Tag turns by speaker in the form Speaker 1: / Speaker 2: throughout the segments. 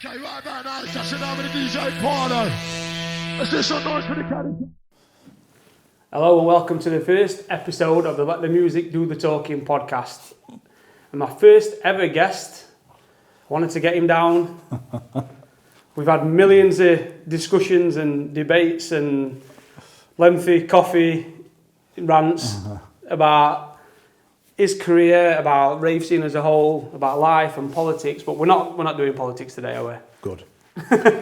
Speaker 1: Okay, right about now, it's just another DJ Pardo. Is this some noise for the caddy?
Speaker 2: Hello and welcome to the first episode of the Let the Music Do the Talking podcast. And my first ever guest, wanted to get him down. We've had millions of discussions and debates and lengthy coffee rants about his career, about rave scene as a whole, about life and politics, but we're not doing politics today, are we?
Speaker 1: Good.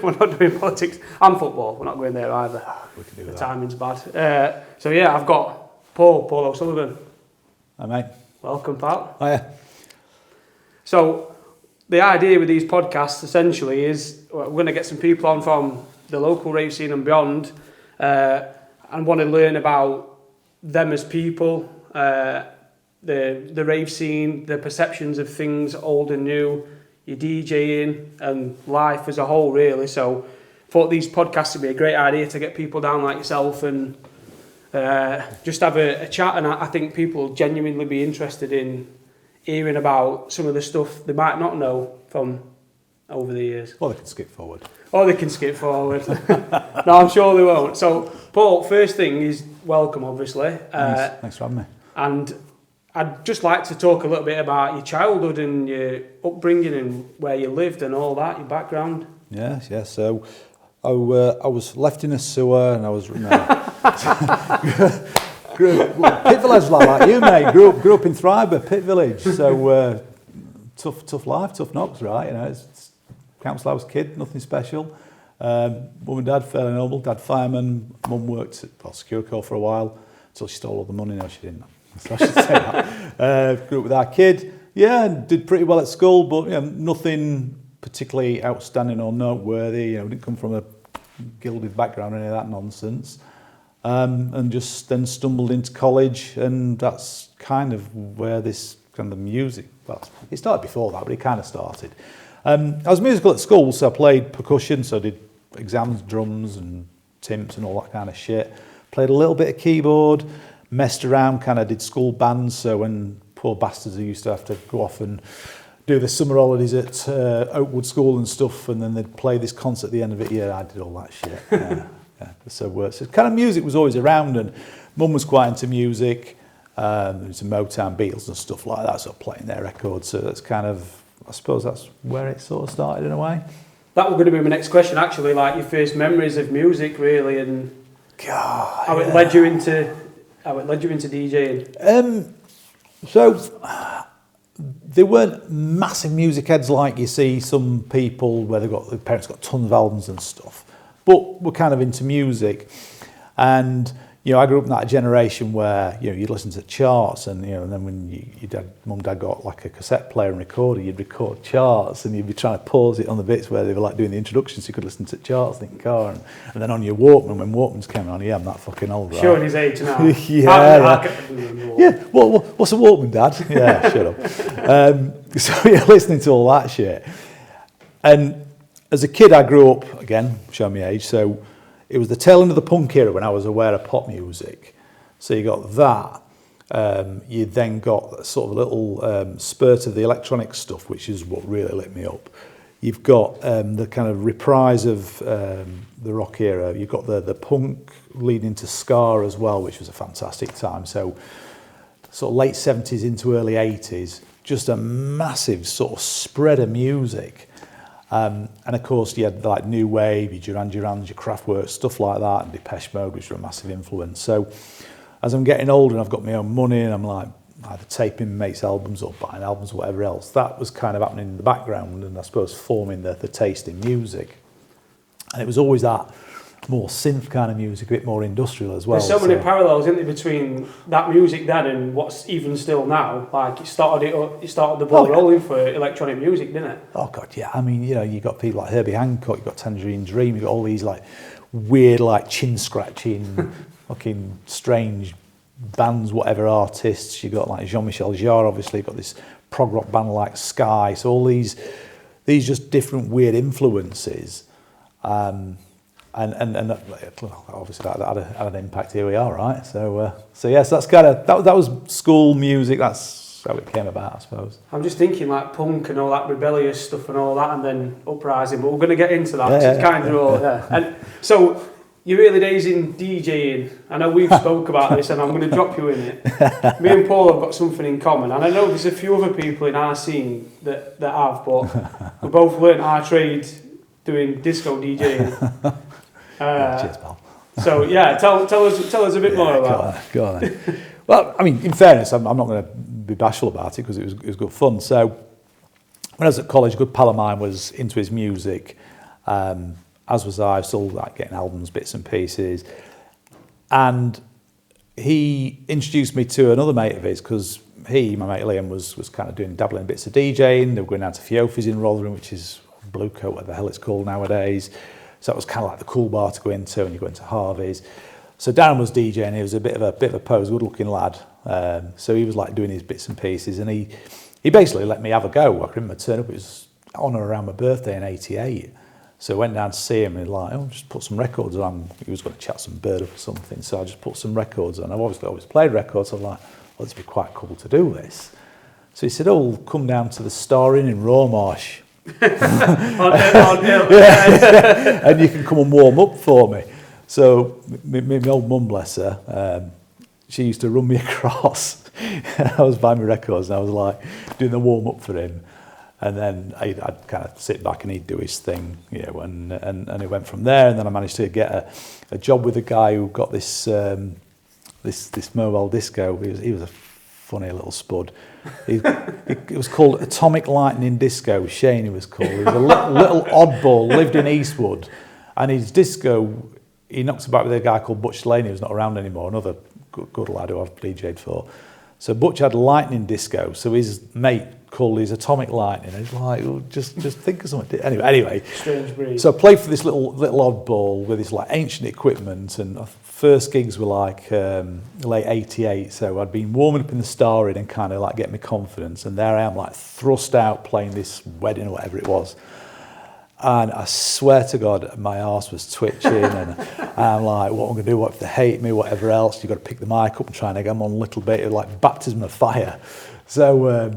Speaker 2: We're not doing politics and football. We're not going there either.
Speaker 1: We can do
Speaker 2: the
Speaker 1: that.
Speaker 2: timing's bad. So yeah, I've got Paul O'Sullivan.
Speaker 1: Hi, mate.
Speaker 2: Welcome, pal.
Speaker 1: Hiya.
Speaker 2: So the idea with these podcasts essentially is we're going to get some people on from the local rave scene and beyond, and want to learn about them as people, the rave scene, the perceptions of things old and new, your DJing and life as a whole, really. So thought these podcasts would be a great idea to get people down like yourself and just have a chat, and I think people will genuinely be interested in hearing about some of the stuff they might not know from over the years.
Speaker 1: Or they can skip forward.
Speaker 2: No, I'm sure they won't. So, Paul, first thing is welcome, obviously.
Speaker 1: Thanks for having me.
Speaker 2: And I'd just like to talk a little bit about your childhood and your upbringing and where you lived and all that, your background.
Speaker 1: Yes. So I was left in a sewer and I was... Pit Village like you, mate. Grew up in Thriber, Pit Village. So tough life, tough knocks, right? You know, it's council house kid, nothing special. Mum and dad fairly normal. Dad fireman. Mum worked at Securico for a while until she stole all the money. No, she didn't. So I should say that. Grew up with our kid. Yeah, and did pretty well at school, but you know, nothing particularly outstanding or noteworthy. You know, didn't come from a gilded background or any of that nonsense. And just then stumbled into college, and that's kind of where this kind of music, well, it started before that, but it kind of started. I was musical at school, so I played percussion, so I did exams, drums and timps and all that kind of shit. Played a little bit of keyboard, messed around, kind of did school bands, so when poor bastards who used to have to go off and do the summer holidays at Oakwood School and stuff, and then they'd play this concert at the end of it, yeah, I did all that shit. Yeah, so kind of music was always around, and Mum was quite into music. There was some Motown, Beatles and stuff like that, so playing their records. So that's kind of, I suppose that's where it sort of started in a way.
Speaker 2: That was going to be my next question, actually, like your first memories of music, really, and how it led you into DJing.
Speaker 1: So they weren't massive music heads like you see some people where their parents got tons of albums and stuff. But we're kind of into music, and you know, I grew up in that generation where you know you'd listen to charts, and you know, and then when your mum and dad got like a cassette player and recorder, you'd record charts, and you'd be trying to pause it on the bits where they were like doing the introduction, so you could listen to charts in the car, and then on your Walkman when Walkmans came on. Yeah, I'm that fucking old, right?
Speaker 2: Showing his age now.
Speaker 1: Yeah. Well, what's a Walkman, Dad? Yeah, shut up. So yeah, listening to all that shit, and as a kid, I grew up, again, showing my age, so it was the tail end of the punk era when I was aware of pop music. So you got that. You then got sort of a little spurt of the electronic stuff, which is what really lit me up. You've got the kind of reprise of the rock era. You've got the punk leading to ska as well, which was a fantastic time. So sort of late 70s into early 80s, just a massive sort of spread of music. And of course you had like New Wave, your Duran Durans, your Kraftwerk, stuff like that, and Depeche Mode, which were a massive influence. So as I'm getting older and I've got my own money and I'm like either taping mates' albums or buying albums or whatever else, that was kind of happening in the background and I suppose forming the taste in music. And it was always that more synth kind of music, a bit more industrial as well.
Speaker 2: There's so many parallels, isn't there, between that music then and what's even still now. Like it started the ball rolling for electronic music, didn't it?
Speaker 1: Oh God, yeah. I mean, you know, you got people like Herbie Hancock, you got Tangerine Dream, you got all these like weird, like chin scratching, fucking strange bands, whatever artists. You got like Jean-Michel Jarre, obviously. You got this prog rock band like Sky. So all these just different weird influences. And obviously that had an impact. Here we are, right? So yes, that's kind of that was school music. That's how it came about, I suppose.
Speaker 2: I'm just thinking like punk and all that rebellious stuff and all that, and then Uprising, but we're going to get into that. It's kind of all, And so, your early days in DJing, I know we've spoke about this and I'm going to drop you in it. Me and Paul have got something in common, and I know there's a few other people in our scene that have, but we both learnt our trade doing disco DJing.
Speaker 1: Cheers, pal.
Speaker 2: So yeah, tell us a bit more about it.
Speaker 1: Go on then. Well, I mean, in fairness, I'm not going to be bashful about it because it was good fun. So when I was at college, a good pal of mine was into his music, as was I, still like getting albums, bits and pieces. And he introduced me to another mate of his because my mate Liam, was kind of dabbling bits of DJing. They were going down to Fiofi's in Rotherham, which is Blue Coat, whatever the hell it's called nowadays. So that was kind of like the cool bar to go into, and you go into Harvey's. So Darren was DJing. He was a bit of a pose, good-looking lad. So he was like doing his bits and pieces, and he basically let me have a go. I can remember turning up. It was on or around my birthday in '88. So I went down to see him, and he was like, just put some records on. He was going to chat some bird up or something. So I just put some records on. I've obviously always played records. So I'm like, well, it'd be quite cool to do this. So he said, come down to the Star Inn in Rawmarsh. And you can come and warm up for me. So my old mum, bless her, she used to run me across. I was buying my records, and I was like doing the warm up for him, and then I'd kind of sit back and he'd do his thing, and it went from there. And then I managed to get a job with a guy who got this mobile disco. He was a funny little spud. It was called Atomic Lightning Disco. Shane, he was called. He was a little oddball, lived in Eastwood, and his disco, he knocks about with a guy called Butch Delaney, who's not around anymore, another good lad who I've DJ'd for. So Butch had Lightning Disco, so his mate called his Atomic Lightning, and he's like, just think of something. Anyway. Strange breed. So I played for this little oddball with this like ancient equipment, and first gigs were like late '88, so I'd been warming up in the Star Inn and kind of like getting my confidence, and there I am like thrust out playing this wedding or whatever it was. And I swear to God, my arse was twitching, and I'm like, what am I going to do? What if they hate me? Whatever else? You've got to pick the mic up and try and get them on a little bit of like baptism of fire. So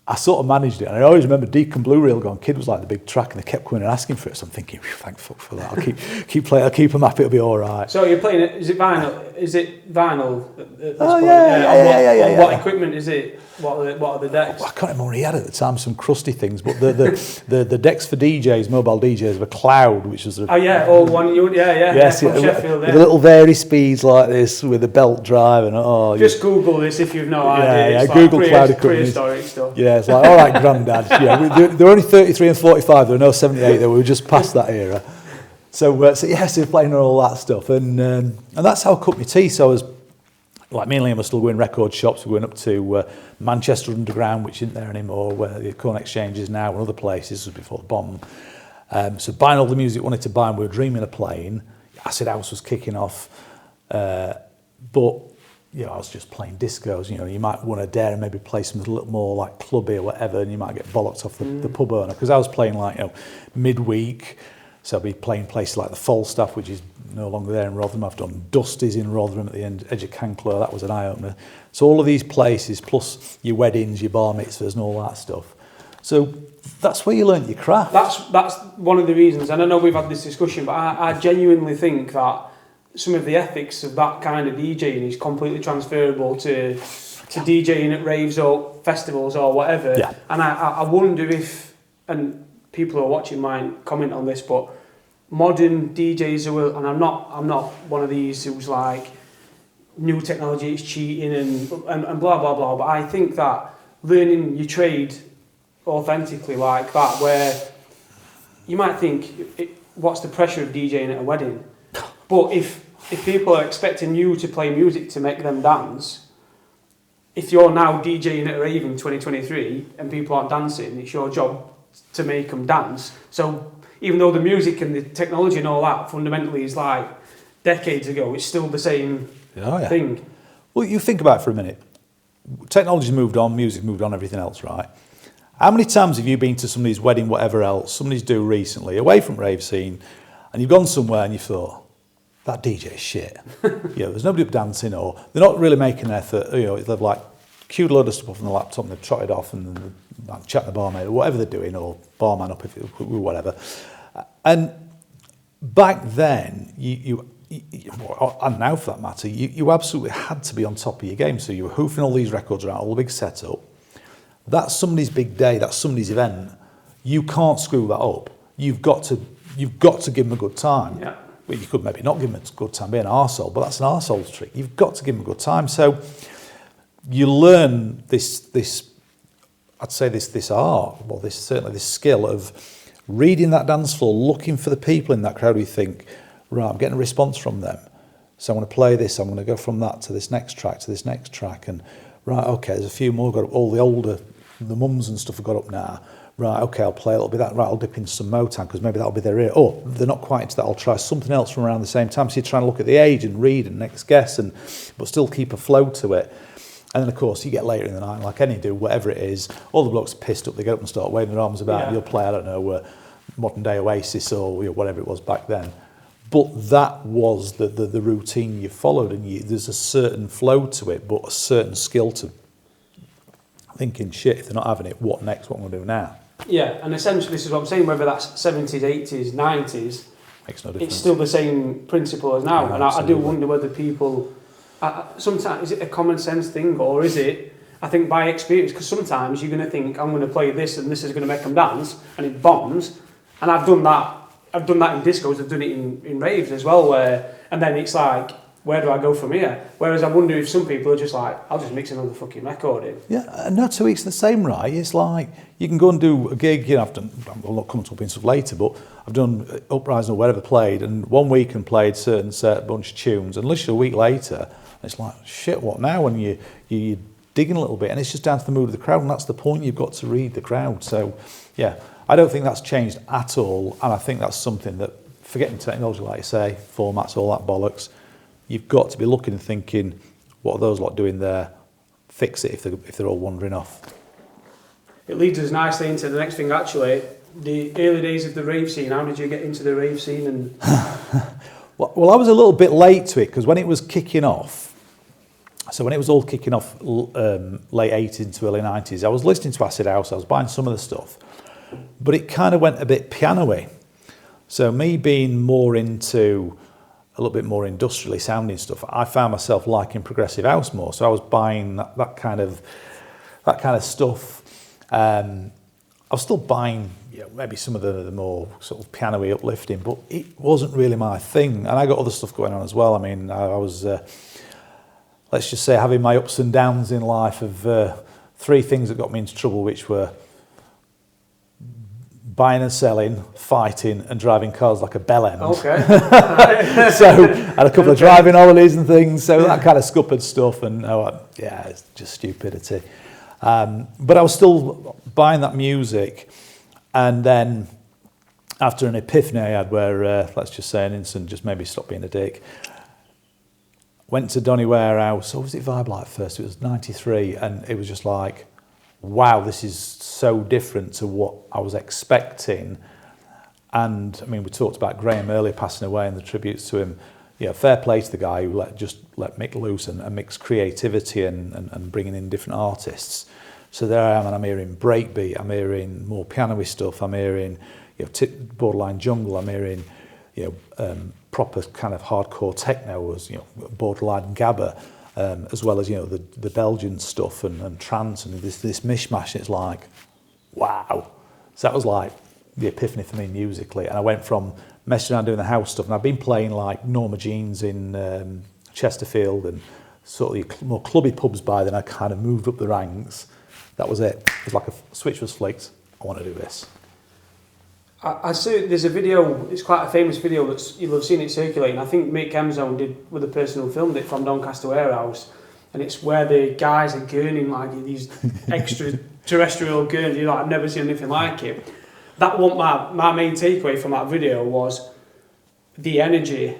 Speaker 1: I sort of managed it. And I always remember Deacon Blue Reel going, Kid was like the big track, and they kept coming and asking for it. So I'm thinking, thank fuck for that. I'll keep playing. I'll keep them up. It'll be all right.
Speaker 2: So you're playing it? Is it vinyl? Is it vinyl? At this point?
Speaker 1: Yeah.
Speaker 2: What equipment is it? What are the decks?
Speaker 1: Well, I can't remember what he had at the time. Some crusty things, but the decks for DJs, mobile DJs, were Cloud, which was
Speaker 2: all one.
Speaker 1: Yes,
Speaker 2: from Sheffield.
Speaker 1: With the little vary speeds like this, with a belt drive, and
Speaker 2: just Google this if you've no idea.
Speaker 1: Yeah,
Speaker 2: it's
Speaker 1: Google
Speaker 2: like
Speaker 1: Cloud equipment.
Speaker 2: Prehistoric stuff.
Speaker 1: Yeah, it's like, all right, Grandad. Yeah, they were only 33 and 45. There were no 78. They were just past that era. So we're playing all that stuff, and that's how I cut my teeth. So I was like, me and Liam were still going record shops. We're going up to Manchester Underground, which isn't there anymore, where the Corn Exchange is now, and other places. This was before the bomb. So buying all the music we wanted to buy, and we were dreaming of playing. Acid House was kicking off, but I was just playing discos. You might want to dare and maybe play something a little more like clubby or whatever, and you might get bollocked off the pub owner, because I was playing like midweek. So I'd be playing places like the Falstaff, which is no longer there in Rotherham. I've done Dusty's in Rotherham at the edge of Cancler. That was an eye-opener. So all of these places, plus your weddings, your bar mitzvahs and all that stuff. So that's where you learn your craft.
Speaker 2: That's one of the reasons, and I know we've had this discussion, but I genuinely think that some of the ethics of that kind of DJing is completely transferable to DJing at raves or festivals or whatever.
Speaker 1: Yeah.
Speaker 2: And I wonder if, and people who are watching might comment on this, but modern DJs who and I'm not one of these who's like new technology is cheating and blah blah blah, but I think that learning your trade authentically like that, where you might think what's the pressure of DJing at a wedding, but if people are expecting you to play music to make them dance, if you're now DJing at a rave in 2023 and people aren't dancing, it's your job to make them dance. So even though the music and the technology and all that fundamentally is like decades ago, it's still the same thing.
Speaker 1: Well, you think about it for a minute. Technology's moved on, music moved on, everything else, right? How many times have you been to somebody's wedding, whatever else, somebody's do recently, away from rave scene, and you've gone somewhere and you thought, that DJ's shit. There's nobody up dancing, or they're not really making an effort. They've like queued a load of stuff off on the laptop and they've trotted off and then like, chat the barmaid or whatever they're doing, or barman up if it, whatever. And back then, and now for that matter, you absolutely had to be on top of your game. So you were hoofing all these records around, all the big setup. That's somebody's big day, that's somebody's event. You can't screw that up. You've got to give them a good time. Yeah. Well, you could maybe not give them a good time, be an arsehole, but that's an arsehole's trick. You've got to give them a good time. So you learn this I'd say this art, well, certainly this skill of reading that dance floor, looking for the people in that crowd who you think, right, I'm getting a response from them. So I'm going to play this, I'm going to go from that to this next track, and right, okay, there's a few more, got all the mums and stuff have got up now. Right, okay, I'll play a little bit of that. Right, I'll dip into some Motown because maybe that'll be their ear. Oh, they're not quite into that. I'll try something else from around the same time. So you're trying to look at the age and read and next guess, but still keep a flow to it. And then, of course, you get later in the night, like any do, whatever it is, all the blokes are pissed up. They get up and start waving their arms about. Yeah. You'll play, I don't know, modern day Oasis or whatever it was back then. But that was the routine you followed, and there's a certain flow to it, but a certain skill to thinking, shit, if they're not having it, what next? What am I going to do now?
Speaker 2: Yeah, and essentially this is what I'm saying, whether that's 70s, 80s, 90s,
Speaker 1: makes no difference.
Speaker 2: It's still the same principle as now.
Speaker 1: Yeah,
Speaker 2: and I do wonder whether people, sometimes, is it a common sense thing, or is it, I think, by experience? Because sometimes you're going to think, I'm going to play this and this is going to make them dance, and it bombs. And I've done that in discos, I've done it in raves as well, and then it's like, where do I go from here? Whereas I wonder if some people are just like, I'll just mix another fucking record in.
Speaker 1: Yeah, and no 2 weeks the same, right? It's like, you can go and do a gig, I'll not come to stuff later, but I've done Uprising or wherever played, and 1 week and played certain set bunch of tunes, and literally a week later, it's like, shit, what now? And you're digging a little bit, and it's just down to the mood of the crowd, and that's the point, you've got to read the crowd. So, yeah, I don't think that's changed at all, and I think that's something that, forgetting technology, like you say, formats, all that bollocks, you've got to be looking and thinking, what are those lot doing there? Fix it if they're all wandering off.
Speaker 2: It leads us nicely into the next thing, actually. The early days of the rave scene. How did you get into the rave scene? And
Speaker 1: well, I was a little bit late to it, because when it was kicking off, so when it was all kicking off late 80s into early 90s, I was listening to Acid House, I was buying some of the stuff, but it kind of went a bit piano-y. So me being more into a little bit more industrially sounding stuff, I found myself liking progressive house more. So I was buying that kind of stuff. I was still buying, maybe some of the more sort of piano-y uplifting, but it wasn't really my thing. And I got other stuff going on as well. I mean, I was, let's just say, having my ups and downs in life of 3 things that got me into trouble, which were buying and selling, fighting, and driving cars like a bell end.
Speaker 2: Okay.
Speaker 1: So, and a couple of driving holidays and things, so that kind of scuppered stuff, and it's just stupidity. But I was still buying that music, and then after an epiphany I had where, let's just say an instant, just maybe stop being a dick, went to Donny Warehouse, or was it Vibe Light first? It was 93, and it was just like, wow, this is so different to what I was expecting. And I mean, we talked about Graham earlier passing away and the tributes to him. Fair play to the guy who let Mick loose and mix creativity and bringing in different artists. So there I am, and I'm hearing breakbeat, I'm hearing more piano-y stuff, I'm hearing borderline jungle, I'm hearing proper kind of hardcore techno, as borderline gabba. As well as the Belgian stuff and trance and this mishmash. It's like, wow. So that was like the epiphany for me musically, and I went from messing around doing the house stuff, and I've been playing like Norma Jeans in Chesterfield and sort of the more clubby pubs by then. I kind of moved up the ranks. That was it. It was like a switch was flicked. I want to do this.
Speaker 2: I see there's a video, it's quite a famous video, you'll have seen it circulating. I think Mick Emzone did with a person who filmed it from Doncaster Warehouse, and it's where the guys are gurning like these extraterrestrial gurns. I've never seen anything like it. That one, my main takeaway from that video was the energy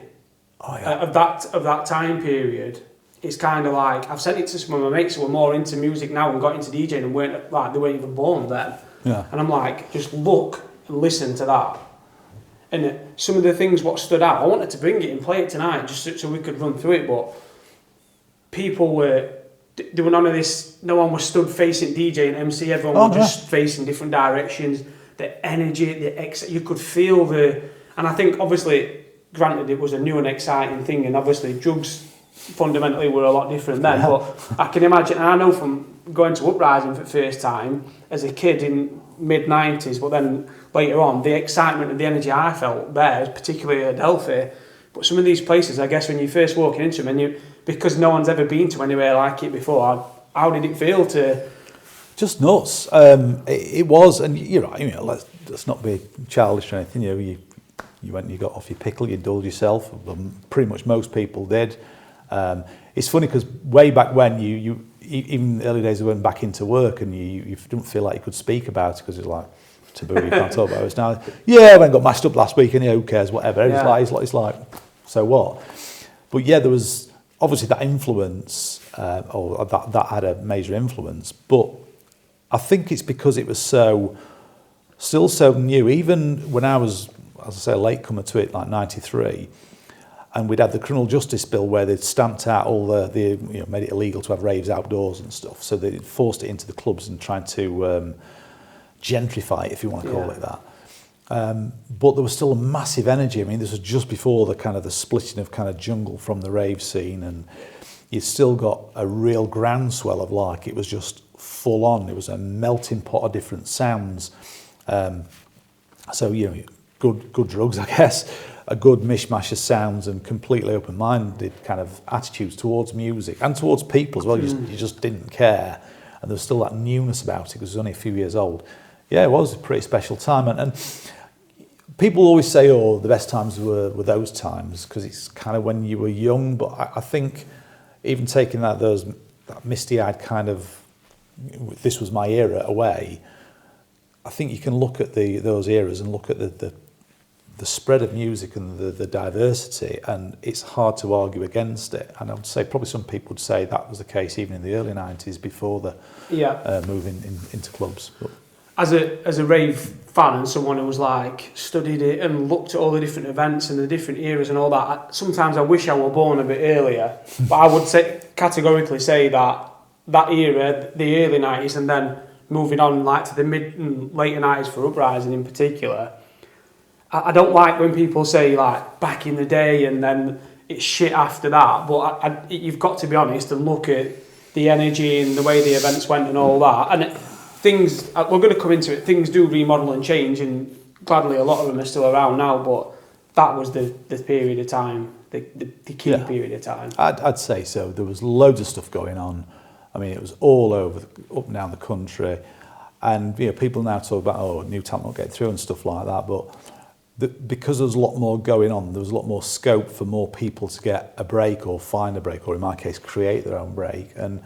Speaker 2: of that time period. It's kind of like, I've sent it to some of my mates who were more into music now and got into DJing and weren't like, they weren't even born then.
Speaker 1: Yeah.
Speaker 2: And I'm like, just look and listen to that. And some of the things what stood out, I wanted to bring it and play it tonight just so we could run through it, but people were there were none of this. No one was stood facing DJ and MC. Everyone was just facing different directions. The energy, you could feel and I think obviously, granted, it was a new and exciting thing, and obviously drugs fundamentally were a lot different then. But I can imagine, and I know from going to Uprising for the first time as a kid in mid-90s, but then later on, the excitement and the energy I felt there, particularly at Adelphi. But some of these places, I guess, when you're first walking into them, because no one's ever been to anywhere like it before, how did it feel to...
Speaker 1: Just nuts. It was, and you're right, let's not be childish or anything. You went and you got off your pickle, you indulged yourself. Pretty much most people did. It's funny because way back when, you even in the early days of going back into work, and you didn't feel like you could speak about it because it's like taboo, you can't talk about it. It's now, I went and got mashed up last week, and who cares, whatever. Yeah. It's like, so what? But yeah, there was obviously that influence, or that had a major influence. But I think it's because it was still so new. Even when I was, as I say, a latecomer to it, like 93, and we'd had the criminal justice bill where they'd stamped out all made it illegal to have raves outdoors and stuff. So they forced it into the clubs and tried to gentrify it, if you want to call it that. But there was still a massive energy. I mean, this was just before the splitting of kind of jungle from the rave scene, and you still got a real groundswell of it was just full on. It was a melting pot of different sounds. So good drugs, I guess, a good mishmash of sounds, and completely open-minded kind of attitudes towards music and towards people as well. You just didn't care, and there was still that newness about it because it was only a few years old. Yeah, it was a pretty special time, and people always say, the best times were those times, because it's kind of when you were young. But I think even taking that misty-eyed kind of, this was my era away, I think you can look at those eras and look at the spread of music and the diversity, and it's hard to argue against it. And I would say probably some people would say that was the case even in the early 90s before the moving into clubs. But,
Speaker 2: as a rave fan and someone who was studied it and looked at all the different events and the different eras and all that, sometimes I wish I were born a bit earlier. But I would categorically say that era, the early 90s, and then moving on to the mid and later 90s for Uprising in particular, I don't like when people say back in the day and then it's shit after that. But you've got to be honest and look at the energy and the way the events went and all that. And things, we're going to come into it, things do remodel and change, and gladly a lot of them are still around now, but that was the period of time, the key period of time.
Speaker 1: I'd say so. There was loads of stuff going on. I mean, it was all over, up and down the country, and people now talk about new talent not getting through and stuff like that, but because there was a lot more going on, there was a lot more scope for more people to get a break or find a break, or in my case create their own break, and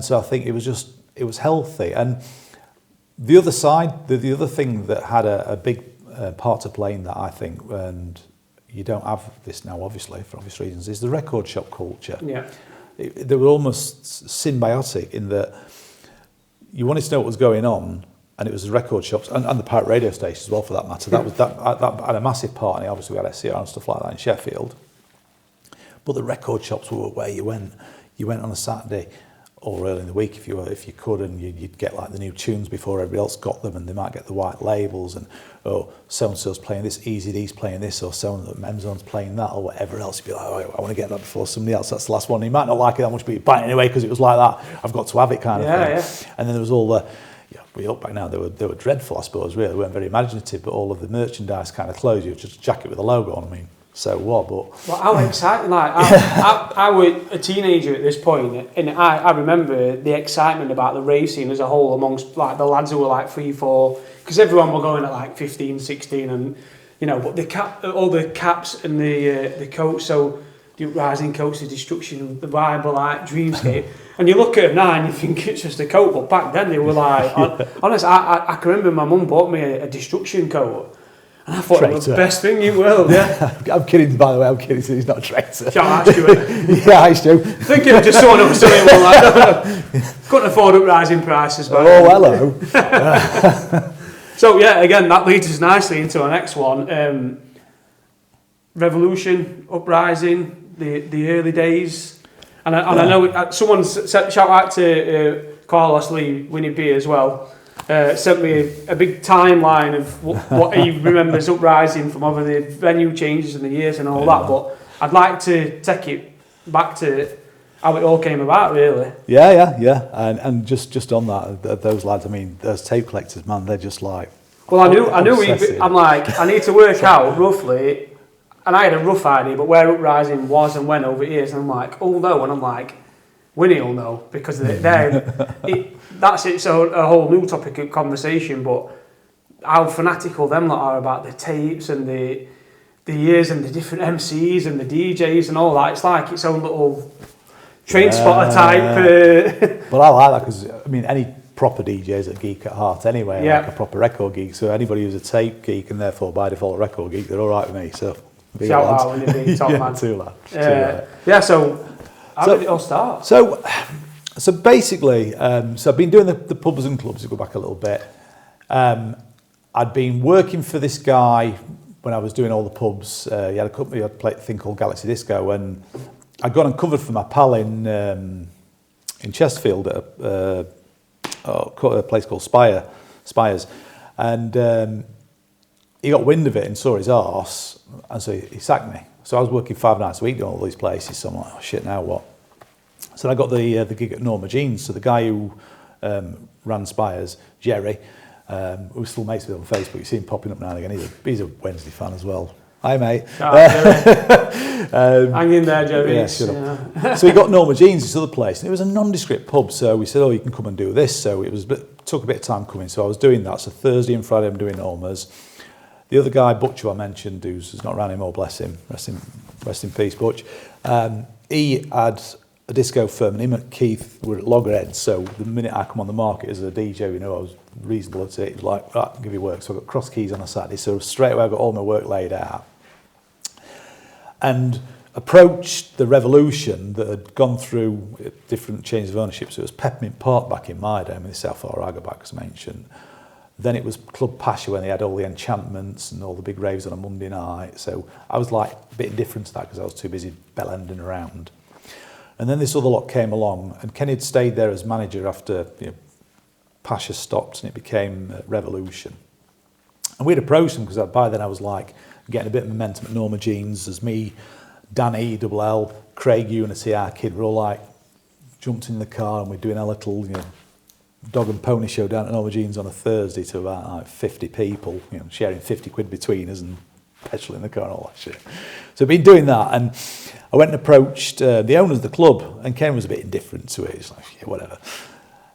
Speaker 1: so I think it was healthy. And the other side, the other thing that had a big part to play in that, I think, and you don't have this now obviously for obvious reasons, is the record shop culture.
Speaker 2: Yeah.
Speaker 1: They were almost symbiotic in that you wanted to know what was going on, and it was the record shops and the pirate radio stations as well, for that matter. That had a massive part in it. Obviously, we had SCR and stuff like that in Sheffield. But the record shops were where you went. You went on a Saturday or early in the week if you could, and you'd get the new tunes before everybody else got them, and they might get the white labels, and so and so's playing this, Easy D's playing this, or so and Memzone's playing that, or whatever else. You'd be like, I want to get that before somebody else. That's the last one. You might not like it that much, but you buy it anyway because it was like that. I've got to have it kind of thing. Yeah. And then there was all the. We look back now, they were dreadful, I suppose, really. They weren't very imaginative, but all of the merchandise kind of clothes, you were just a jacket with a logo on. I mean, so what? But
Speaker 2: how exciting! I was a teenager at this point, and I remember the excitement about the rave scene as a whole amongst the lads who were 3, 4, because everyone were going at 15, 16, and but all the caps and the coats, so the Uprising coats, the Destruction, the Bible, Dreamscape. And you look at them now and you think it's just a coat, but back then they were honest, I can remember my mum bought me a Destruction coat, and I thought it was the best thing in the world, yeah.
Speaker 1: I'm kidding, by the way, he's not a traitor.
Speaker 2: Can't ask you it.
Speaker 1: Yeah, I do.
Speaker 2: I think it was just someone else doing one couldn't afford Uprising prices back then.
Speaker 1: Hello.
Speaker 2: So yeah, again, that leads us nicely into our next one. Revolution, Uprising, the early days. And I know someone's shout out to Carlos Lee, Winnie B as well. Sent me a big timeline of what he remembers Uprising from over the venue changes and the years and all that. But I'd like to take it back to how it all came about, really.
Speaker 1: Yeah. And just on that, those lads, I mean, those tape collectors, man, they're just like.
Speaker 2: Well, I knew. I'm like, I need to work out roughly, and I had a rough idea, but where Uprising was and when over years, and I'm like, oh no, and I'm like, Winnie will know because that's it's a whole new topic of conversation. But how fanatical them lot are about the tapes and the years and the different MCs and the DJs and all that. It's like its own little train spotter type.
Speaker 1: But I like that because I mean, any proper DJ is a geek at heart anyway, like a proper record geek. So anybody who's a tape geek and therefore by default a record geek, they're all right with me. So
Speaker 2: shout out when you be top man.
Speaker 1: Too loud.
Speaker 2: So how did it all start?
Speaker 1: So basically, so I've been doing the pubs and clubs to go back a little bit. I'd been working for this guy when I was doing all the pubs. He had a company, I'd played a thing called Galaxy Disco, and I'd gone and covered for my pal in Sheffield at a place called Spires, and he got wind of it and saw his arse, and so he sacked me. So I was working 5 nights a week doing all these places, so I'm like, oh shit, now what? So I got the gig at Norma Jean's. So the guy who ran Spires, Jerry, who still mates with him on Facebook, you see him popping up now and again. He's a Wednesday fan as well. Hi, mate.
Speaker 2: Hang in there, Jerry.
Speaker 1: Yeah, shut up. So he got Norma Jean's, this other place, and it was a nondescript pub. So we said, oh, you can come and do this. So it took a bit of time coming. So I was doing that. So Thursday and Friday I'm doing Norma's. The other guy, Butcher, I mentioned, who's not around anymore, bless him. Rest in peace, Butch. He had a disco firm, and him and Keith were at Loggerheads. So the minute I come on the market as a DJ, you know, I was reasonable at it. He was like, right, I'll give you work. So I got cross keys on a Saturday. So straight away I got all my work laid out. And approached the revolution that had gone through different changes of ownership. So it was Peppermint Park back in my day, I mean, this is how far I go back, as mentioned. Then it was Club Pasha when they had all the enchantments and all the big raves on a Monday night. So I was like a bit indifferent to that because I was too busy bell-ending around. And then this other lot came along, and Kenny had stayed there as manager after Pasha stopped and it became Revolution. And we'd approached them because by then I was like getting a bit of momentum at Norma Jean's. As me, Danny, Double L, Craig Unity, our kid, we're all like jumped in the car and we're doing our little dog and pony show down at Norma Jean's on a Thursday to about like 50 people, sharing 50 quid between us and petrol in the car and all that shit. So I've been doing that, and I went and approached the owners of the club, and Ken was a bit indifferent to it. He's like, yeah, whatever.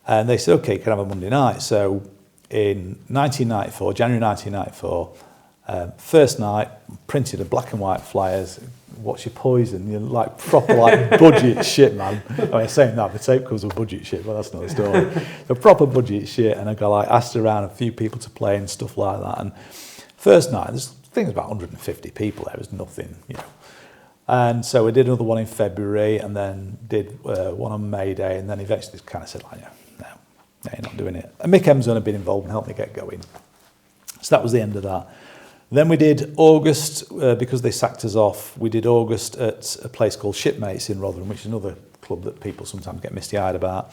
Speaker 1: And they said, okay, can I have a Monday night? So in 1994, January 1994, first night, printed a black and white flyers, what's your poison? Like proper like budget shit, man. I mean, saying that, the tape covers were budget shit, but that's another story. So proper budget shit, and I got like asked around a few people to play and stuff like that. And first night, there's things about 150 people there, was nothing, And so we did another one in February, and then did one on May Day, and then eventually kind of said like, no, you're not doing it. And Mick Emson had been involved and helped me get going. So that was the end of that. Then we did August, because they sacked us off, we did August at a place called Shipmates in Rotherham, which is another club that people sometimes get misty-eyed about.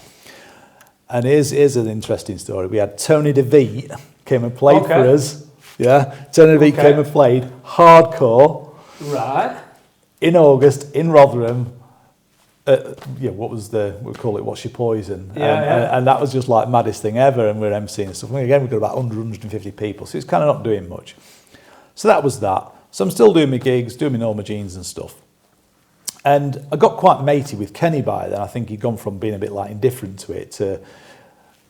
Speaker 1: And here's an interesting story. We had Tony DeVete came and played for us. Yeah, Tony DeVete came and played hardcore.
Speaker 2: Right.
Speaker 1: In August in Rotherham. What was we call it, What's Your Poison? And that was just like maddest thing ever, and we're emceeing and stuff. And again, we've got about 150 people, so it's kind of not doing much. So that was that. So I'm still doing my gigs, doing my Norma Jeans and stuff. And I got quite matey with Kenny by then. I think he'd gone from being a bit like indifferent to it to,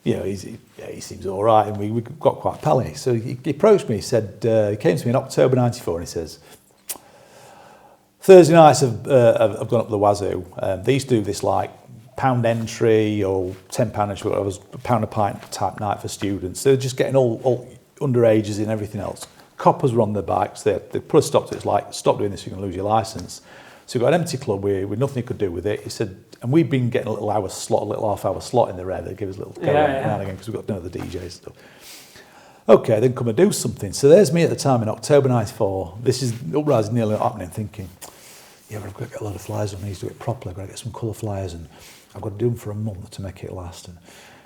Speaker 1: he seems all right, and we got quite pally. So he approached me, he said, he came to me in October 94, and he says, Thursday nights have gone up the wazoo. They used to do this like pound entry or £10 entry, whatever, was pound a pint type night for students. They were just getting all underages and everything else. Coppers were on their bikes. They put a stop to it. It's like, stop doing this, you're going to lose your licence. So we got an empty club with nothing you could do with it. He said, and we've been getting a little half-hour slot in the rev. They give us a little go now and again because we've got no other DJs and stuff. Okay, then come and do something. So there's me at the time in October 94. This is Uprising nearly happening, thinking, yeah, we've got to get a lot of flyers on these, do it properly, I've got to get some colour flyers, and I've got to do them for a month to make it last. And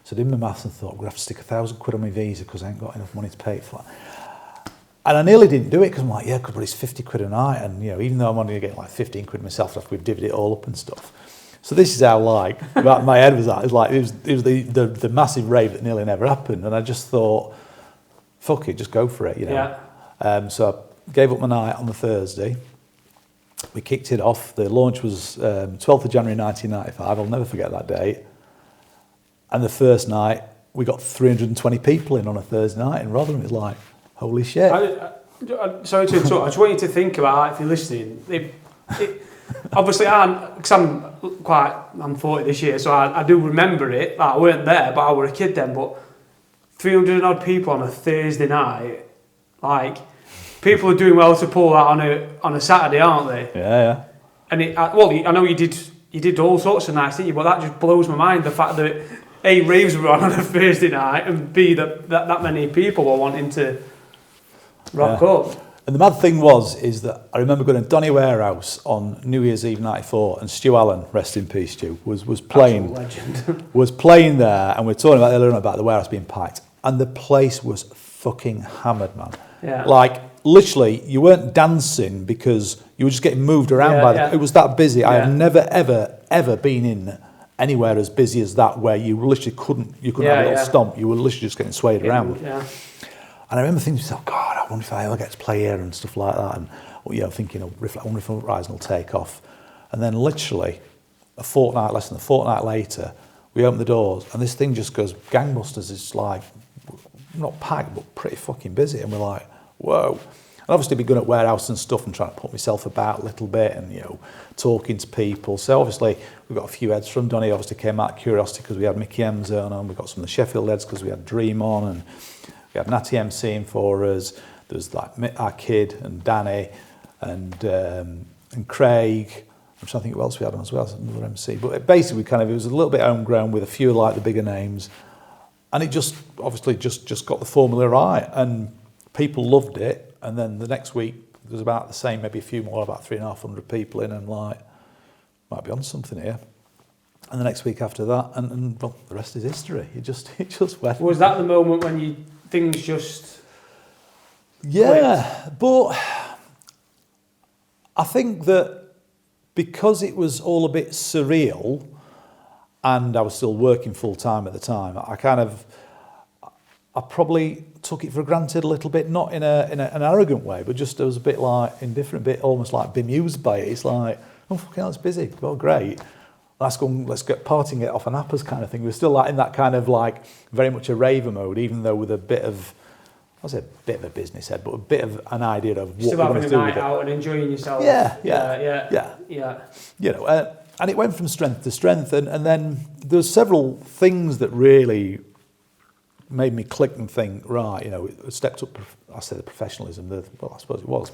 Speaker 1: so I did my maths and thought, I'm going to have to stick £1,000 on my visa because I ain't got enough money to pay for it. And I nearly didn't do it because I'm like, yeah, but it's £50 a night, and you know, even though I'm only getting like £15 myself after we've divvied it all up and stuff. So this is how like my head was at. It was like it was the massive rave that nearly never happened, and I just thought, fuck it, just go for it, you know.
Speaker 2: Yeah.
Speaker 1: So I gave up my night on the Thursday. We kicked it off. The launch was 12th of January 1995. I'll never forget that date. And the first night, we got 320 people in on a Thursday night in Rotherham. It was like, holy shit.
Speaker 2: Sorry to interrupt. I just want you to think about that if you're listening. Obviously, because I'm 40 this year, so I do remember it. Like, I weren't there, but I was a kid then. But 300 odd people on a Thursday night, like, people are doing well to pull that on a Saturday, aren't they?
Speaker 1: Yeah.
Speaker 2: And I know you did all sorts of nights, didn't you? But that just blows my mind, the fact that A, raves were on a Thursday night, and B, that many people were wanting to rock up.
Speaker 1: And the mad thing is that I remember going to Donny Warehouse on New Year's Eve '94, and Stu Allen, rest in peace, Stu, was playing.
Speaker 2: Legend.
Speaker 1: Was playing there, and we were talking about earlier on about the warehouse being packed, and the place was fucking hammered, man.
Speaker 2: Yeah.
Speaker 1: Like literally, you weren't dancing because you were just getting moved around it was that busy. Yeah. I have never ever been in anywhere as busy as that, where you literally couldn't have a little stomp. You were literally just getting swayed around.
Speaker 2: Yeah.
Speaker 1: And I remember thinking to myself, God, I wonder if I ever get to play here and stuff like that. And thinking, I wonder if Uprising will take off. And then literally less than a fortnight later, we open the doors and this thing just goes gangbusters. It's like, not packed, but pretty fucking busy. And we're like, whoa. And obviously been going at warehouse and stuff and trying to put myself about a little bit and, talking to people. So obviously we've got a few heads from Donny, obviously came out of curiosity because we had Mickey M Zone on. We've got some of the Sheffield heads because we had Dream on, and we had Natty MCing for us. There was like our kid and Danny and Craig. I'm trying to think what else we had on as well, another MC. But basically it was a little bit homegrown with a few like the bigger names. And it just obviously just got the formula right, and people loved it. And then the next week there was about the same, maybe a few more, about 350 people in, and like, might be on something here. And the next week after that, and well, the rest is history. It just went.
Speaker 2: Was that the moment when things just?
Speaker 1: Yeah,
Speaker 2: clicked?
Speaker 1: But I think that because it was all a bit surreal, and I was still working full time at the time, I probably took it for granted a little bit, not in an arrogant way, but just I was a bit like indifferent, a bit almost like bemused by it. It's like, oh fucking hell, it's busy. Well, great. Let's get partying it off an appers kind of thing. We're still like in that kind of like very much a raver mode, even though with a bit of, I was a bit of a business head, but a bit of an idea of what we're going to do with it. Still having a night
Speaker 2: out and enjoying yourself.
Speaker 1: Yeah. And it went from strength to strength, and then there's several things that really made me click and think, right, it stepped up, I say the professionalism, well, I suppose it was.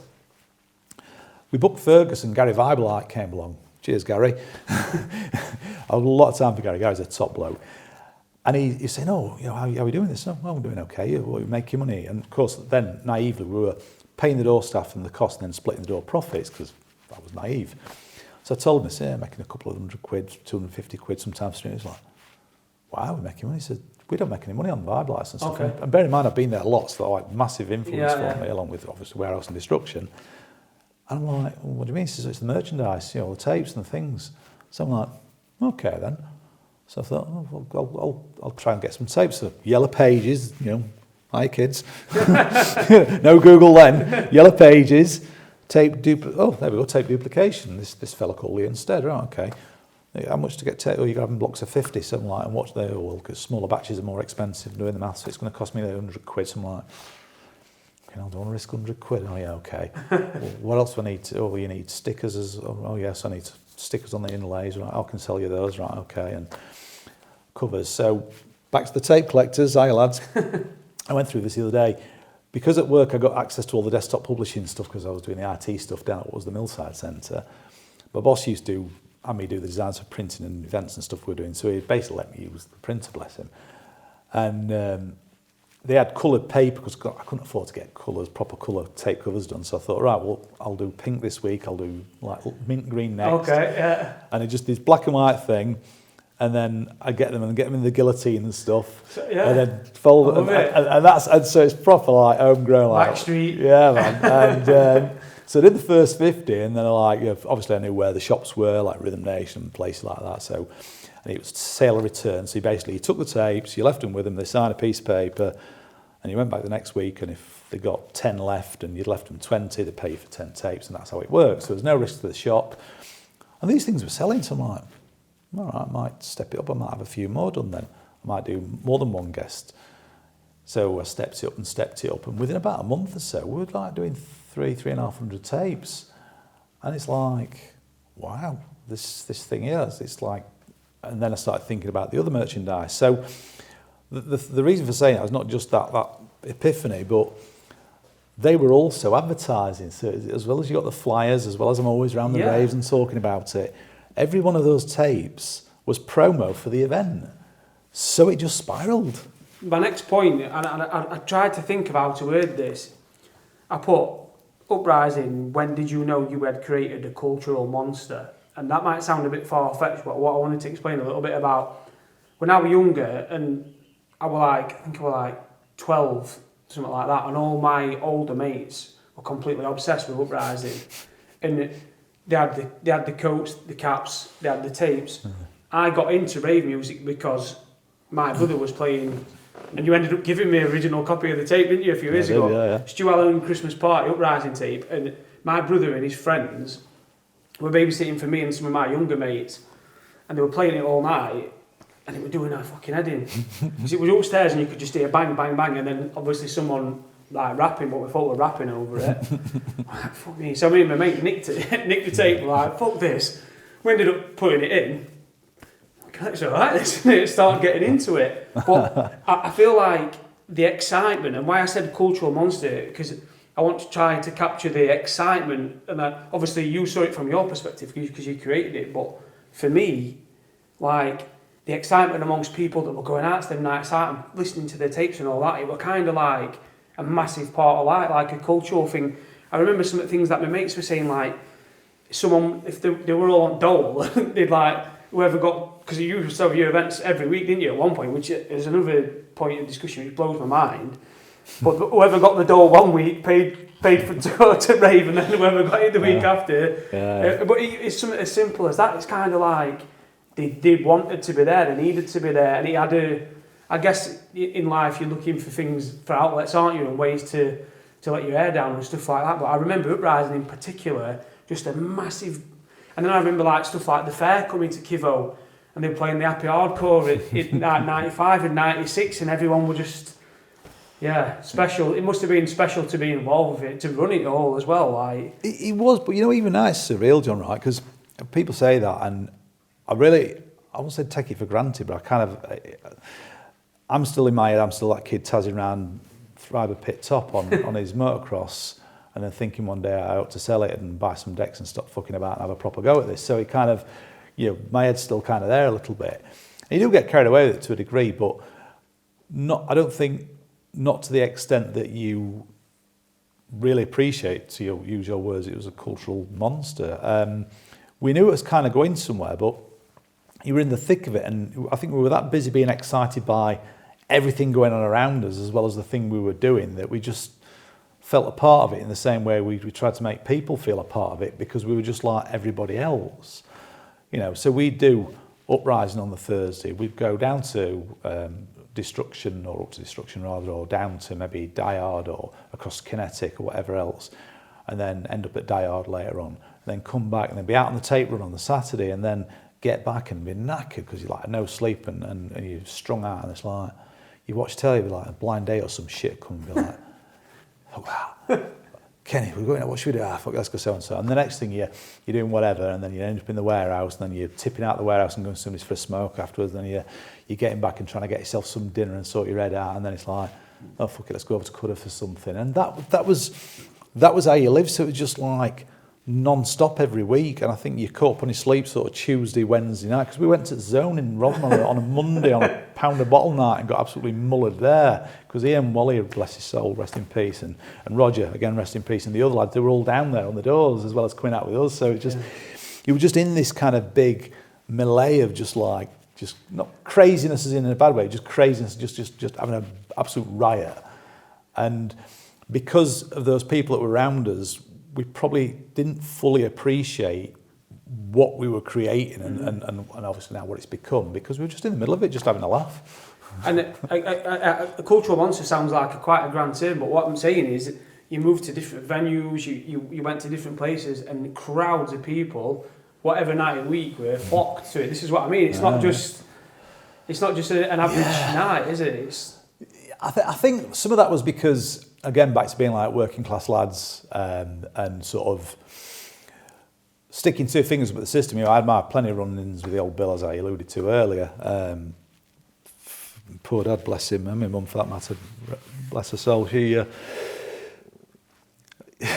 Speaker 1: We booked Fergus and Gary Vibelite came along. Cheers, Gary. I had a lot of time for Gary. Gary's a top bloke. And he's saying, how are we doing this? Oh, well, we're doing okay. We're making money. And of course, then naively, we were paying the door staff and the cost and then splitting the door profits because I was naive. So I told him, making a couple of £100, 250 quid sometimes. He was like, wow, we're making money. He said, we don't make any money on the vibe license.
Speaker 2: Okay.
Speaker 1: And bear in mind, I've been there lots, so like massive influence for me, along with obviously Warehouse and Destruction. And I'm like, well, what do you mean? He says, it's the merchandise, the tapes and the things. So I'm like, okay then. So I thought, I'll try and get some tapes. So Yellow Pages, hi kids. No Google then. Yellow Pages, tape there we go, tape duplication. This fella called Lee instead, right, okay. How much to get tape? You got them blocks of 50, something like, and watch because smaller batches are more expensive, doing the maths, so it's going to cost me 100 quid, something like, I don't want to risk 100 quid. Oh yeah, okay. Well, what else do I need? You need stickers yes, I need stickers on the inlays, right, I can sell you those, right, okay, and covers. So back to the tape collectors, hi lads. I went through this the other day. Because at work I got access to all the desktop publishing stuff because I was doing the IT stuff down at what was the Millside Centre. My boss used to have me do the designs for printing and events and stuff we were doing, so he basically let me use the printer, bless him. And they had coloured paper because I couldn't afford to get proper colour tape covers done. So I thought, right, well, I'll do pink this week. I'll do like mint green next.
Speaker 2: Okay, yeah.
Speaker 1: And it just this black and white thing, and then I get them in the guillotine and stuff,
Speaker 2: So, yeah.
Speaker 1: and then fold it, and so it's proper like homegrown, like
Speaker 2: Backstreet.
Speaker 1: yeah, man. And so I did the first 50, and then obviously I knew where the shops were, like Rhythm Nation and places like that. So. And it was sale or return. So you took the tapes, you left them with them, they signed a piece of paper, and you went back the next week, and if they got 10 left and you'd left them 20, they'd pay you for 10 tapes, and that's how it works. So there was no risk to the shop. And these things were selling, so I'm like, all right, I might step it up, I might have a few more done then. I might do more than one guest. So I stepped it up, and within about a month or so, we were like doing 3,500 tapes. And it's like, wow, this thing is, it's like, and then I started thinking about the other merchandise. So the reason for saying that was not just that epiphany, but they were also advertising. So as well as you got the flyers, as well as I'm always around the raves and talking about it, every one of those tapes was promo for the event. So it just spiraled.
Speaker 2: My next point, and I tried to think of how to word this. I put, Uprising, when did you know you had created a cultural monster? And that might sound a bit far-fetched, but what I wanted to explain a little bit about, when I was younger, and I think I was like 12, something like that, and all my older mates were completely obsessed with Uprising. And they had the coats, the caps, they had the tapes. Mm-hmm. I got into rave music because my brother was playing, and you ended up giving me an original copy of the tape, didn't you, a few years ago?
Speaker 1: Yeah.
Speaker 2: Stu Allen Christmas Party, Uprising tape, and my brother and his friends were babysitting for me and some of my younger mates, and they were playing it all night, and it was doing our fucking head in. Because it was upstairs and you could just hear bang, bang, bang, and then obviously someone like rapping what we thought were rapping over it. Like, fuck me. So me and my mate nicked the tape, like, fuck this. We ended up putting it in. It's alright, isn't it? Started getting into it. But I feel like the excitement, and why I said cultural monster, because I want to try to capture the excitement, and obviously you saw it from your perspective because you created it, but for me, like, the excitement amongst people that were going out to them nights out and listening to their tapes and all that, it were kind of like a massive part of life, like a cultural thing. I remember some of the things that my mates were saying, like, someone, if they were all on dole, they'd like, whoever got, because you used to have your events every week, didn't you, at one point, which is another point of discussion which blows my mind. But whoever got the door one week paid for to go to rave, and then whoever got it the week after. Yeah. But it's something as simple as that. It's kind of like they wanted to be there, they needed to be there, and it had I guess in life you're looking for things, for outlets, aren't you, and ways to let your hair down and stuff like that. But I remember Uprising in particular, just a massive. And then I remember like stuff like the fair coming to Kivo, and they were playing the Happy Hardcore in 95 and 96, and everyone were just. Yeah, special. It must have been special to be involved with it, to run it all as well. Like
Speaker 1: it was, but even now it's surreal, John, right? Because people say that, and I won't say take it for granted, but I'm still in my head. I'm still that kid tazzing around Fibre Pit Top on his motocross, and then thinking one day I ought to sell it and buy some decks and stop fucking about and have a proper go at this. So it kind of, my head's still kind of there a little bit. And you do get carried away with it to a degree, but I don't think. Not to the extent that you really appreciate, to use your words, it was a cultural monster. We knew it was kind of going somewhere, but you were in the thick of it, and I think we were that busy being excited by everything going on around us as well as the thing we were doing that we just felt a part of it in the same way we tried to make people feel a part of it, because we were just like everybody else. So we'd do Uprising on the Thursday, we'd go down to Destruction, or up to Destruction rather, or down to maybe Die Hard or across Kinetic or whatever else, and then end up at Die Hard later on, and then come back and then be out on the tape run on the Saturday, and then get back and be knackered because you're like no sleep and you're strung out, and it's like you watch telly, be like a blind date or some shit come and be like, oh wow, Kenny, we're going out, what should we do? Fuck, let's go so and so. And the next thing you're doing whatever, and then you end up in the warehouse, and then you're tipping out the warehouse and going to somebody's for a smoke afterwards, and then you're getting back and trying to get yourself some dinner and sort your head out, and then it's like, oh fuck it, let's go over to Cudder for something. And that was how you lived. So it was just like non-stop every week, and I think you caught up on your sleep sort of Tuesday, Wednesday night, because we went to the Zone in Rotherham on a Monday on a pound a bottle night and got absolutely mullered there, because Ian Wally, bless his soul, rest in peace, and Roger, again, rest in peace, and the other lads, they were all down there on the doors as well as coming out with us, so it just, you were just in this kind of big melee of just not craziness as in a bad way, just craziness, just having an absolute riot. And because of those people that were around us, we probably didn't fully appreciate what we were creating and obviously now what it's become, because we were just in the middle of it, just having a laugh.
Speaker 2: And a cultural monster sounds like quite a grand term, but what I'm saying is you moved to different venues, you went to different places, and crowds of people, whatever night of the week, were flocked to it. This is what I mean. It's not just an average night, is it?
Speaker 1: I think some of that was because, again, back to being like working class lads, and sort of sticking two fingers with the system. I had plenty of run-ins with the old Bill, as I alluded to earlier. Poor dad, bless him, and my mum for that matter, bless her soul. She,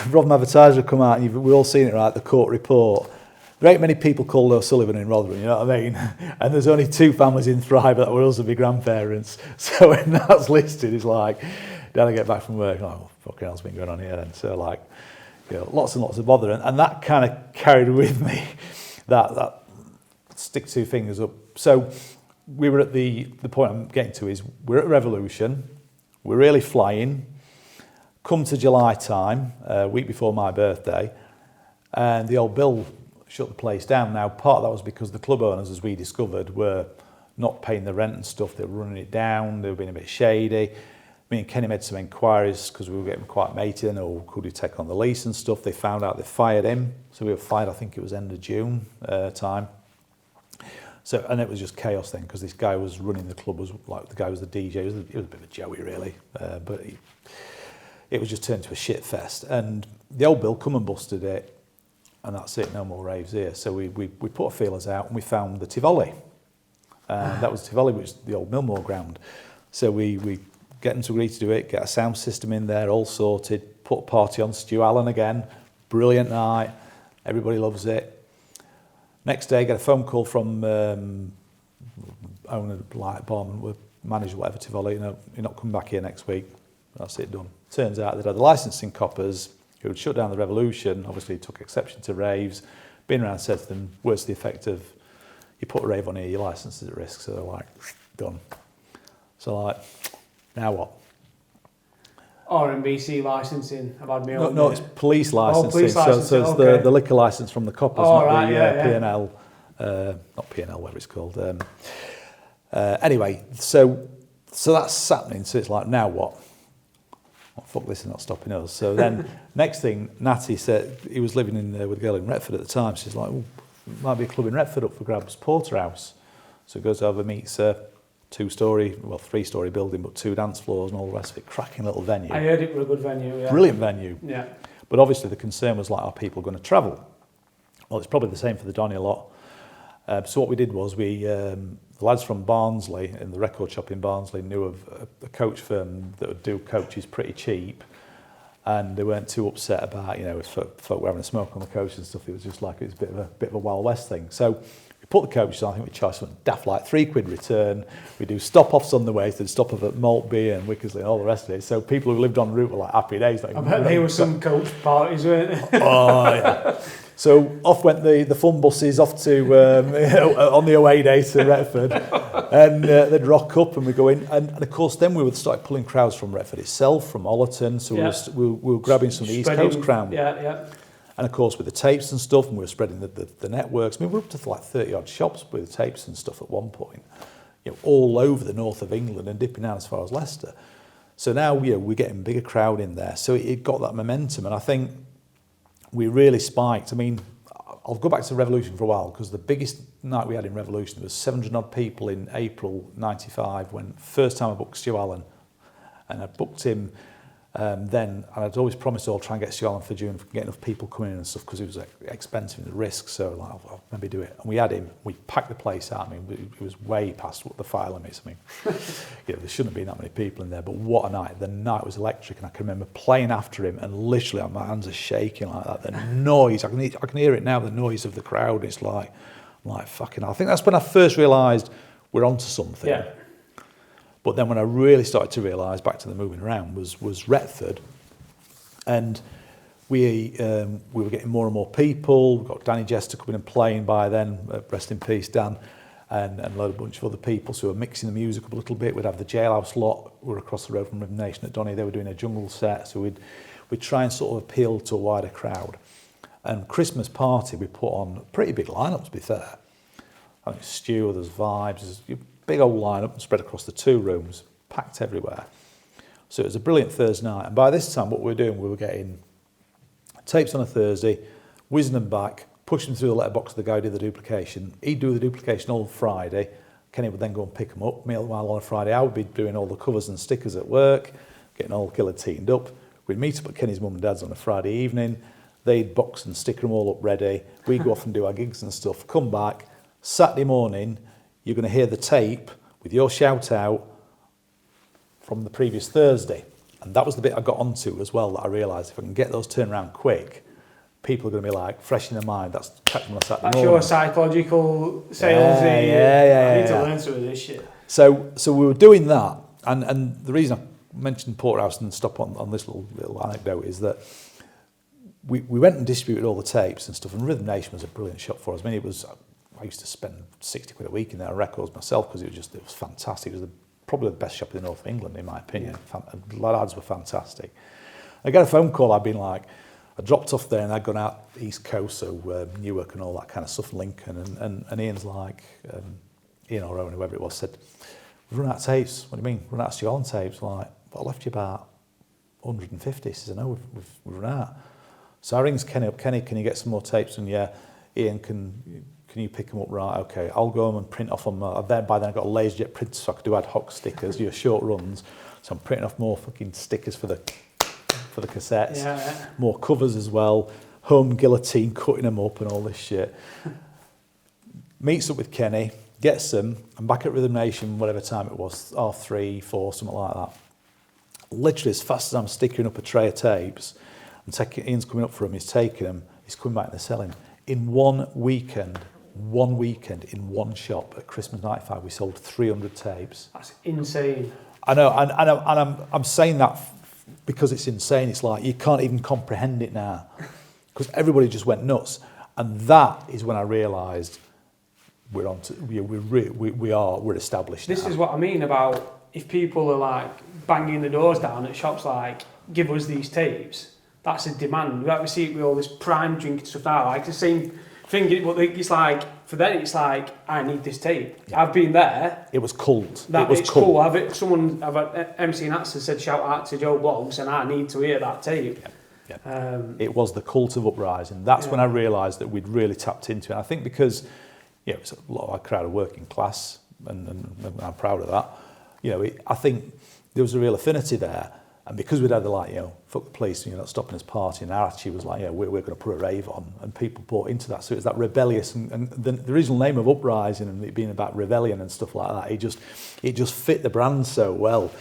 Speaker 1: Rotherham Advertiser come out, and we've all seen it, right? The court report. Great many people called O'Sullivan in Rotherham, you know what I mean? And there's only 2 families in Thrive that were also be grandparents. So when that's listed, it's like, then I get back from work, oh, fucking hell's been going on here then? So like, lots and lots of bother. And that kind of carried with me, that stick 2 fingers up. So we were at the point I'm getting to is, we're at Revolution, we're really flying, come to July time, a week before my birthday, and the old Bill shut the place down. Now, part of that was because the club owners, as we discovered, were not paying the rent and stuff. They were running it down. They were being a bit shady. Me and Kenny made some inquiries because we were getting quite matey and, could he take on the lease and stuff. They found out they fired him. So we were fired, I think it was end of June time. So, and it was just chaos then, because this guy was running the club, was like, the guy was the DJ. It was a bit of a joey, really. But it was just turned to a shit fest. And the old Bill come and busted it. And that's it, no more raves here. So we put our feelers out and we found the Tivoli. That was Tivoli, which is the old Millmore ground. So we get them to agree to do it, get a sound system in there, all sorted, put a party on, Stu Allen again, brilliant night, everybody loves it. Next day, get a phone call from owner, like barman, manager, whatever, Tivoli, you're not coming back here next week. That's it, done. Turns out they'd had the licensing coppers who had shut down the Revolution, obviously took exception to raves, been around and said to them, what's the effect of, you put a rave on here, your licence is at risk. So they're like, done. So like, now what?
Speaker 2: RMBC licensing. I've had my own.
Speaker 1: No, it's police licensing.
Speaker 2: Police licensing.
Speaker 1: So it's
Speaker 2: okay.
Speaker 1: the liquor licence from the coppers, not
Speaker 2: right,
Speaker 1: the P&L, not P&L, whatever it's called. Anyway, so that's happening. So it's like, now what? Oh, fuck, this is not stopping us. So then, next thing, Natty said, he was living with a girl in Retford at the time. She's like, might be a club in Retford up for grabs, Porterhouse. So he goes over, meets a 3-story building, but 2 dance floors and all the rest of it. Cracking little venue.
Speaker 2: I heard it was a good venue, yeah.
Speaker 1: Brilliant venue.
Speaker 2: Yeah.
Speaker 1: But obviously the concern was like, are people going to travel? Well, it's probably the same for the Donny lot. So what we did was the lads from Barnsley, in the record shop in Barnsley, knew of a coach firm that would do coaches pretty cheap, and they weren't too upset about, if folk were having a smoke on the coach and stuff. It was just like, it was a bit of a Wild West thing. So we put the coaches on. I think we charged something daft like £3 return. We do stop-offs on the way, so stop off at Maltby and Wickersley and all the rest of it. So people who lived on route were like happy days. Like,
Speaker 2: I bet there were some coach parties, weren't there?
Speaker 1: Oh, yeah. So off went the fun buses off to on the away day to Retford, and they'd rock up and we go in, and of course then we would start pulling crowds from Retford itself, from Ollerton, so we were grabbing some of the East Coast crowd.
Speaker 2: Yeah.
Speaker 1: And of course with the tapes and stuff, and we were spreading the networks. I mean, we're up to like 30 odd shops with tapes and stuff at one point, all over the north of England and dipping down as far as Leicester. So now we're getting bigger crowd in there, so it got that momentum, and I think we really spiked. I mean, I'll go back to Revolution for a while, because the biggest night we had in Revolution, there was 700 odd people in April '95, when first time I booked Stu Allen, and I booked him Then, and I'd always promised I'll try and get Scarlett for June, if we can get enough people coming in and stuff, because it was expensive and the risk. So like, I'll maybe do it. And we had him. We packed the place out. I mean, it was way past what the file limits. I mean, there shouldn't have been that many people in there. But what a night! The night was electric, and I can remember playing after him, and literally my hands are shaking like that. The noise, I can hear it now. The noise of the crowd. It's like, I'm like fucking. I think that's when I first realised we're onto something.
Speaker 2: Yeah.
Speaker 1: But then when I really started to realise, back to the moving around, was Retford, and we were getting more and more people. We got Danny Jester coming and playing by then, rest in peace, Dan, and a bunch of other people. So we were mixing the music up a little bit. We'd have the Jailhouse lot, we were across the road from Rhythm Nation at Donny. They were doing a jungle set, so we'd try and sort of appeal to a wider crowd. And Christmas party, we put on a pretty big lineup, to be fair. I think Stew, there's Vibes, there's big old lineup spread across the 2 rooms, packed everywhere. So it was a brilliant Thursday night. And by this time, what we were doing, we were getting tapes on a Thursday, whizzing them back, pushing them through the letterbox of the guy who did the duplication. He'd do the duplication all Friday. Kenny would then go and pick them up. Meanwhile, on a Friday, I would be doing all the covers and stickers at work, getting all killer teamed up. We'd meet up at Kenny's mum and dad's on a Friday evening. They'd box and sticker them all up ready. We'd go off and do our gigs and stuff, come back. Saturday morning, you're going to hear the tape with your shout out from the previous Thursday. And that was the bit I got onto as well, that I realised if I can get those turned around quick, people are going to be like fresh in their mind. That's catching on a Saturday morning.
Speaker 2: Your psychological salesy.
Speaker 1: Yeah.
Speaker 2: I need to learn some of this shit.
Speaker 1: So we were doing that, and the reason I mentioned Porterhouse and stop on this little anecdote is that we went and distributed all the tapes and stuff, and Rhythm Nation was a brilliant shop for us. I mean, I used to spend 60 quid a week in there on records myself, because it was fantastic. It was probably the best shop in the north of England, in my opinion. The lads were fantastic. I got a phone call. I dropped off there and I'd gone out East Coast, so Newark and all that kind of stuff, Lincoln, and Ian's like, Ian or Owen, whoever it was, said, "We've run out of tapes." "What do you mean? Run out of Scarlett tapes?" I'm like, "But I left you about 150. He says, "No, we've run out." So I rings Kenny up. "Kenny, can you get some more tapes?" And yeah, Ian, can you pick them up? Right, okay. I'll go home and print off on my... By then I got a LaserJet printer, so I could do ad hoc stickers, do short runs. So I'm printing off more fucking stickers for the cassettes.
Speaker 2: Yeah.
Speaker 1: More covers as well. Home guillotine, cutting them up and all this shit. Meets up with Kenny, gets them. I'm back at Rhythm Nation, whatever time it was, 3, 4, something like that. Literally as fast as I'm sticking up a tray of tapes, Ian's coming up for him, he's taking them, he's coming back and they're selling. In one weekend, in one shop at Christmas 95, we sold 300 tapes.
Speaker 2: That's insane.
Speaker 1: I know, and I'm saying that because it's insane. It's like you can't even comprehend it now, because everybody just went nuts. And that is when I realised we're established.
Speaker 2: This
Speaker 1: now.
Speaker 2: is what I mean about if people are like banging the doors down at shops like, "Give us these tapes." That's a demand. We see it with all this prime drinking stuff now. Like the same thing, but it's like, for them, it's like, "I need this tape." Yeah. I've been there.
Speaker 1: It was cult.
Speaker 2: It's cool. I've MC Natson said shout out to Joe Bloggs, and I need to hear that tape.
Speaker 1: Yeah. It was the cult of Uprising. That's when I realised that we'd really tapped into it. And I think because it was a lot of our crowd of working class, and I'm proud of that. I think there was a real affinity there. And because we'd had the fuck the police, not stopping us partying, our attitude was like, we're going to put a rave on, and people bought into that. So it was that rebellious, and the original name of Uprising and it being about rebellion and stuff like that, it just fit the brand so well.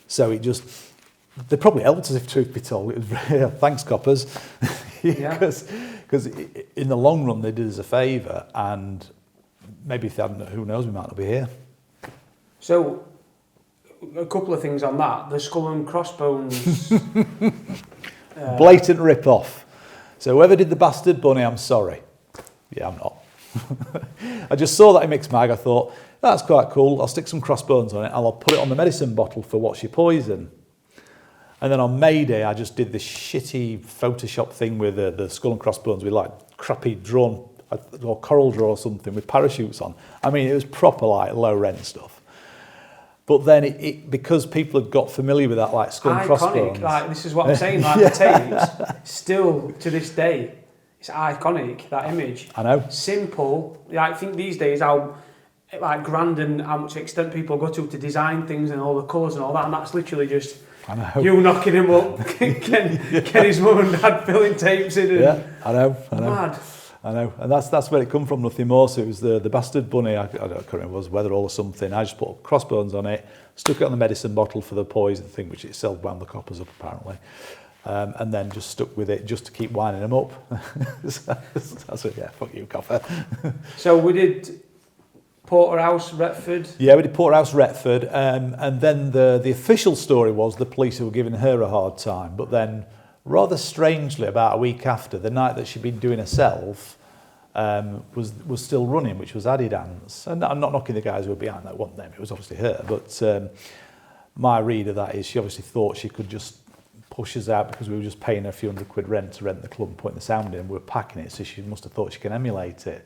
Speaker 1: So they probably helped us, if truth be told. It was thanks, coppers, because in the long run they did us a favour, and maybe if they hadn't, who knows, we might not be here.
Speaker 2: So, a couple of things on that. The Skull and Crossbones.
Speaker 1: Blatant rip-off. So whoever did the Bastard Bunny, I'm sorry. Yeah, I'm not. I just saw that in Mixed Mag. I thought, that's quite cool. I'll stick some crossbones on it, and I'll put it on the medicine bottle for What's Your Poison. And then on May Day, I just did this shitty Photoshop thing with the Skull and Crossbones with like crappy drawn, or coral draw or something with parachutes on. I mean, it was proper like low-rent stuff. But then it because people had got familiar with that, like Skull and Crossbones.
Speaker 2: Like, this is what I'm saying, like the tapes, still to this day, it's iconic, that image.
Speaker 1: I know.
Speaker 2: Simple. I think these days how grand and how much extent people go to design things and all the colours and all that, and that's literally just
Speaker 1: I know.
Speaker 2: You knocking him up, Kenny's mum and dad filling tapes in. And
Speaker 1: Yeah, I know.
Speaker 2: Mad.
Speaker 1: I know, and that's where it come from. Nothing more. So it was the bastard bunny. I can't remember if it was Weatherall or something. I just put crossbones on it, stuck it on the medicine bottle for the poison thing, which itself wound the coppers up apparently, and then just stuck with it just to keep winding them up. So that's it. Yeah, fuck you, copper.
Speaker 2: So we did Porterhouse, Retford.
Speaker 1: Yeah, we did Porterhouse, Retford, and then the official story was the police were giving her a hard time, but then, rather strangely, about a week after, the night that she'd been doing herself was still running, which was Adidance. And I'm not knocking the guys who were behind that, wasn't them, it was obviously her. But my read of that is she obviously thought she could just push us out because we were just paying her a few £100 rent to rent the club and putting the sound in, and we were packing it, so she must have thought she can emulate it.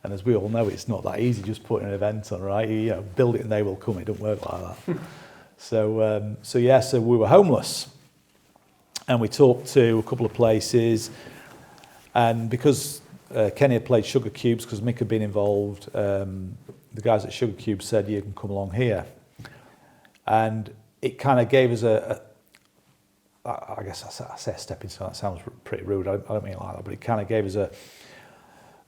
Speaker 1: And as we all know, it's not that easy just putting an event on, right? You know, build it and they will come. It don't work like that. So we were homeless. And we talked to a couple of places, and because Kenny had played Sugar Cubes, because Mick had been involved, the guys at Sugar Cubes said, you can come along here. And it kind of gave us I guess I say a stepping stone, that sounds pretty rude, I don't mean it like that, but it kind of gave us a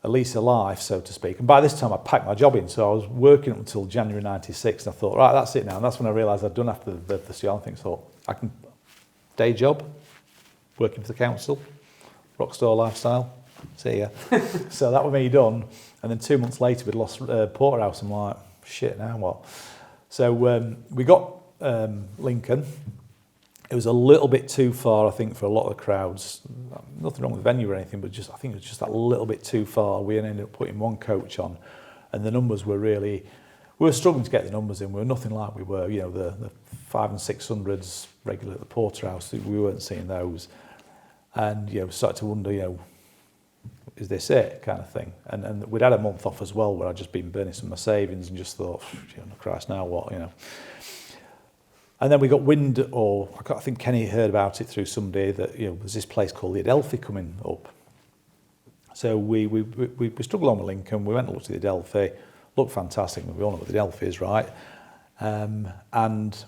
Speaker 1: lease of life, so to speak. And by this time I packed my job in, so I was working up until January 96, and I thought, right, that's it now. And that's when I realised I'd done after the Seattle thing, so I can, day job, working for the council, rockstar lifestyle, see ya. So that was me done. And then 2 months later, we'd lost Porterhouse. I'm like, shit, now what? So we got Lincoln. It was a little bit too far, I think, for a lot of the crowds. Nothing wrong with the venue or anything, but I think it was just that little bit too far. We ended up putting one coach on, and the numbers were really... We were struggling to get the numbers in. We were nothing like we were, you know, the 500s and 600s regular at the Porterhouse. We weren't seeing those. And, you know, started to wonder, you know, is this it kind of thing? And we'd had a month off as well where I'd just been burning some of my savings and just thought, Christ, now what, you know? And then we got wind, or I think Kenny heard about it through somebody, that, you know, there's this place called the Adelphi coming up. So we struck along with Lincoln. We went and looked at the Adelphi. Looked fantastic. We all know what the Adelphi is, right? And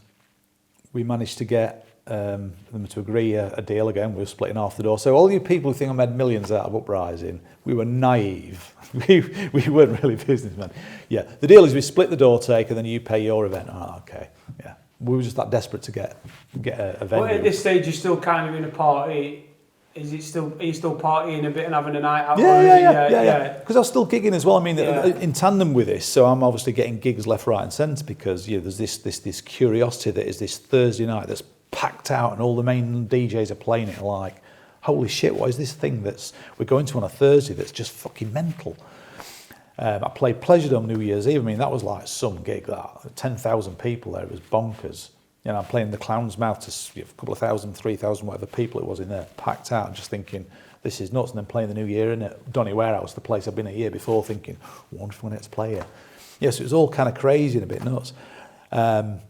Speaker 1: we managed to get them to agree a deal again. We were splitting half the door. So all you people who think I made millions out of Uprising, we were naive. we weren't really businessmen. Yeah, the deal is we split the door take and then you pay your event. Oh, okay, yeah. We were just that desperate to get a venue.
Speaker 2: Well, at this stage, you're still kind of in a party. Are you still partying a bit and having a night out?
Speaker 1: Yeah. Because I was still gigging as well. I mean, in tandem with this, so I'm obviously getting gigs left, right, and centre because there's this curiosity that is this Thursday night that's packed out, and all the main DJs are playing it. Like, holy shit, what is this thing we're going to on a Thursday that's just fucking mental? I played Pleasure Dome New Year's Eve. I mean, that was like some gig. That 10,000 people there. It was bonkers. You know, I'm playing the Clown's Mouth to a couple of thousand, 3,000, whatever people it was in there, packed out, just thinking, this is nuts. And then playing the New Year in at Donny Warehouse, the place I've been a year before, thinking, wonder if we're next play here. Yes, it was all kind of crazy and a bit nuts. And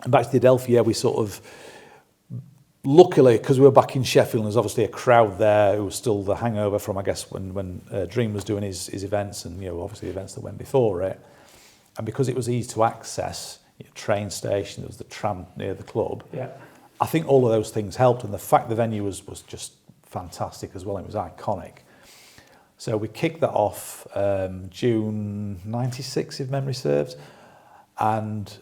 Speaker 1: back to the Adelphi, we sort of, luckily, because we were back in Sheffield, and there's obviously a crowd there who was still the hangover from, I guess, when Dream was doing his events, and, you know, obviously events that went before it. And because it was easy to access, train station, there was the tram near the club. Yeah, I think all of those things helped, and the fact the venue was just fantastic as well. It was iconic. So we kicked that off June 96, if memory serves, and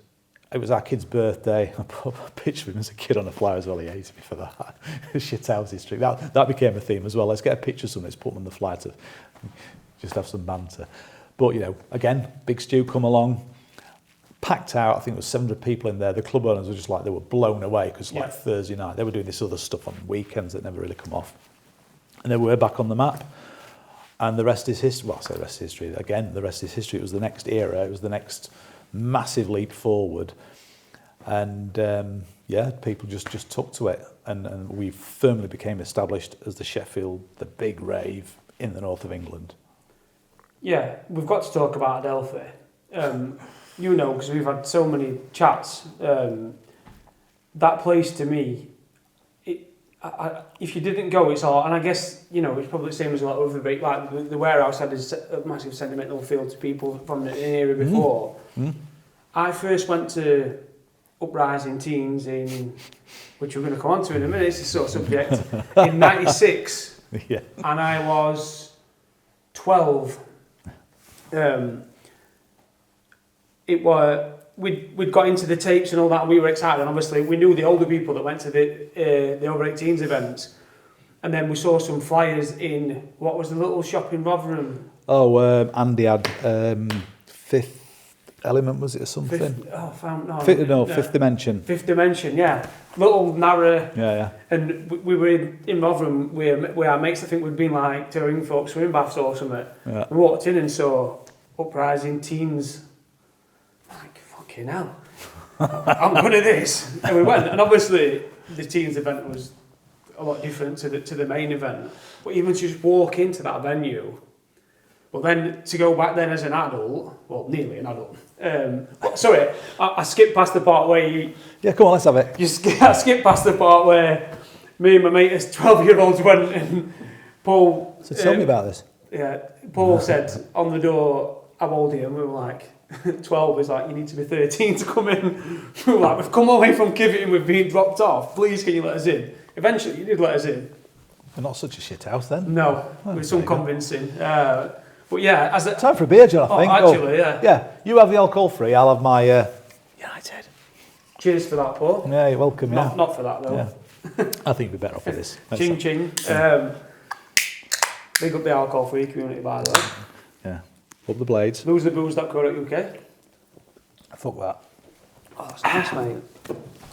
Speaker 1: it was our kid's birthday. I put a picture of him as a kid on a flyer as well. He hated me for that. Shithouse history. That became a theme as well. Let's get a picture of something, let's put them on the flyer to just have some banter. But, you know, again, Big Stu come along, packed out. I think there was 700 people in there. The club owners were just like, they were blown away because like Thursday night, they were doing this other stuff on weekends that never really come off. And then we were back on the map. And the rest is history. Well, I say the rest is history. Again, the rest is history. It was the next era. It was the next massive leap forward. And people just took to it. And we firmly became established as the Sheffield, the big rave in the north of England. Yeah,
Speaker 2: we've got to talk about Adelphi. You know, because we've had so many chats. That place to me, if you didn't go, it's all. And I guess, you know, it's probably the same as a lot of other break. Like the Warehouse had a massive sentimental feel to people from the era before. I first went to Uprising teens in, which we're going to come on to in a minute, it's a sort of subject, in 96.
Speaker 1: Yeah.
Speaker 2: And I was 12. We'd got into the tapes and all that, and we were excited, and obviously we knew the older people that went to the over 18s events, and then we saw some flyers in, what was the little shop in Rotherham?
Speaker 1: Oh, Andy had Fifth Element, was it, or something? Fifth Dimension.
Speaker 2: Fifth Dimension, yeah. Little narrow.
Speaker 1: Yeah.
Speaker 2: And we were in Rotherham with our mates. I think we'd been like to Ringfolk swimming baths or something.
Speaker 1: Yeah.
Speaker 2: We walked in and saw Uprising teens. Like, fucking hell. I'm good at this. And we went. And obviously the teens event was a lot different to the main event. But even to just walk into that venue, well, then to go back then as an adult, well, nearly an adult. Sorry, I skipped past the part where you...
Speaker 1: Yeah, come on, let's have it.
Speaker 2: I skipped past the part where me and my mate as 12-year-olds went and Paul...
Speaker 1: So tell me about this.
Speaker 2: Yeah, Paul said on the door, how old are you? And we were like, 12 is like, you need to be 13 to come in. We were like, we've come away from Kiveton, we've been dropped off. Please, can you let us in? Eventually, you did let us in.
Speaker 1: We're not such a shit house then.
Speaker 2: No, with some convincing. But yeah,
Speaker 1: time for a beer, John, I think.
Speaker 2: Actually, yeah.
Speaker 1: Yeah, you have the alcohol free, I'll have my United.
Speaker 2: Cheers for that, Paul.
Speaker 1: Yeah, you're welcome, yeah.
Speaker 2: Not for that, though.
Speaker 1: Yeah. I think we'd be better off with this.
Speaker 2: Ching, ching. Big up the alcohol-free community, by the way.
Speaker 1: Yeah. Up the blades.
Speaker 2: Loserthebooze.co.uk.
Speaker 1: Fuck that.
Speaker 2: Oh, that's nice, mate.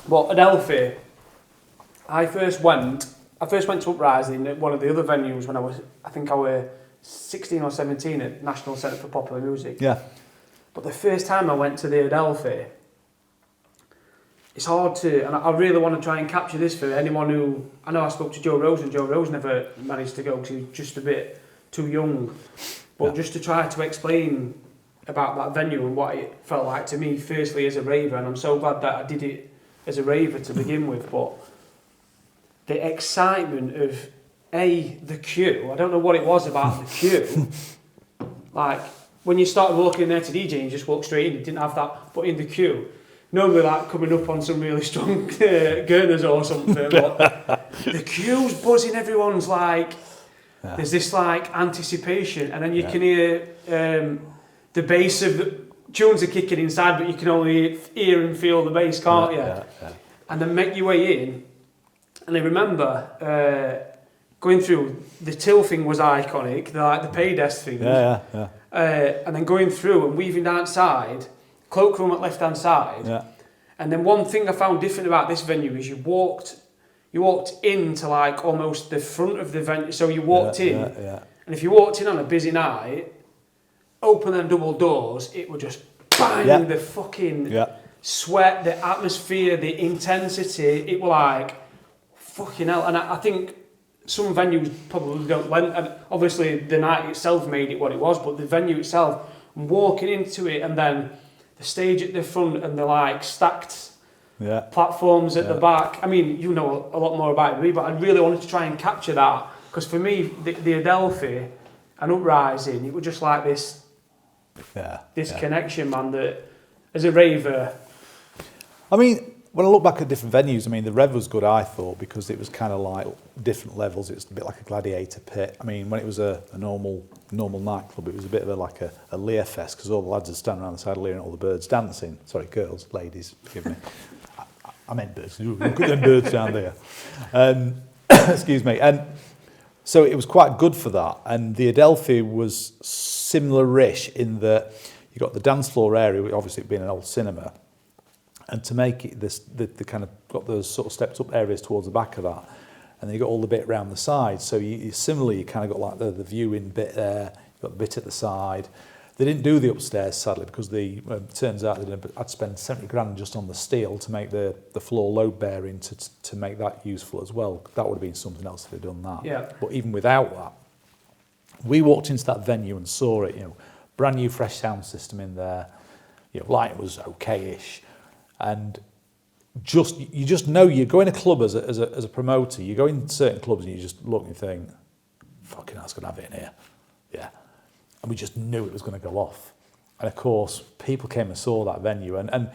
Speaker 2: But Adelphi, I first went to Uprising at one of the other venues when I was 16 or 17 at National Centre for Popular Music.
Speaker 1: Yeah.
Speaker 2: But the first time I went to the Adelphi, it's hard to, and I really want to try and capture this for anyone who, I know I spoke to Joe Rose, and Joe Rose never managed to go because he was just a bit too young. But just to try to explain about that venue and what it felt like to me, firstly as a raver, and I'm so glad that I did it as a raver to begin with, but the excitement of the queue. I don't know what it was about the queue. Like, when you started walking in there to DJ, you just walk straight in, you didn't have that, but in the queue, normally like coming up on some really strong gurners or something, but the queue's buzzing, everyone's like, there's this like anticipation, and then you can hear the bass of the tunes are kicking inside, but you can only hear and feel the bass, can't you? And then make your way in, and I remember going through, the till thing was iconic, the pay desk thing. And then going through and weaving outside, cloakroom at left hand side. Yeah. And then one thing I found different about this venue is you walked into like almost the front of the venue. So you walked in, and if you walked in on a busy night, open them double doors, it would just bang, the fucking sweat, the atmosphere, the intensity. It was like fucking hell. And I think some venues probably don't lend, and obviously the night itself made it what it was, but the venue itself, walking into it, and then the stage at the front and the like stacked platforms at the back. I mean, you know a lot more about it than me, but I really wanted to try and capture that, because for me, the Adelphi and Uprising, it was just like this connection, man, that as a raver. I
Speaker 1: mean, when I look back at different venues, I mean, the Rev was good, I thought, because it was kind of like different levels. It was a bit like a gladiator pit. I mean, when it was a normal nightclub, it was a bit of a leer fest, because all the lads would stand around the side leering at all the birds dancing. Sorry, girls, ladies, forgive me. I meant birds. Look at them birds down there. Excuse me. And so it was quite good for that. And the Adelphi was similar-ish in that you got the dance floor area, obviously being an old cinema, and to make it the kind of got those sort of stepped up areas towards the back of that, and then you got all the bit around the side. So you similarly, you kind of got like the viewing bit there, you got the bit at the side. They didn't do the upstairs, sadly, because it turns out that I'd spend 70 grand just on the steel to make the floor load bearing to make that useful as well. That would have been something else if they'd done that.
Speaker 2: Yeah.
Speaker 1: But even without that, we walked into that venue and saw it, brand new fresh sound system in there, light was okay-ish. And you just know, you go in a club as a promoter, you go in certain clubs and you just look and you think, fucking hell, it's going to have it in here. Yeah. And we just knew it was going to go off. And of course, people came and saw that venue. And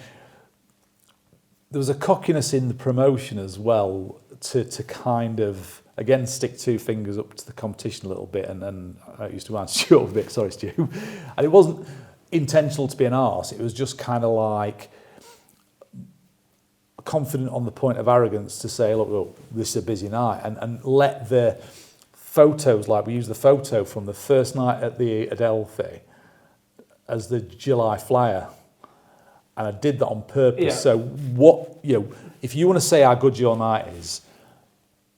Speaker 1: there was a cockiness in the promotion as well to kind of, again, stick two fingers up to the competition a little bit, and I used to mind Stu a bit, sorry Stu, and it wasn't intentional to be an arse, it was just kind of like confident on the point of arrogance to say, look, this is a busy night, and let the photos, like we used the photo from the first night at the Adelphi as the July flyer, and I did that on purpose.
Speaker 2: Yeah.
Speaker 1: So what, if you want to say how good your night is,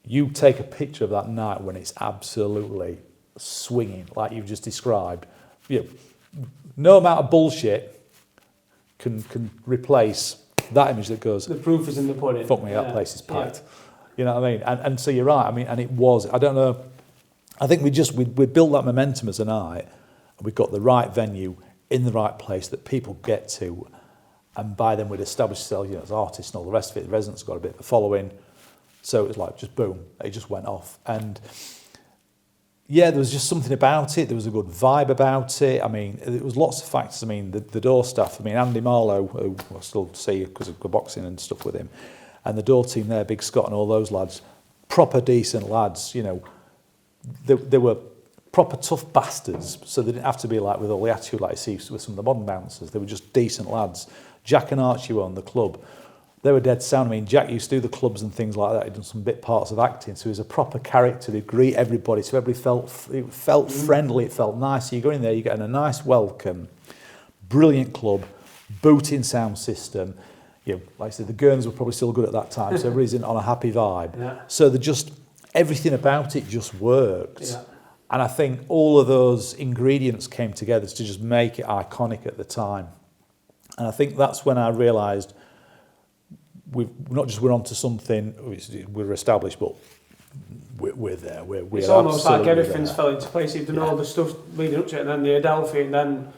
Speaker 1: you take a picture of that night when it's absolutely swinging, like you've just described. No amount of bullshit can replace that image that goes,
Speaker 2: the proof is in the pudding.
Speaker 1: Fuck me, that place is packed. You know what I mean? And so you're right. I mean, and it was, I don't know, I think we built that momentum as a night, and we got the right venue in the right place that people get to, and by then we'd established ourselves, as artists and all the rest of it. The residents got a bit of a following, so it was like just boom, it just went off. And yeah, there was just something about it. There was a good vibe about it. I mean, there was lots of factors. I mean, the door staff. I mean, Andy Marlowe, who I still see because of boxing and stuff with him, and the door team there, Big Scott and all those lads, proper decent lads. They were proper tough bastards, so they didn't have to be like with all the attitude like you see with some of the modern bouncers. They were just decent lads. Jack and Archie were on the club. They were dead sound. I mean, Jack used to do the clubs and things like that. He'd done some bit parts of acting, so he was a proper character. He'd greet everybody, so everybody felt friendly, it felt nice. So you go in there, you're getting a nice welcome, brilliant club, booting sound system. Like I said, the Gurns were probably still good at that time, so everybody's on a happy vibe. Yeah. So everything about it just worked. Yeah. And I think all of those ingredients came together to just make it iconic at the time. And I think that's when I realised we're onto something. We're established, but we're there.
Speaker 2: It's almost like everything's fell into place. You've done all the stuff leading up to it, and then the Adelphi, and then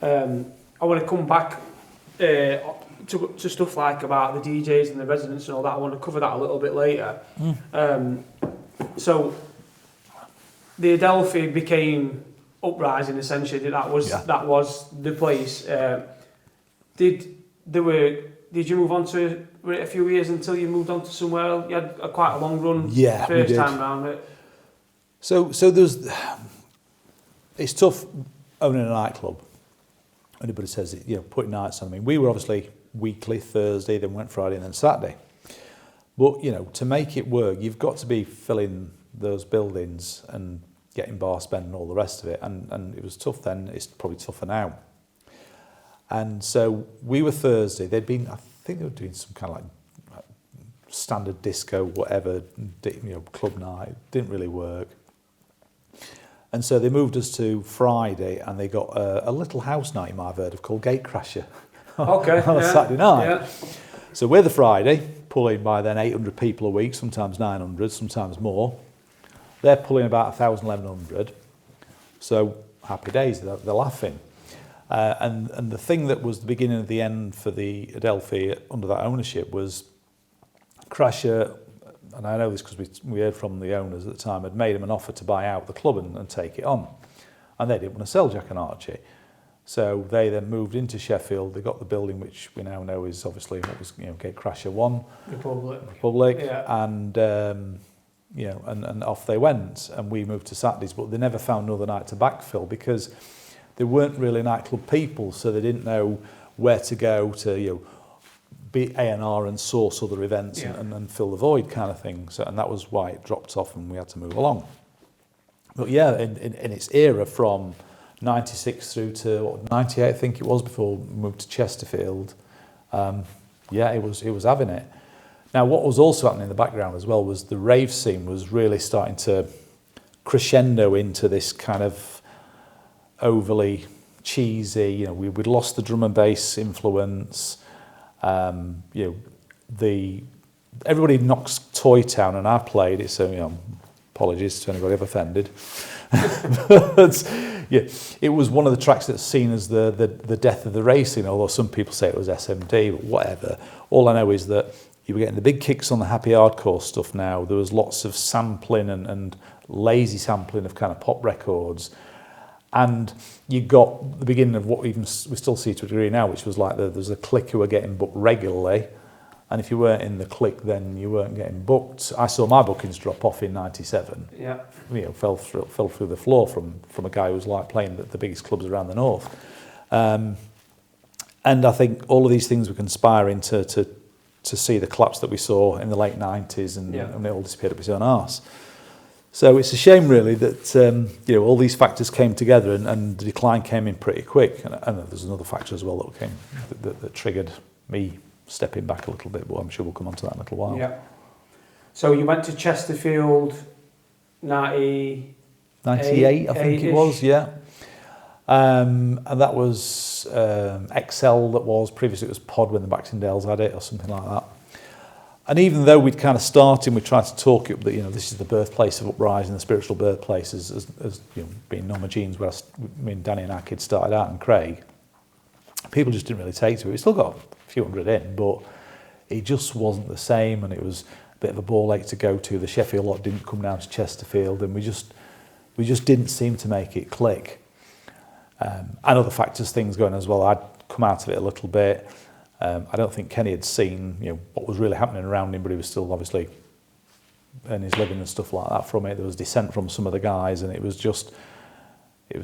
Speaker 2: I want to come back to stuff like about the DJs and the residents and all that. I want to cover that a little bit later. So the Adelphi became Uprising essentially. That was the place. Did you move on to a few years until you moved on to somewhere else? You had quite a long run first time round it.
Speaker 1: So it's tough owning a nightclub. Anybody says it, putting nights on. I mean, we were obviously weekly, Thursday, then went Friday and then Saturday. But, to make it work, you've got to be filling those buildings and getting bar spend and all the rest of it. And it was tough then, it's probably tougher now. And so we were Thursday. I think they were doing some kind of like standard disco, whatever, club night. Didn't really work. And so they moved us to Friday, and they got a little house night you might have heard of called Gatecrasher.
Speaker 2: Okay.
Speaker 1: On a Saturday night.
Speaker 2: Yeah.
Speaker 1: So we're the Friday, pulling by then 800 people a week, sometimes 900, sometimes more. They're pulling about 1,000, 1,100. So happy days, they're laughing. And the thing that was the beginning of the end for the Adelphi under that ownership was Crasher, and I know this because we heard from the owners at the time, had made him an offer to buy out the club and take it on. And they didn't want to sell Jack and Archie. So they then moved into Sheffield. They got the building, which we now know is obviously what was Gatecrasher 1. Republic. Yeah. And and off they went. And we moved to Saturdays, but they never found another night to backfill because they weren't really nightclub people, so they didn't know where to go to, be A&R and source other events and fill the void kind of thing. So, and that was why it dropped off and we had to move along. But yeah, in its era from 96 through to 98, I think it was, before we moved to Chesterfield, it was having it. Now, what was also happening in the background as well was the rave scene was really starting to crescendo into this kind of overly cheesy, we'd lost the drum and bass influence. Everybody knocks Toy Town, and I played it, so apologies to anybody I've offended. But it was one of the tracks that's seen as the death of the racing, although some people say it was SMD, but whatever. All I know is that you were getting the big kicks on the happy hardcore stuff now. There was lots of sampling and lazy sampling of kind of pop records. And you got the beginning of what we still see to a degree now, which was like there's a clique who were getting booked regularly, And if you weren't in the clique, then you weren't getting booked. I saw my bookings drop off in '97.
Speaker 2: Yeah.
Speaker 1: Fell through the floor from a guy who was like playing the biggest clubs around the north. And I think all of these things were conspiring to see the collapse that we saw in the late '90s, and it all disappeared up its own arse. So it's a shame, really, that all these factors came together, and the decline came in pretty quick. And there's another factor as well that triggered me stepping back a little bit, but I'm sure we'll come on to that in a little while.
Speaker 2: Yeah. So you went to Chesterfield 98,
Speaker 1: I think it was, yeah. And that was XL that was, previously it was Pod when the Baxendales had it or something like that. And even though we'd kind of started, we tried to talk it, that this is the birthplace of Uprising, the spiritual birthplace, as being Nomagenes, where me and Danny and our kids started out, and Craig, people just didn't really take to it. We still got a few hundred in, but it just wasn't the same, and it was a bit of a ball ache to go to. The Sheffield lot didn't come down to Chesterfield, and we just didn't seem to make it click. And other factors, things going as well. I'd come out of it a little bit. I don't think Kenny had seen what was really happening around him, but he was still obviously earning his living and stuff like that from it. There was dissent from some of the guys, and it was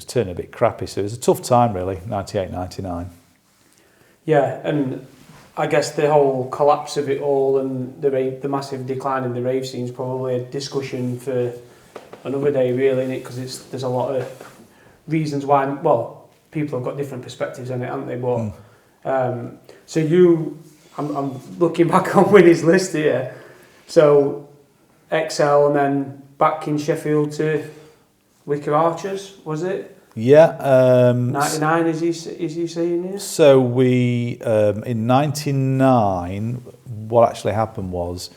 Speaker 1: turning a bit crappy. So it was a tough time, really, 98, 99.
Speaker 2: Yeah, and I guess the whole collapse of it all and the massive decline in the rave scene is probably a discussion for another day, really, innit? Because there's a lot of reasons why. Well, people have got different perspectives on it, haven't they? But so I'm looking back on Winnie's list here. So XL, and then back in Sheffield to Wicker Archers, was it?
Speaker 1: Yeah.
Speaker 2: 99 is he saying here?
Speaker 1: So we in 99, what actually happened was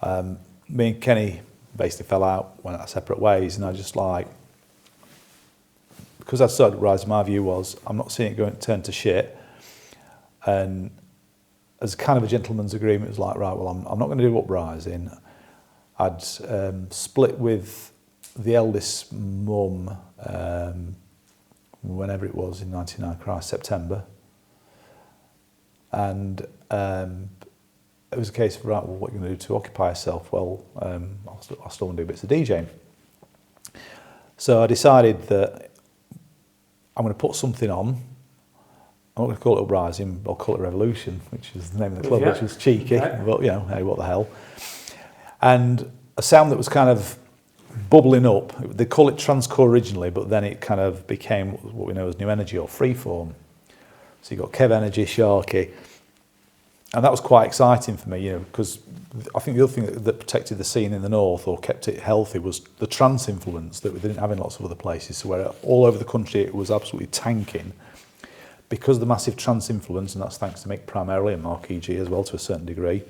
Speaker 1: me and Kenny basically fell out, went our separate ways, and I just because I started Uprising, my view was I'm not seeing it turn to shit. And as kind of a gentleman's agreement, it was like, right, well, I'm not going to do Uprising. I'd split with the eldest mum whenever it was in 99, September. And it was a case of, right, well, what are you going to do to occupy yourself? Well, I still want to do bits of DJing. So I decided that I'm going to put something on. I'm not going to call it Uprising, I'll call it Revolution, which is the name of the club, which was cheeky, but hey, what the hell. And a sound that was kind of bubbling up. They call it transcore originally, but then it kind of became what we know as New Energy or Freeform. So you got Kev Energy, Sharky, and that was quite exciting for me, because I think the other thing that protected the scene in the north or kept it healthy was the trance influence that we didn't have in lots of other places. So where all over the country it was absolutely tanking because of the massive trance influence, and that's thanks to Mick primarily and Mark E.G. as well to a certain degree.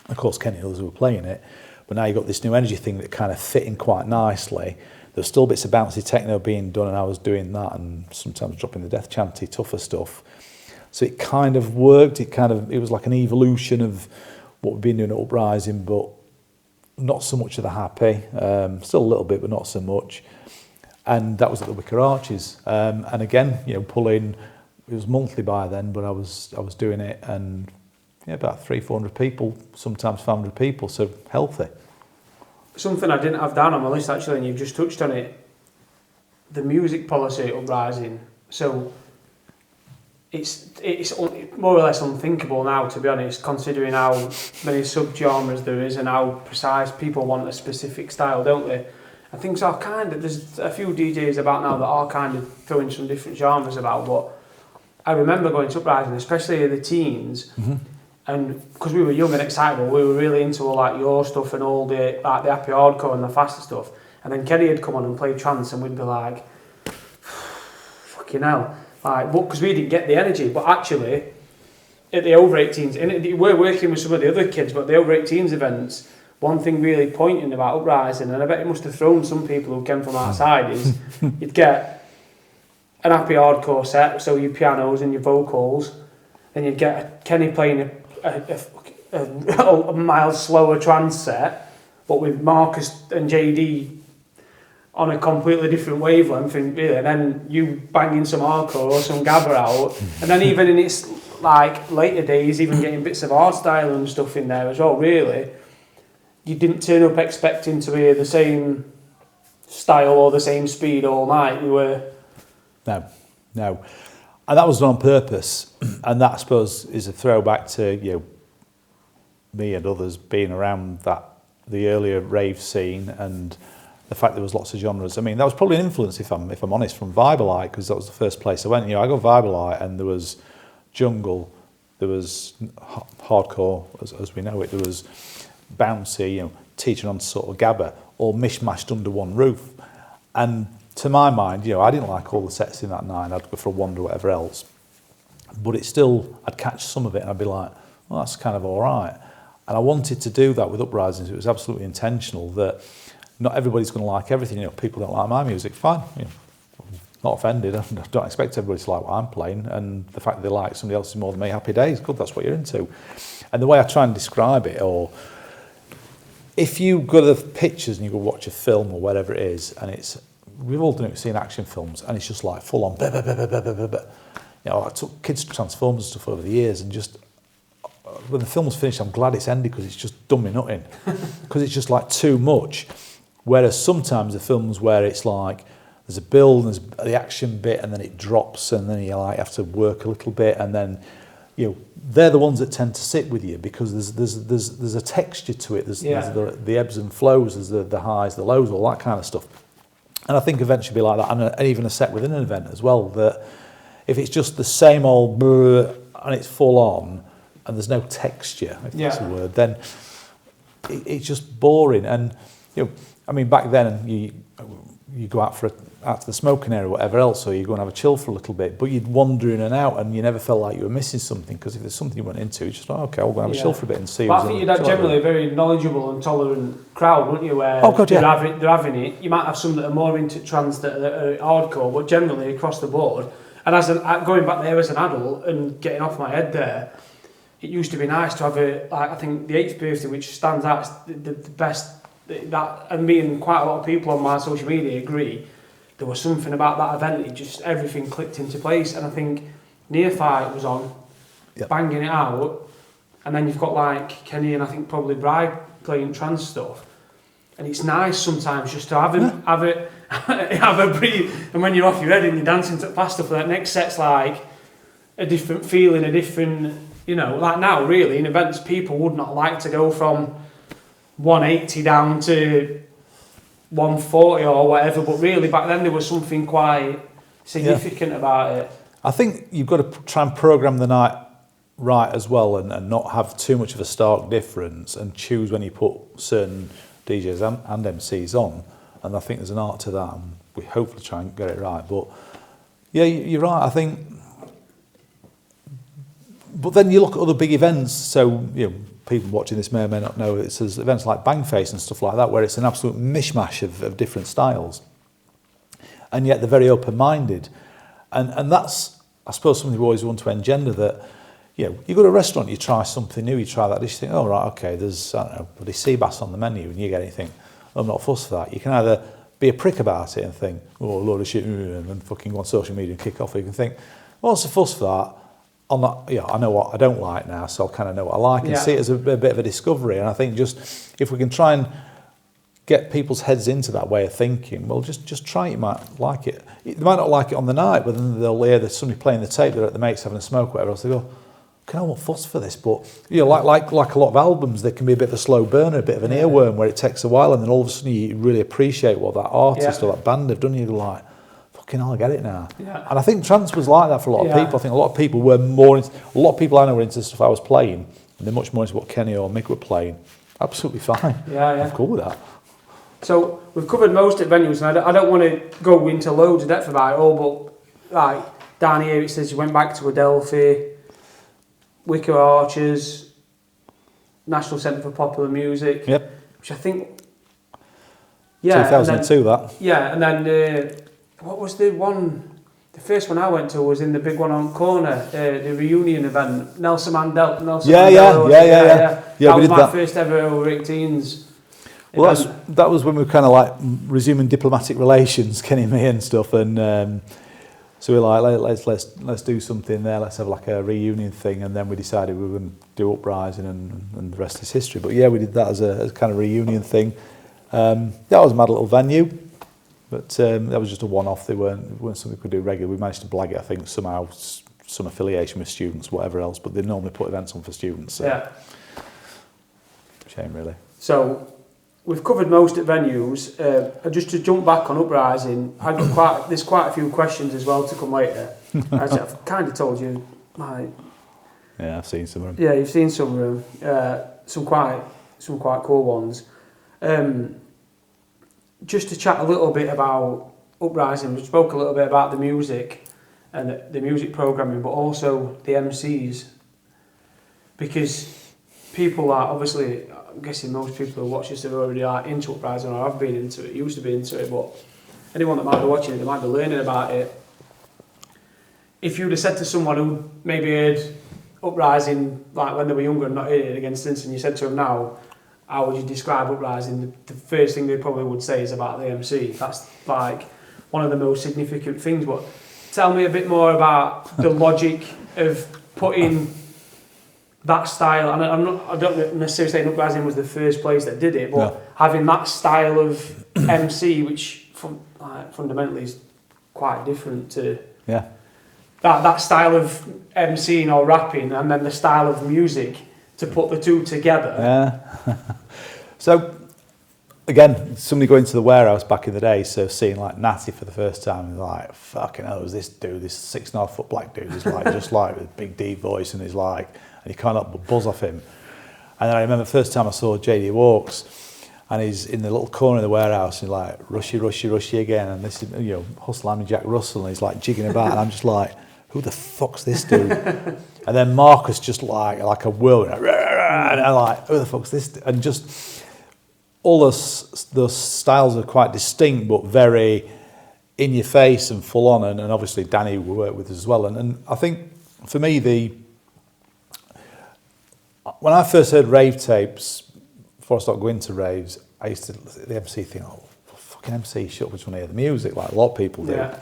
Speaker 1: Of course, Kenny and others who were playing it. But now you've got this New Energy thing that kind of fit in quite nicely. There's still bits of bouncy techno being done, and I was doing that and sometimes dropping the death chanty, tougher stuff. So it kind of worked. It was like an evolution of what we've been doing at Uprising, but not so much of the happy. Still a little bit, but not so much. And that was at the Wicker Arches. And again, pulling, it was monthly by then, but I was doing it, and about 300-400 people, sometimes 500 people, so healthy.
Speaker 2: Something I didn't have down on my list actually, and you've just touched on it, the music policy at Uprising. So it's more or less unthinkable now, to be honest, considering how many subgenres there is and how precise people want a specific style, don't they? And things are there's a few DJs about now that are kind of throwing some different genres about, but I remember going to Uprising, especially in the teens, and because we were young and excitable, we were really into all like your stuff and all the happy hardcore and the faster stuff. And then Kenny had come on and played trance, and we'd be like, fucking hell. Because we didn't get the energy, but actually, at the over 18s, and we're working with some of the other kids, but the over 18s events, one thing really pointing about Uprising, and I bet it must have thrown some people who came from outside, is you'd get an happy hardcore set, so your pianos and your vocals, and you'd get Kenny playing a mild slower trance set, but with Marcus and JD on a completely different wavelength, and then you banging some hardcore or some gabber out, and then even in its like later days, even getting bits of art style and stuff in there as well, really, you didn't turn up expecting to hear the same style or the same speed all night. You were...
Speaker 1: No. And that was done on purpose. And that, I suppose, is a throwback to, you know, me and others being around the earlier rave scene, and the fact there was lots of genres. I mean, that was probably an influence, if I'm honest, from Vibalite, because that was the first place I went. You know, I got Vibalite, and there was jungle, there was hardcore, as we know it, there was bouncy, you know, teaching on sort of gabba, all mishmashed under one roof. And to my mind, you know, I didn't like all the sets in that night. I'd go for a wander or whatever else, but it still, I'd catch some of it and I'd be like, well, that's kind of all right. And I wanted to do that with Uprising. It was absolutely intentional that not everybody's going to like everything. You know, people don't like my music, fine. You know, I'm not offended. I don't expect everybody to like what I'm playing. And the fact that they like somebody else's more than me, happy days. Good, that's what you're into. And the way I try and describe it, or if you go to the pictures and you go watch a film or whatever it is, and it's, we've all done it, we've seen action films, and it's just like full on, you know, I took kids to Transformers and stuff over the years, and just, when the film's finished, I'm glad it's ended, because it's just done me nothing, because it's just like too much. Whereas sometimes the films where it's like, there's a build, and there's the action bit, and then it drops, and then you like have to work a little bit, and then, you know, they're the ones that tend to sit with you, because there's a texture to it. There's the ebbs and flows, there's the highs, the lows, all that kind of stuff. And I think eventually be like that, and even a set within an event as well, that if it's just the same old and it's full on, and there's no texture, if that's a word, then it's just boring. And, you know, I mean, back then you go out to the smoking area or whatever else, or you go and have a chill for a little bit, but you'd wander in and out, and you never felt like you were missing something, because if there's something you went into, it's just like, okay, I'll go and have a chill for a bit and see.
Speaker 2: But I think you'd have generally a very knowledgeable and tolerant crowd, wouldn't you, where they're having it. You might have some that are more into trance that are hardcore, but generally across the board. And going back there as an adult and getting off my head there, it used to be nice to have I think the 8th birthday, which stands out as the best, that, and me and quite a lot of people on my social media agree, there was something about that event, it just, everything clicked into place. And I think Neophyte was on, banging it out, and then you've got like Kenny and I think probably Bride playing trance stuff. And it's nice sometimes just to have a breathe, and when you're off your head and you're dancing to past stuff, that next set's like a different feeling, a different, you know, like now really in events people would not like to go from 180 down to 140 or whatever, but really back then there was something quite significant about it. I
Speaker 1: think you've got to try and program the night right as well, and not have too much of a stark difference, and choose when you put certain DJs and MCs on. And I think there's an art to that, and we hopefully try and get it right. But yeah, you're right, I think. But then you look at other big events, so, you know, people watching this may or may not know, it's events like Bangface and stuff like that, where it's an absolute mishmash of different styles, and yet they're very open-minded, and that's, I suppose, something we always want to engender, that, you know, you go to a restaurant, you try something new, you try that dish, you think, oh right, okay, there's, I don't know, bloody sea bass on the menu, and you get anything, I'm not fussed for that. You can either be a prick about it and think, oh, a load of shit, and then fucking go on social media and kick off, or you can think, what's the fuss for that? I'm not, I know what I don't like now, so I kind of know what I like, and see it as a bit of a discovery. And I think just if we can try and get people's heads into that way of thinking, well, just try it. You might like it. They might not like it on the night, but then they'll hear there's somebody playing the tape, they're at the mates having a smoke, whatever else. They go, okay, I want fuss for this, but you know, like a lot of albums, there can be a bit of a slow burner, a bit of an earworm where it takes a while, and then all of a sudden you really appreciate what that artist or that band have done. You're like, I get it now. And I think trance was like that for a lot of people. I think a lot of people were more into, a lot of people I know were into the stuff I was playing, and they're much more into what Kenny or Mick were playing. Absolutely fine. I'm cool with that.
Speaker 2: So we've covered most of the venues, and I don't want to go into loads of depth about it all, but like down here it says you went back to Adelphi, Wicker Archers, National Centre for Popular Music, which I think
Speaker 1: 2002 that.
Speaker 2: And then what was the one? The first one I went to was in the big one on corner, the reunion event. Nelson Mandela. That was my first ever over 18s.
Speaker 1: Well, that was when we were kind of like resuming diplomatic relations, Kenny and me and stuff, and So we're like, let's do something there. Let's have like a reunion thing, and then we decided we were going to do Uprising, and the rest is history. But yeah, we did that as a kind of reunion thing. That was a mad little venue, but that was just a one-off. They weren't something we could do regularly. We managed to blag it, I think, somehow, some affiliation with students, whatever else. But they normally put events on for students. So.
Speaker 2: Yeah.
Speaker 1: Shame, really.
Speaker 2: So we've covered most of venues. Just to jump back on Uprising, there's quite a few questions as well to come later. As I've kind of told you,
Speaker 1: yeah, I've seen some of them.
Speaker 2: Yeah, you've seen some of them. Some quite cool ones. Just to chat a little bit about Uprising, we spoke a little bit about the music and the music programming, but also the MCs, because people are obviously, I'm guessing most people who watch this are already into Uprising or have been into it, used to be into it, but anyone that might be watching it, they might be learning about it. If you'd have said to someone who maybe heard Uprising like when they were younger and not heard it against instance, and you said to them now, how would you describe Uprising? The first thing they probably would say is about the MC. That's like one of the most significant things. But tell me a bit more about the logic of putting that style, and I don't necessarily say Uprising was the first place that did it, but having that style of MC, which fundamentally is quite different to that style of MCing or rapping, and then the style of music, to put the two together.
Speaker 1: Yeah. So, again, somebody going to the warehouse back in the day, so seeing like Natty for the first time, like, fucking hell, was this dude, this 6.5 foot black dude, is like, just like with a big deep voice, and he's like, and you can't help but buzz off him. And then I remember the first time I saw JD Walks, and he's in the little corner of the warehouse, and he's like, rushy, rushy, rushy again, and this is, you know, Hustle, I'm Jack Russell, and he's like jigging about, and I'm just like, who the fuck's this dude? And then Marcus just like a whirlwind, and I'm like, who the fuck's this? And just all those styles are quite distinct, but very in your face and full on. And obviously Danny we work with as well. And I think for me, when I first heard rave tapes, before I started going to raves, I used to the MC think, oh, fucking MC, shut up, I just want to hear the music, like a lot of people do. Yeah.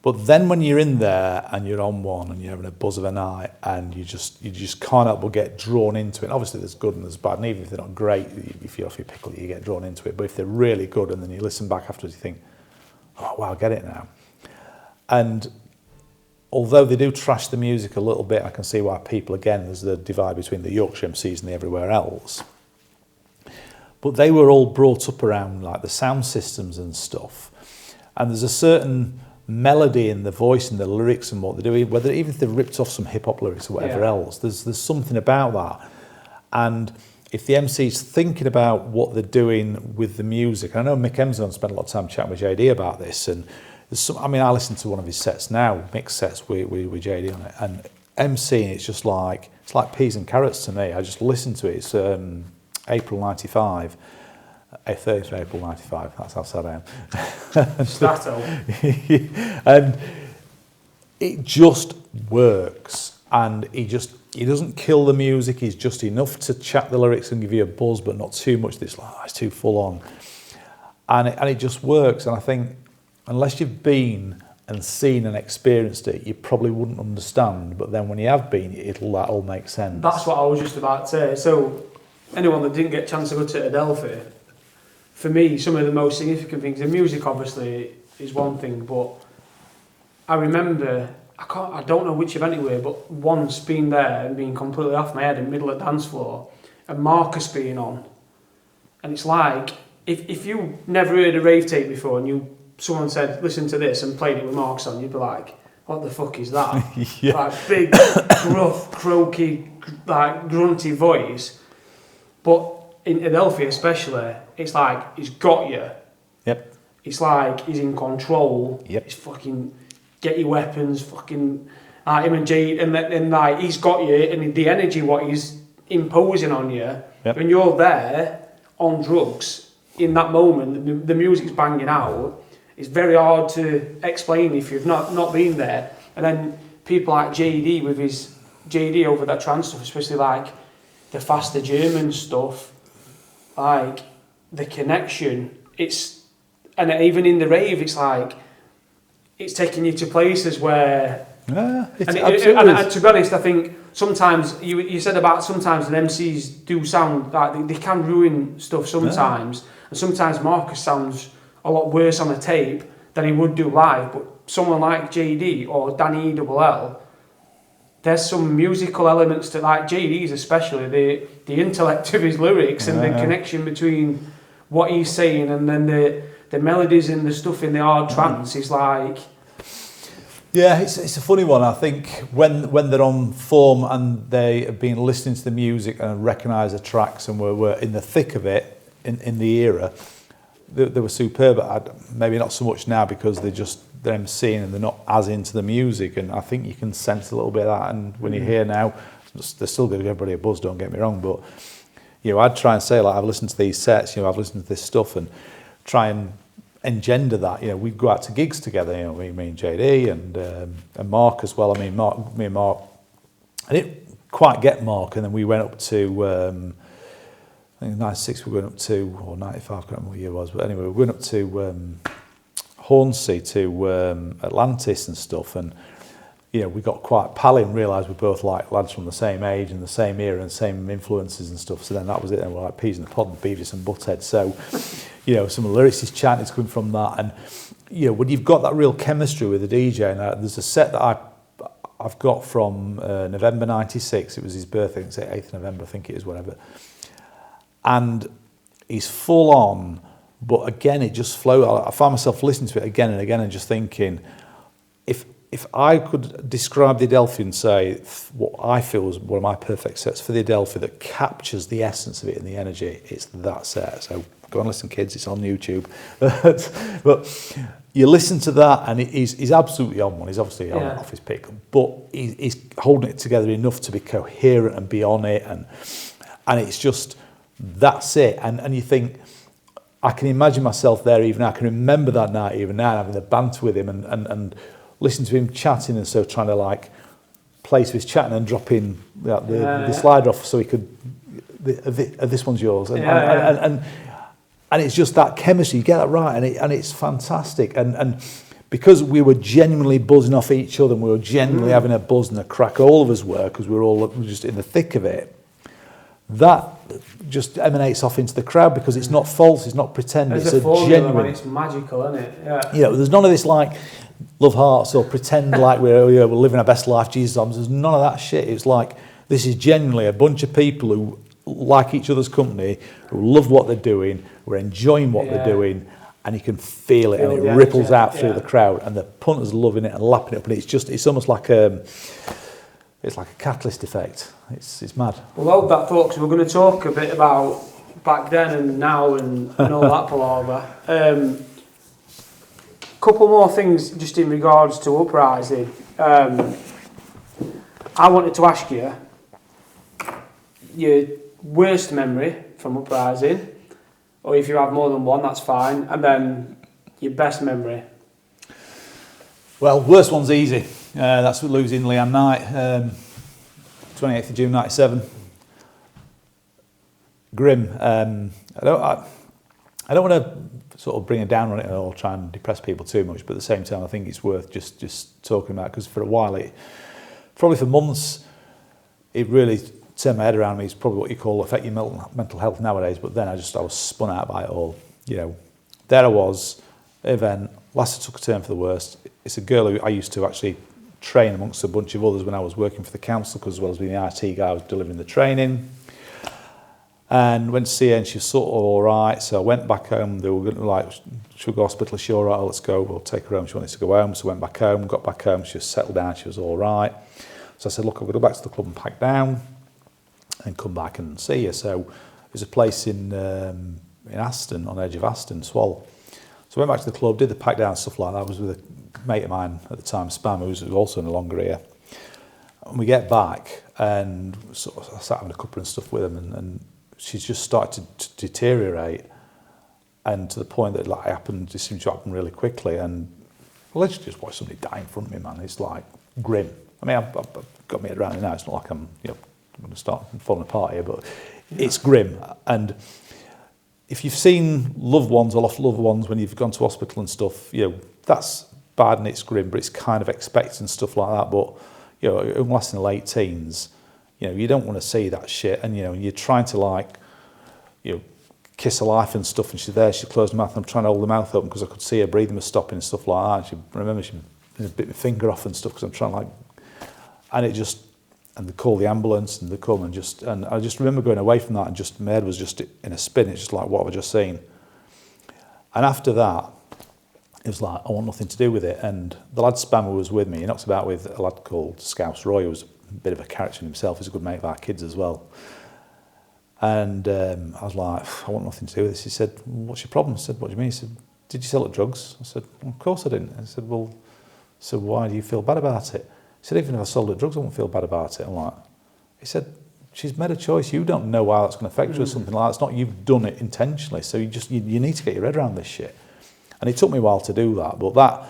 Speaker 1: But then when you're in there and you're on one and you're having a buzz of a night and you just can't help but get drawn into it. And obviously there's good and there's bad, and even if they're not great, if you're off your pickle, you get drawn into it. But if they're really good and then you listen back afterwards, you think, oh wow, I get it now. And although they do trash the music a little bit, I can see why people, again, there's the divide between the Yorkshire MCs and the everywhere else. But they were all brought up around like the sound systems and stuff. And there's a certain melody in the voice and the lyrics and what they're doing, whether even if they've ripped off some hip hop lyrics or whatever else, there's something about that. And if the MC's thinking about what they're doing with the music, and I know Mick Emsden spent a lot of time chatting with JD about this, and there's some, I mean, I listen to one of his sets now, mixed sets with JD on it, and MCing, it's like peas and carrots to me. I just listen to it. It's April 95. 30th of April 95, that's how sad I am. And it just works, and he doesn't kill the music, he's just enough to chat the lyrics and give you a buzz, but not too much it's like, oh, it's too full on. And it just works, and I think unless you've been and seen and experienced it, you probably wouldn't understand, but then when you have been, that all makes sense.
Speaker 2: That's what I was just about to say. So anyone that didn't get a chance to go to Adelphi, for me, some of the most significant things, the music obviously is one thing, but I remember, I don't know which event it was, but once being there and being completely off my head in the middle of the dance floor, and Marcus being on, and it's like, if you never heard a rave tape before and someone said, listen to this, and played it with Marcus on, you'd be like, what the fuck is that? Like big, gruff, croaky, like grunty voice. But in Adelphi especially, it's like he's got you.
Speaker 1: Yep.
Speaker 2: It's like he's in control.
Speaker 1: Yep.
Speaker 2: He's fucking get your weapons, fucking him and Jade, and like he's got you, and the energy what he's imposing on you. Yep. When you're there on drugs in that moment, the music's banging out. It's very hard to explain if you've not been there. And then people like JD with his JD over that trance stuff, especially like the faster German stuff. Like the connection, and even in the rave, it's like it's taking you to places where...
Speaker 1: Yeah, it's
Speaker 2: and
Speaker 1: absolutely.
Speaker 2: to be honest, I think sometimes, you said about sometimes the MCs do sound like they can ruin stuff sometimes, and sometimes Marcus sounds a lot worse on a tape than he would do live, but someone like JD or Danny ELL, there's some musical elements to, like JD's especially, the intellect of his lyrics and the connection between what he's saying and then the melodies and the stuff in the hard trance is like...
Speaker 1: Yeah, it's a funny one. I think when they're on form and they have been listening to the music and recognise the tracks and were in the thick of it in the era, they were superb. Maybe not so much now because they're MCing and they're not as into the music, and I think you can sense a little bit of that. And when you hear now, they're still going to give everybody a buzz, don't get me wrong, but I'd try and say, like, I've listened to these sets, I've listened to this stuff, and try and engender that. We'd go out to gigs together, me and JD and Mark as well. I mean, me and Mark, I didn't quite get Mark, and then we went up to I think 96 we went up to, or 95, I can't remember what year it was, but anyway, we went up to Hornsey, to Atlantis and stuff, and we got quite pally and realised we're both like lads from the same age and the same era and same influences and stuff. So then that was it, and we're like peas in the pod and Beavis and Butthead. So some of the lyrics he's chanting is coming from that, and when you've got that real chemistry with the DJ, and there's a set that I've got from November 96. It was his birthday, it's 8th November, I think it is, whatever. And he's full on, but again, it just flowed. I found myself listening to it again and again and just thinking, if I could describe the Adelphi and say what I feel is one of my perfect sets for the Adelphi that captures the essence of it and the energy, it's that set. So go and listen, kids, it's on YouTube. But you listen to that, and he's absolutely on one. He's obviously off his pick, but he's holding it together enough to be coherent and be on it, and it's just, that's it. And you think, I can imagine myself there even now. I can remember that night even now, having the banter with him and listen to him chatting, and so trying to like play to his chatting and drop in the slider off so he could, this one's yours, and it's just that chemistry. You get that right, and it's fantastic. And because we were genuinely buzzing off each other, and we were genuinely having a buzz and a crack, all of us were, because we were all just in the thick of it. That just emanates off into the crowd because it's not false, it's not pretend, it's a genuine.
Speaker 2: It's magical, isn't it?
Speaker 1: There's none of this like love hearts or pretend like we're living our best life, Jesus arms. There's none of that shit. It's like, this is genuinely a bunch of people who like each other's company, who love what they're doing, who are enjoying what they're doing, and you can feel it, and it ripples out through the crowd, and the punters are loving it and lapping it up, and it's almost like it's like a catalyst effect. It's mad.
Speaker 2: Well, hold that thought, because we're going to talk a bit about back then and now and all that palaver. Couple more things just in regards to Uprising. I wanted to ask you your worst memory from Uprising, or if you have more than one, that's fine, and then your best memory.
Speaker 1: Well, worst one's easy. That's losing Leanne Knight, 28th of June 97. Grim. I don't want to sort of bring it down on it or try and depress people too much, but at the same time I think it's worth just talking about, because for a while, probably for months, it really turned my head around me. It's probably what you call affecting mental health nowadays, but then I was spun out by it all. There I was, event, last took a turn for the worst. It's a girl who I used to actually train amongst a bunch of others when I was working for the council, because as well as being the IT guy, I was delivering the training. And went to see her, and she was sort of all right. So I went back home. They were going to like, should we go to hospital? She all right, let's go. We'll take her home. She wanted to go home. So I went back home, got back home. She was settled down. She was all right. So I said, look, I'm going to go back to the club and pack down and come back and see you. So there's a place in Aston, on the edge of Aston, Swall. So I went back to the club, did the pack down, stuff like that. I was with a mate of mine at the time, Spam, who was also no longer here. And we get back, and sort of I sat having a couple and stuff with him, and she's just started to deteriorate, and to the point that it seemed to happen really quickly. And let's just watch somebody die in front of me, man. It's like grim. I mean, I've got my head around it now. It's not like I'm going to start falling apart here, but it's grim. And if you've seen loved ones or lost loved ones when you've gone to hospital and stuff, that's bad and it's grim, but it's kind of expected and stuff like that. But, you know, unless in the late teens, you know, you don't want to see that shit. And, you know, you're trying to, like, you know, kiss her life and stuff, and she's there, she closed her mouth, and I'm trying to hold the mouth open because I could see her breathing was stopping and stuff like that. She bit my finger off and stuff because I'm trying to, like, and it just, and they call the ambulance and they come and I just remember going away from that and just, my head was just in a spin. It's just like, what have I just seen? And after that, it was like, I want nothing to do with it. And the lad Spammer was with me. He knocks about with a lad called Scouse Roy, who was a bit of a character in himself. He's a good mate of our kids as well. And I was like, I want nothing to do with this. He said, what's your problem? I said, what do you mean? He said, did you sell drugs? I said, well, of course I didn't. I said, well, so why do you feel bad about it? He said, even if I sold her drugs, I wouldn't feel bad about it. I'm like, he said, she's made a choice. You don't know how that's going to affect her or something like that. It's not you've done it intentionally. So you need to get your head around this shit. And it took me a while to do that. But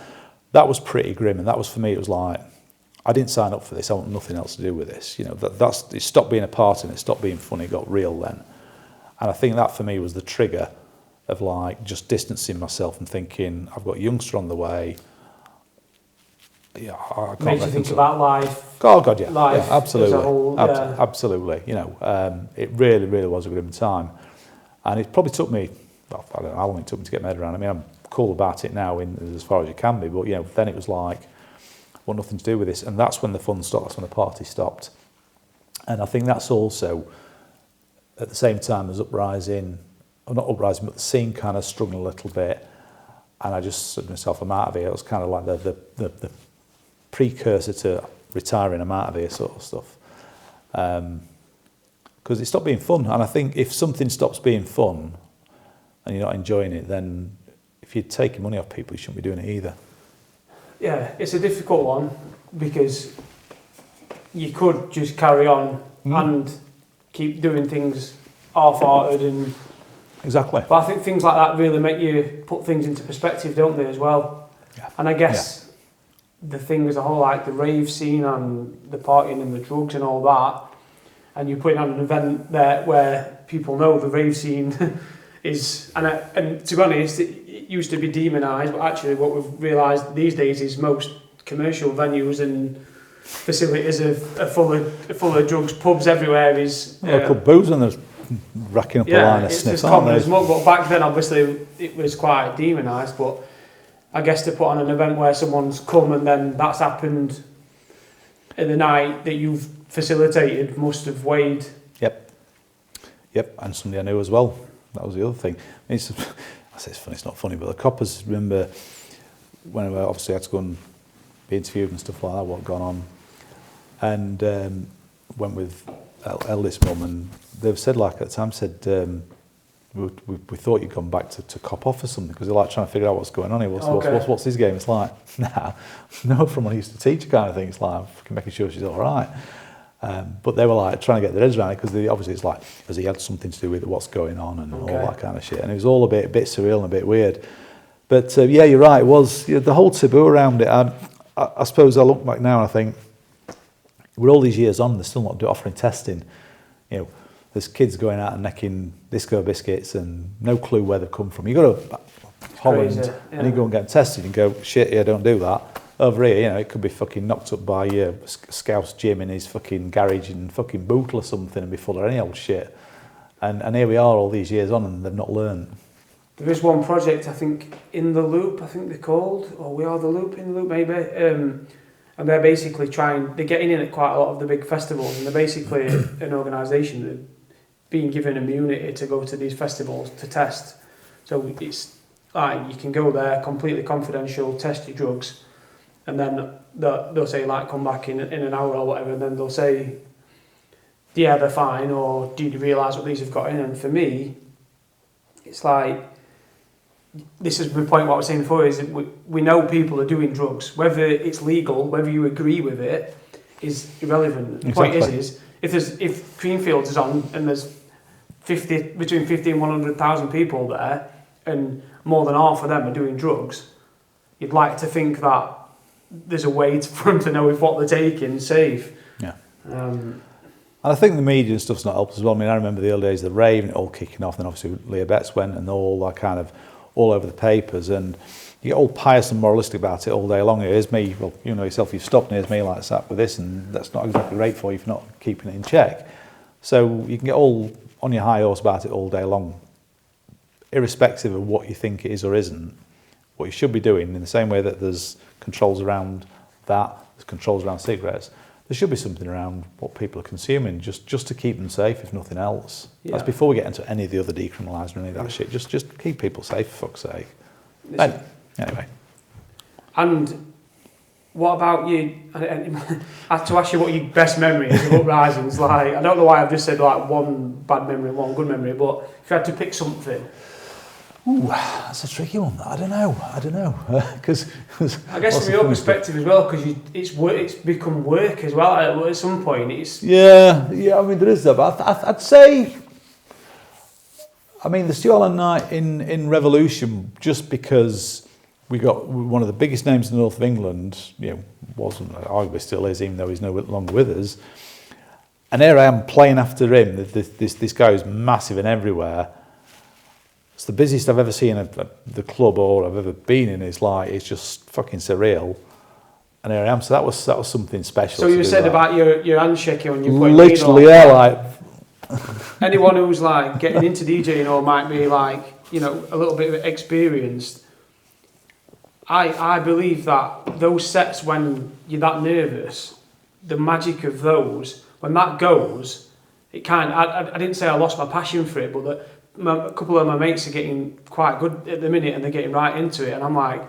Speaker 1: that was pretty grim. And that was, for me, it was like, I didn't sign up for this. I want nothing else to do with this. You know, it stopped being a part and it stopped being funny. It got real then. And I think that for me was the trigger of, like, just distancing myself and thinking, I've got a youngster on the way. Yeah, I can't
Speaker 2: Makes you think about life.
Speaker 1: Oh God, yeah,
Speaker 2: life
Speaker 1: yeah, absolutely,
Speaker 2: as a whole, yeah.
Speaker 1: Absolutely. You know, it really, really was a grim time, and it probably took me, well, I don't know how long it took me to get my head around. I mean, I'm cool about it now, in as far as you can be, but you know, then it was like, I want nothing to do with this, and that's when the fun stopped. That's when the party stopped, and I think that's also at the same time as Uprising, or not Uprising, but the scene kind of struggled a little bit, and I just said to myself, I'm out of here. It was kind of like the precursor to retiring, I'm out of here sort of stuff, because it stopped being fun. And I think if something stops being fun and you're not enjoying it, then if you're taking money off people, you shouldn't be doing it either.
Speaker 2: Yeah, it's a difficult one because you could just carry on and keep doing things half-hearted and
Speaker 1: exactly.
Speaker 2: But I think things like that really make you put things into perspective, don't they, as well?
Speaker 1: Yeah.
Speaker 2: And I guess the thing as a whole, like the rave scene and the partying and the drugs and all that, and you're putting on an event there where people know the rave scene is, and to be honest, it used to be demonised, but actually what we've realised these days is most commercial venues and facilities are full of drugs, pubs everywhere is...
Speaker 1: Local booze and there's racking up a line of sniffs, aren't they?
Speaker 2: But back then, obviously, it was quite demonised, but I guess to put on an event where someone's come and then that's happened in the night that you've facilitated must have weighed.
Speaker 1: Yep, and somebody I knew as well. That was the other thing. I say it's funny, it's not funny, but the coppers, remember when I obviously had to go and be interviewed and stuff like that, what had gone on, and went with eldest mum, and they've said, like, at the time, said, we thought you'd gone back to cop off or something, because they're like trying to figure out what's going on here. What's his game? It's like, no, from when I used to teach kind of thing. It's like, I'm making sure she's all right. But they were like trying to get their heads around it, because obviously it's like, because he had something to do with what's going on and all that kind of shit. And it was all a bit surreal and a bit weird. But yeah, you're right. It was the whole taboo around it. I suppose I look back now and I think, we're all these years on, they're still not offering testing. You know, there's kids going out and necking disco biscuits and no clue where they've come from. You go to Holland and you go and get them tested and go, shit, yeah, don't do that. Over here, you know, it could be fucking knocked up by Scouse Jim in his fucking garage in fucking Bootle or something and be full of any old shit. And here we are all these years on and they've not learned.
Speaker 2: There is one project, I think, In the Loop, I think they're called, or We Are the Loop, In the Loop maybe. And they're basically they're getting in at quite a lot of the big festivals, and they're basically an organisation that being given immunity to go to these festivals to test. So it's like, you can go there, completely confidential, test your drugs, and then they'll say, like, come back in an hour or whatever, and then they'll say, yeah, they're fine, or do you realise what these have got in? And for me, it's like, this is the point what I was saying before, is that we know people are doing drugs. Whether it's legal, whether you agree with it, is irrelevant. The point is if Greenfields is on and there's between 50 and 100,000 people there, and more than half of them are doing drugs, you'd like to think that there's a way for them to know if what they're taking is safe.
Speaker 1: Yeah. And I think the media and stuff's not helped as well. I mean, I remember the early days of the rave and it all kicking off, and obviously Leah Betts went and all that kind of all over the papers, and you get all pious and moralistic about it all day long. Here's me, well, you know yourself, you've stopped, and here's me like sat with this, and that's not exactly great for you if you're not keeping it in check. So you can get all on your high horse about it all day long, irrespective of what you think it is or isn't. What you should be doing, in the same way that there's controls around that, there's controls around cigarettes, there should be something around what people are consuming, just to keep them safe, if nothing else. Yeah. That's before we get into any of the other decriminalising or any of that shit. Just keep people safe, for fuck's sake. Anyway.
Speaker 2: And what about you? I had to ask you what your best memory is of Uprising. Like, I don't know why I've just said like one bad memory, one good memory, but if you had to pick something.
Speaker 1: Ooh, that's a tricky one. I don't know. Because
Speaker 2: I guess from your perspective as well, because it's become work as well. At some point, it's
Speaker 1: yeah. I mean, there is that. But I'd say, I mean, the Stu Allen night in Revolution, just because we got one of the biggest names in the north of England. You know, wasn't, arguably still is, even though he's no longer with us. And here I am playing after him. This guy who's massive and everywhere. It's the busiest I've ever seen the club or I've ever been in. It's just fucking surreal. And here I am. So that was something special.
Speaker 2: So you said about your handshaking when you put
Speaker 1: literally, yeah, like
Speaker 2: anyone who's like getting into DJing or might be like, you know, a little bit experienced. I believe that those sets when you're that nervous, the magic of those, when that goes, it kind of, I didn't say I lost my passion for it, but a couple of my mates are getting quite good at the minute and they're getting right into it, and I'm like,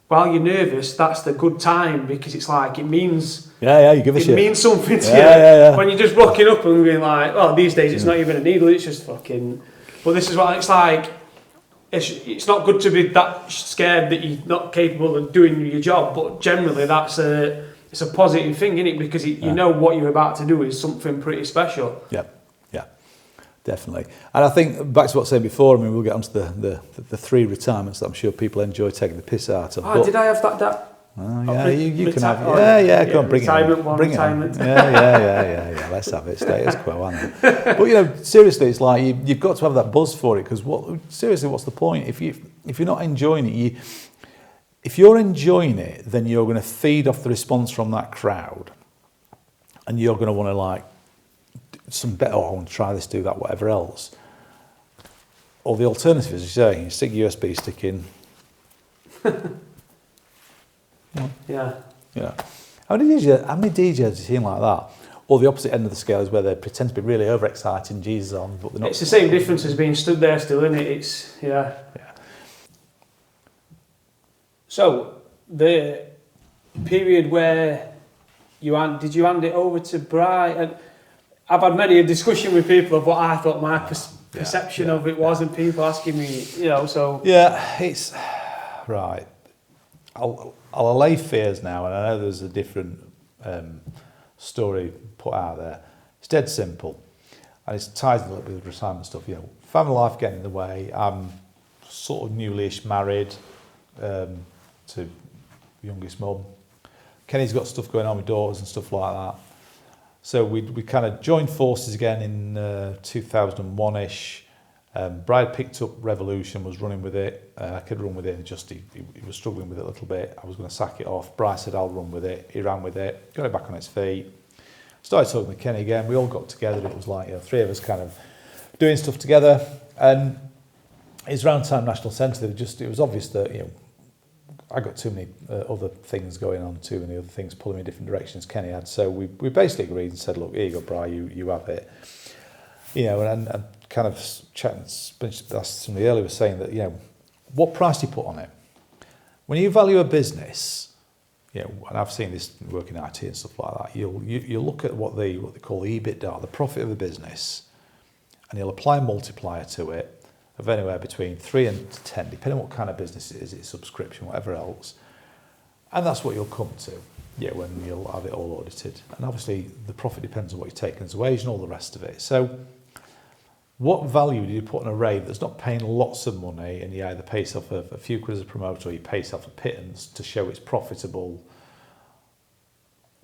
Speaker 2: while you're nervous, that's the good time, because it's like it means
Speaker 1: you give a shit.
Speaker 2: It means something to you. When you're just rocking up and being like, well, these days it's not even a needle, it's just fucking. But this is what it's like. It's not good to be that scared that you're not capable of doing your job, but generally it's a positive thing, isn't it? Because you know what you're about to do is something pretty special.
Speaker 1: Yeah. Definitely. And I think, back to what I said before, I mean, we'll get onto the three retirements that I'm sure people enjoy taking the piss out of.
Speaker 2: Did I have that?
Speaker 1: Yeah, you can have it. Go on, bring it on.
Speaker 2: Retirement.
Speaker 1: Yeah, let's have it. Status quo, aren't it? But, you know, seriously, it's like, you've got to have that buzz for it, because seriously, what's the point? If you're not enjoying it, if you're enjoying it, then you're going to feed off the response from that crowd, and you're going to want to, like, some better, I want to try this, do that, whatever else. Or the alternative, as you say, you stick your USB stick in.
Speaker 2: Yeah.
Speaker 1: How many DJs have you seen like that? Or the opposite end of the scale is where they pretend to be really overexcited, Jesus on, but they're not.
Speaker 2: It's the same difference as being stood there still, isn't it? It's, yeah. So, the period where did you hand it over to Brian? I've had many a discussion with people of what I thought my perception of it was, and people asking me, you know, so.
Speaker 1: Yeah, it's right. I'll allay fears now, and I know there's a different story put out there. It's dead simple, and it's tied a little bit with retirement stuff. You know, family life getting in the way. I'm sort of newly-ish married to youngest mum. Kenny's got stuff going on with daughters and stuff like that. So we kind of joined forces again in 2001-ish. Bride picked up Revolution, was running with it. I could run with it, and he was struggling with it a little bit. I was going to sack it off. Bryce said, I'll run with it. He ran with it, got it back on its feet. Started talking with Kenny again. We all got together. It was like, you know, three of us kind of doing stuff together. And it's around time National Centre. It was obvious that, you know, I got too many other things going on, too many other things pulling me in different directions Kenny had. So we basically agreed and said, look, here you go, Bri, you have it. You know, and kind of chatting, that's somebody earlier was saying that, you know, what price do you put on it? When you value a business, you know, and I've seen this work in IT and stuff like that, you look at what they call the EBITDA, the profit of a business, and you'll apply a multiplier to it of anywhere between 3 and 10, depending on what kind of business it is, it's subscription, whatever else. And that's what you'll come to, when you'll have it all audited. And obviously the profit depends on what you're taking as a wage and all the rest of it. So what value do you put on a rave that's not paying lots of money, and you either pay yourself a few quid as a promoter, or you pay yourself a pittance to show it's profitable,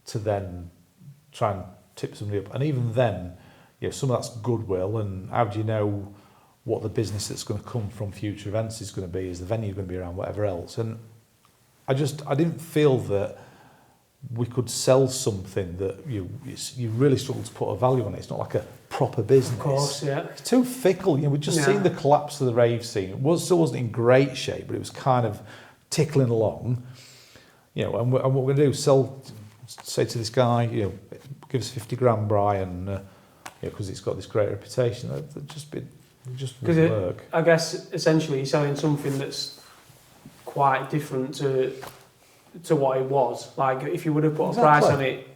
Speaker 1: to then try and tip somebody up? And even then, some of that's goodwill, and how do you know what the business that's going to come from future events is going to be, is the venue going to be around, whatever else. And I didn't feel that we could sell something that you really struggle to put a value on it. It's not like a proper business.
Speaker 2: Of course, yeah.
Speaker 1: It's too fickle. We'd just seen the collapse of the rave scene. It still wasn't in great shape, but it was kind of tickling along. And what we're going to do, say to this guy, give us 50 grand, Brian, because it's got this great reputation. It just wouldn't work.
Speaker 2: I guess essentially you're selling something that's quite different to what it was. Like if you would have put a price on it,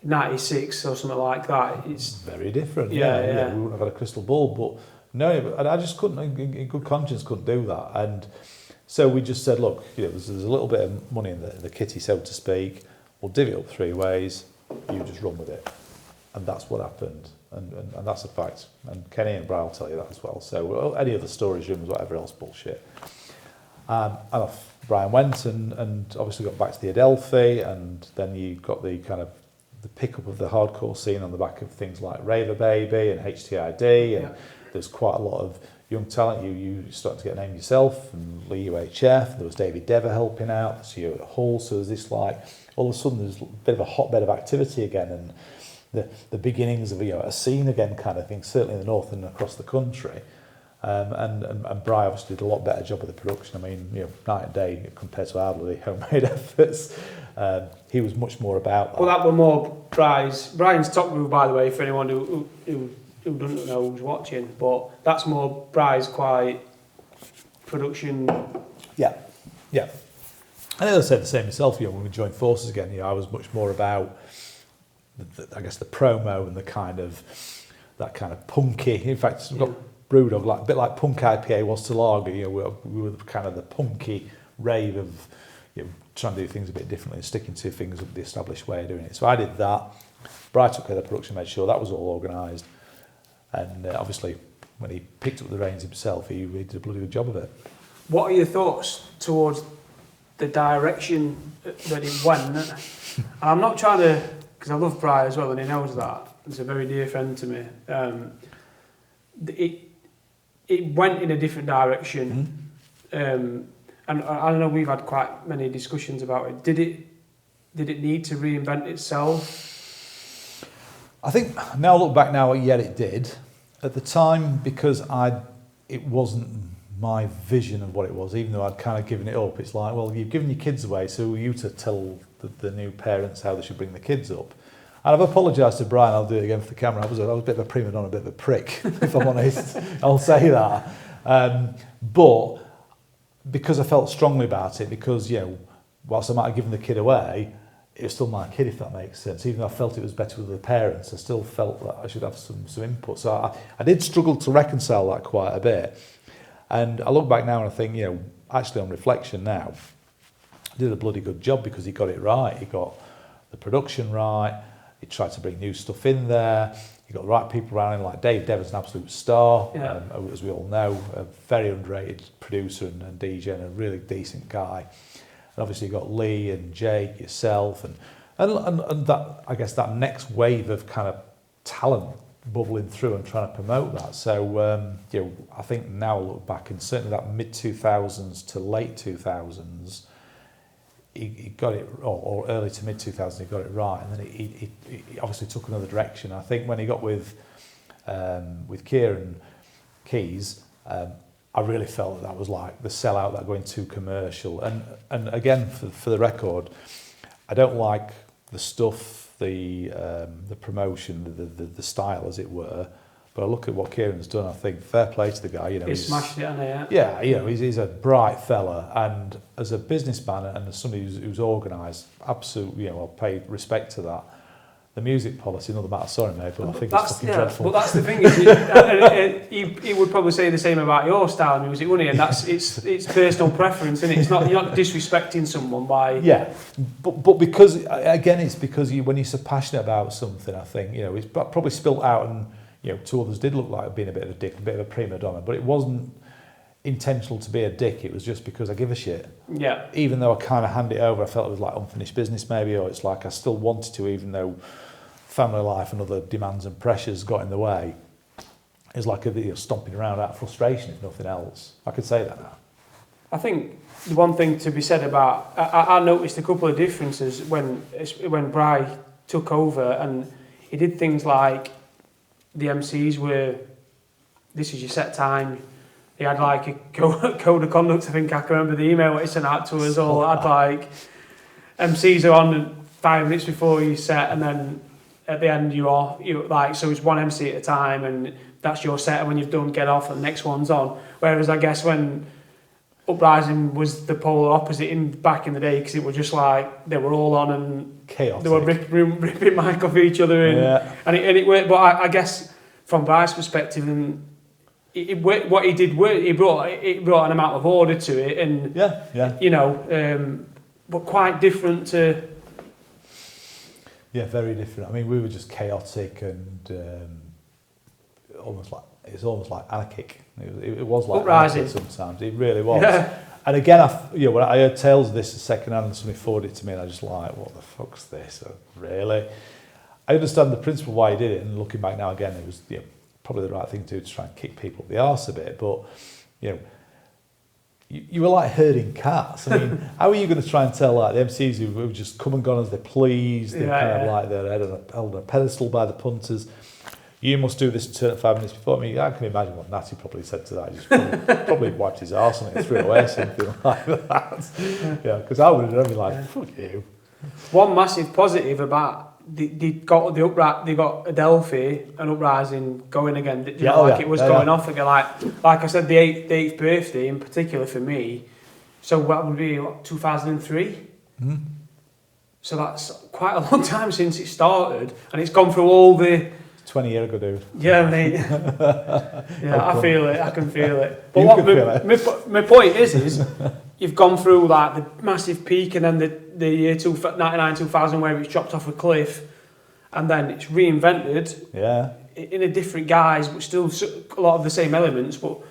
Speaker 2: 96 or something like that, it's
Speaker 1: very different.
Speaker 2: Yeah.
Speaker 1: We wouldn't have had a crystal ball, but no, I just couldn't, in good conscience, couldn't do that. And so we just said, look, there's a little bit of money in the kitty, so to speak. We'll divvy it up 3 ways. You just run with it, and that's what happened. And that's a fact. And Kenny and Brian will tell you that as well. So any other storage rooms, whatever else, bullshit. And off Brian went and obviously got back to the Adelphi, and then you got the kind of the pickup of the hardcore scene on the back of things like Rave Baby and HTID, and there's quite a lot of young talent. You started to get a name yourself, and Lee UHF, there was David Dever helping out, so you at Hull, so there's this like, all of a sudden there's a bit of a hotbed of activity again, and the beginnings of a scene again kind of thing, certainly in the north and across the country. And Bri obviously did a lot better job of the production. I mean, night and day compared to our bloody homemade efforts. He was much more about that.
Speaker 2: Well, that were more Brian's top move, by the way, for anyone who doesn't know who's watching. But that's more Bri's quite production.
Speaker 1: Yeah. And I said the same myself. When we joined forces again, I was much more about I guess the promo and the kind of that kind of punky. In fact, we've got Brewdog, like a bit like Punk IPA was to Lager. We were kind of the punky rave of trying to do things a bit differently and sticking to things with the established way of doing it. So I did that. Brian took care of the production, made sure that was all organised, and obviously when he picked up the reins himself, he did a bloody good job of it.
Speaker 2: What are your thoughts towards the direction that it went? And I'm not trying to, because I love Brian as well, and he knows that. He's a very dear friend to me. It went in a different direction, and I don't know. We've had quite many discussions about it. Did it need to reinvent itself?
Speaker 1: I think now I look back now, it did. At the time, because it wasn't my vision of what it was. Even though I'd kind of given it up, it's like, well, you've given your kids away, so who are you to tell the new parents how they should bring the kids up? And I've apologised to Brian, I'll do it again for the camera. I was a bit of a prima donna, a bit of a prick, if I'm honest. I'll say that. But because I felt strongly about it, because, whilst I might have given the kid away, it was still my kid, if that makes sense. Even though I felt it was better with the parents, I still felt that I should have some input. So I did struggle to reconcile that quite a bit. And I look back now and I think, actually on reflection now, I did a bloody good job because he got it right. He got the production right. He tried to bring new stuff in there. He got the right people around him, like Dave Devon's an absolute star, as we all know, a very underrated producer and DJ and a really decent guy. And obviously you got Lee and Jake, yourself, and that, I guess, that next wave of kind of talent bubbling through and trying to promote that. So I think now I look back, and certainly that mid-2000s to late 2000s, he got it, or early to mid-2000s, he got it right, and then he obviously took another direction. I think when he got with Kieran Keys, I really felt that was like the sellout, that going too commercial. And again, for the record, I don't like the stuff, the promotion, the style, as it were. But I look at what Kieran's done, I think fair play to the guy.
Speaker 2: He's smashed it, hasn't he?
Speaker 1: Yeah, he's a bright fella, and as a businessman and as somebody who's organised, absolutely, I'll pay respect to that. The music policy, another matter, sorry mate, but I think it's fucking dreadful.
Speaker 2: But that's the thing, is he would probably say the same about your style of music, wouldn't he? And it's personal preference, isn't it? It's not, you're not disrespecting someone by...
Speaker 1: Yeah, but because, again, it's because when you're so passionate about something, I think, it's probably spilt out, and to others did look like being a bit of a dick, a bit of a prima donna, but it wasn't intentional to be a dick. It was just because I give a shit.
Speaker 2: Yeah. Even
Speaker 1: though I kind of handed it over, I felt it was like unfinished business maybe, or it's like I still wanted to, even though family life and other demands and pressures got in the way. is like stomping around out of frustration, if nothing else. I could say that now.
Speaker 2: I think the one thing to be said about, I noticed a couple of differences when Bry took over, and he did things like the MCs were, this is your set time. He had like a code of conduct. I think I can remember the email he sent out to us all. Had like MCs are on 5 minutes before you set, and then at the end you like, so it's one MC at a time, and that's your set. And when you've done, get off, and the next one's on. Whereas I guess when Uprising was the polar opposite back in the day, because it was just like they were all on and
Speaker 1: chaotic.
Speaker 2: They were ripping mic off each other, and it worked. But I guess from Bryce's perspective, and it worked, what he did work. He brought an amount of order to it, and but quite different to.
Speaker 1: Yeah, very different. I mean, we were just chaotic and almost like anarchic. It was like
Speaker 2: Uprising.
Speaker 1: Sometimes. It really was.
Speaker 2: Yeah.
Speaker 1: And again, when I heard tales of this second hand and somebody forwarded it to me, and I just like, what the fuck's this? Really? I understand the principle why he did it, and looking back now again, it was probably the right thing to do, to try and kick people up the arse a bit. But you were like herding cats. I mean, how are you going to try and tell like the MCs who just come and gone as they please? They're like they're held on a pedestal by the punters. You must do this turn at 5 minutes before. I mean, I can imagine what Natty probably said to that. He just probably wiped his arse on it and threw it away, something like that. Yeah, because I would have been like, fuck you.
Speaker 2: One massive positive about they got Adelphi and Uprising going again. It was going off again. Like I said, the eighth birthday in particular for me. So what would be 2003?
Speaker 1: Mm-hmm.
Speaker 2: So that's quite a long time since it started, and it's gone through all the.
Speaker 1: 20 years ago, dude.
Speaker 2: Yeah, mate. Yeah, I feel it. I can feel it. But my point is you've gone through like the massive peak, and then the year 99, 2000, where it's dropped off a cliff, and then it's reinvented.
Speaker 1: Yeah.
Speaker 2: In a different guise, but still a lot of the same elements. But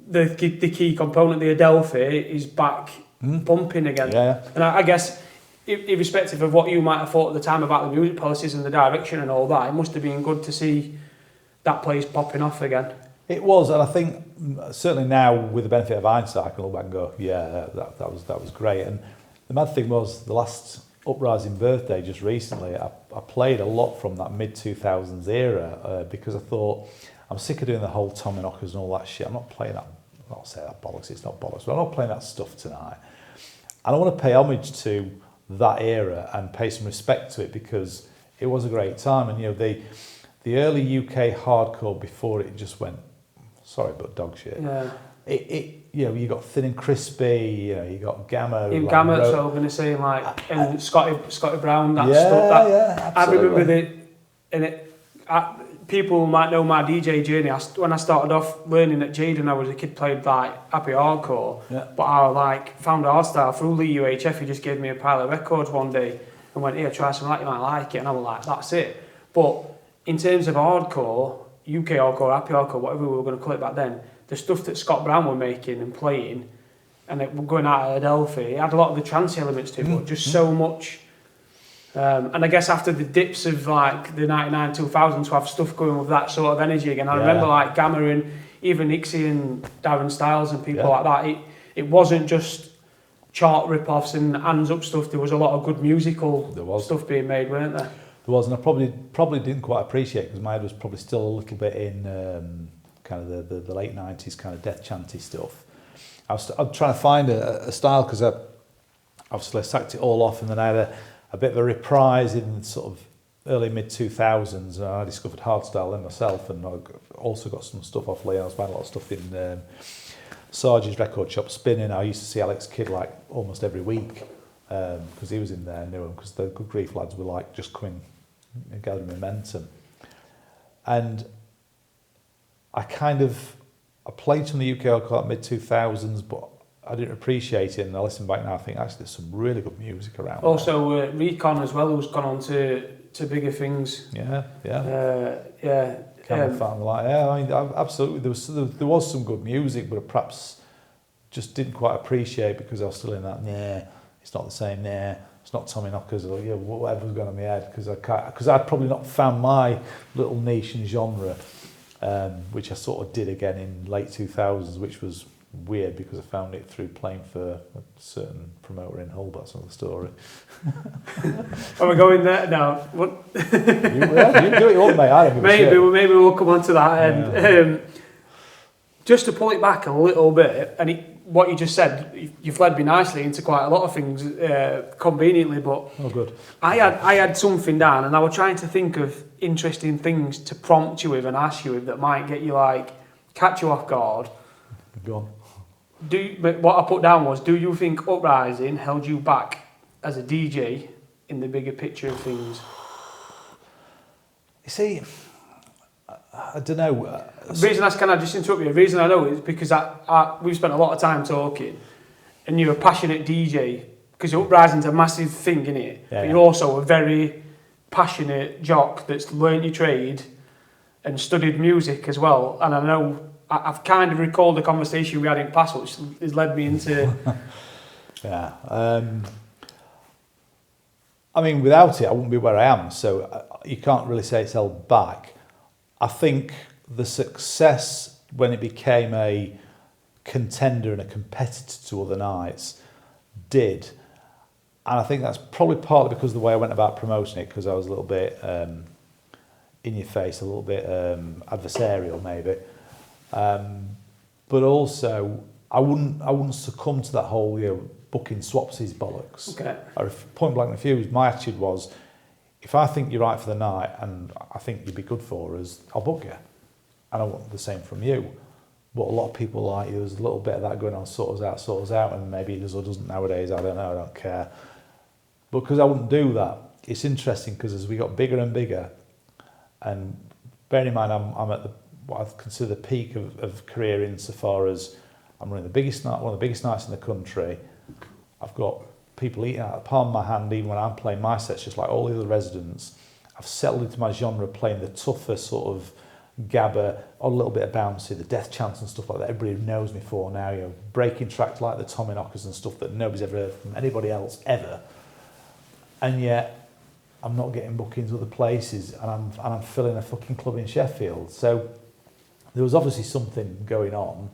Speaker 2: the key component, the Adelphi, is back bumping again.
Speaker 1: Yeah.
Speaker 2: And I guess, irrespective of what you might have thought at the time about the music policies and the direction and all that, it must have been good to see that place popping off again.
Speaker 1: It was, and I think certainly now, with the benefit of hindsight, I can look back and go, yeah, that was great. And the mad thing was, the last Uprising birthday just recently, I played a lot from that mid-2000s era because I thought, I'm sick of doing the whole Tommy Knockers and all that shit. I'm not playing that, I'm not saying that bollocks, it's not bollocks, but I'm not playing that stuff tonight. And I want to pay homage to that era and pay some respect to it, because it was a great time. And the early UK hardcore before it just went, sorry, but dog shit.
Speaker 2: Yeah.
Speaker 1: You got Thin and Crispy, you got Gamma.
Speaker 2: In Gamma, so I'm going to say and Scotty Brown, that stuff.
Speaker 1: Absolutely.
Speaker 2: I remember people might know my DJ journey. When I started off learning at Jade, and I was a kid, played like happy hardcore.
Speaker 1: Yeah.
Speaker 2: But I found hardstyle through Lee UHF. He just gave me a pile of records one day and went, "Here, try something like you might like it." And I was like, "That's it." But in terms of hardcore, UK hardcore, happy hardcore, whatever we were going to call it back then, the stuff that Scott Brown were making and playing, and it were going out at Adelphi, it had a lot of the trance elements to it, but just so much. And I guess after the dips of like the 99, 2000 to have stuff going with that sort of energy again, I remember like Gamma and even Nixie and Darren Styles and people like that, it wasn't just chart rip-offs and hands up stuff. There was a lot of good musical stuff being made, weren't there?
Speaker 1: There was, and I probably didn't quite appreciate it, because my head was probably still a little bit in kind of the late 90s kind of death chanty stuff. I was trying to find a style, because obviously I sacked it all off, and then I had a bit of a reprise in sort of early mid-2000s, and I discovered hardstyle then myself, and I also got some stuff off Lee. I was buying a lot of stuff in Sarge's record shop, spinning. I used to see Alex Kidd like almost every week, because he was in there, knew him, because the Good Grief lads were like just coming and gathering momentum. And I played some of the UK hardcore mid-2000s, but I didn't appreciate it, and I listen back now, I think actually there's some really good music around.
Speaker 2: Also Recon as well, who's gone on to bigger things.
Speaker 1: Yeah.
Speaker 2: Fan,
Speaker 1: I mean, absolutely, there was some good music, but I perhaps just didn't quite appreciate, because I was still in that, it's not the same, it's not Tommy Knockers, or whatever was going on in my head, because I'd probably not found my little niche and genre which I sort of did again in late 2000s, which was weird because I found it through playing for a certain promoter in Hull. That's another story.
Speaker 2: Are we going there now? What?
Speaker 1: You do it all, mate. I don't give a shit.
Speaker 2: Maybe we'll come on to that end. Just to pull it back a little bit, and what you just said, you've led me nicely into quite a lot of things conveniently. But
Speaker 1: good.
Speaker 2: I had something down, and I was trying to think of interesting things to prompt you with and ask you with that might get you catch you off guard.
Speaker 1: Go on.
Speaker 2: What I put down was, do you think Uprising held you back as a DJ in the bigger picture of things?
Speaker 1: You see, I don't know.
Speaker 2: The reason can I just interrupt you? The reason I know is because we've spent a lot of time talking, and you're a passionate DJ, because Uprising's a massive thing, innit?
Speaker 1: Yeah,
Speaker 2: but you're also a very passionate jock that's learned your trade and studied music as well. And I know I've kind of recalled the conversation we had in class, which has led me into...
Speaker 1: Yeah. I mean, without it, I wouldn't be where I am. So you can't really say it's held back. I think the success when it became a contender and a competitor to other nights did. And I think that's probably partly because of the way I went about promoting it, because I was a little bit in your face, a little bit adversarial maybe. But also, I wouldn't succumb to that whole booking swapsies bollocks.
Speaker 2: Okay.
Speaker 1: Point blank refused. My attitude was, if I think you're right for the night and I think you'd be good for us, I'll book you. And I want the same from you. But a lot of people like, there's a little bit of that going on, sort us out, and maybe it does or doesn't nowadays, I don't know, I don't care. But because I wouldn't do that, it's interesting because as we got bigger and bigger, and bearing in mind I'm at what I consider the peak of career insofar as I'm running one of the biggest nights in the country. I've got people eating out of the palm of my hand even when I'm playing my sets, just like all the other residents. I've settled into my genre playing the tougher sort of gabber, a little bit of bouncy, the death chants and stuff like that. Everybody knows me for now, breaking tracks like the Tommyknockers and stuff that nobody's ever heard from anybody else ever. And yet I'm not getting bookings other places, and I'm filling a fucking club in Sheffield. So there was obviously something going on.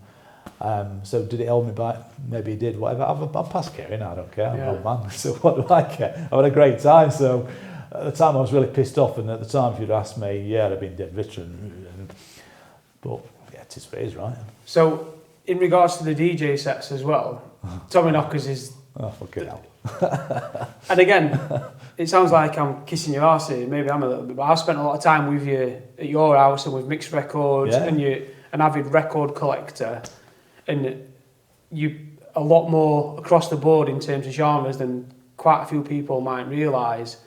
Speaker 1: So did it hold me back? Maybe it did, whatever. I'm past caring, I don't care, I'm an old man, so what do I care? I had a great time, so at the time I was really pissed off, and at the time if you'd asked me, yeah, I'd have been dead veteran. But yeah, it is what it is, right? So
Speaker 2: in regards to the DJ sets as well, Tommyknockers is...
Speaker 1: Oh, fucking hell.
Speaker 2: And again, it sounds like I'm kissing your arse here, maybe I'm a little bit, but I've spent a lot of time with you at your house and with Mixed Records, and you're an avid record collector, and you a lot more across the board in terms of genres than quite a few people might realise.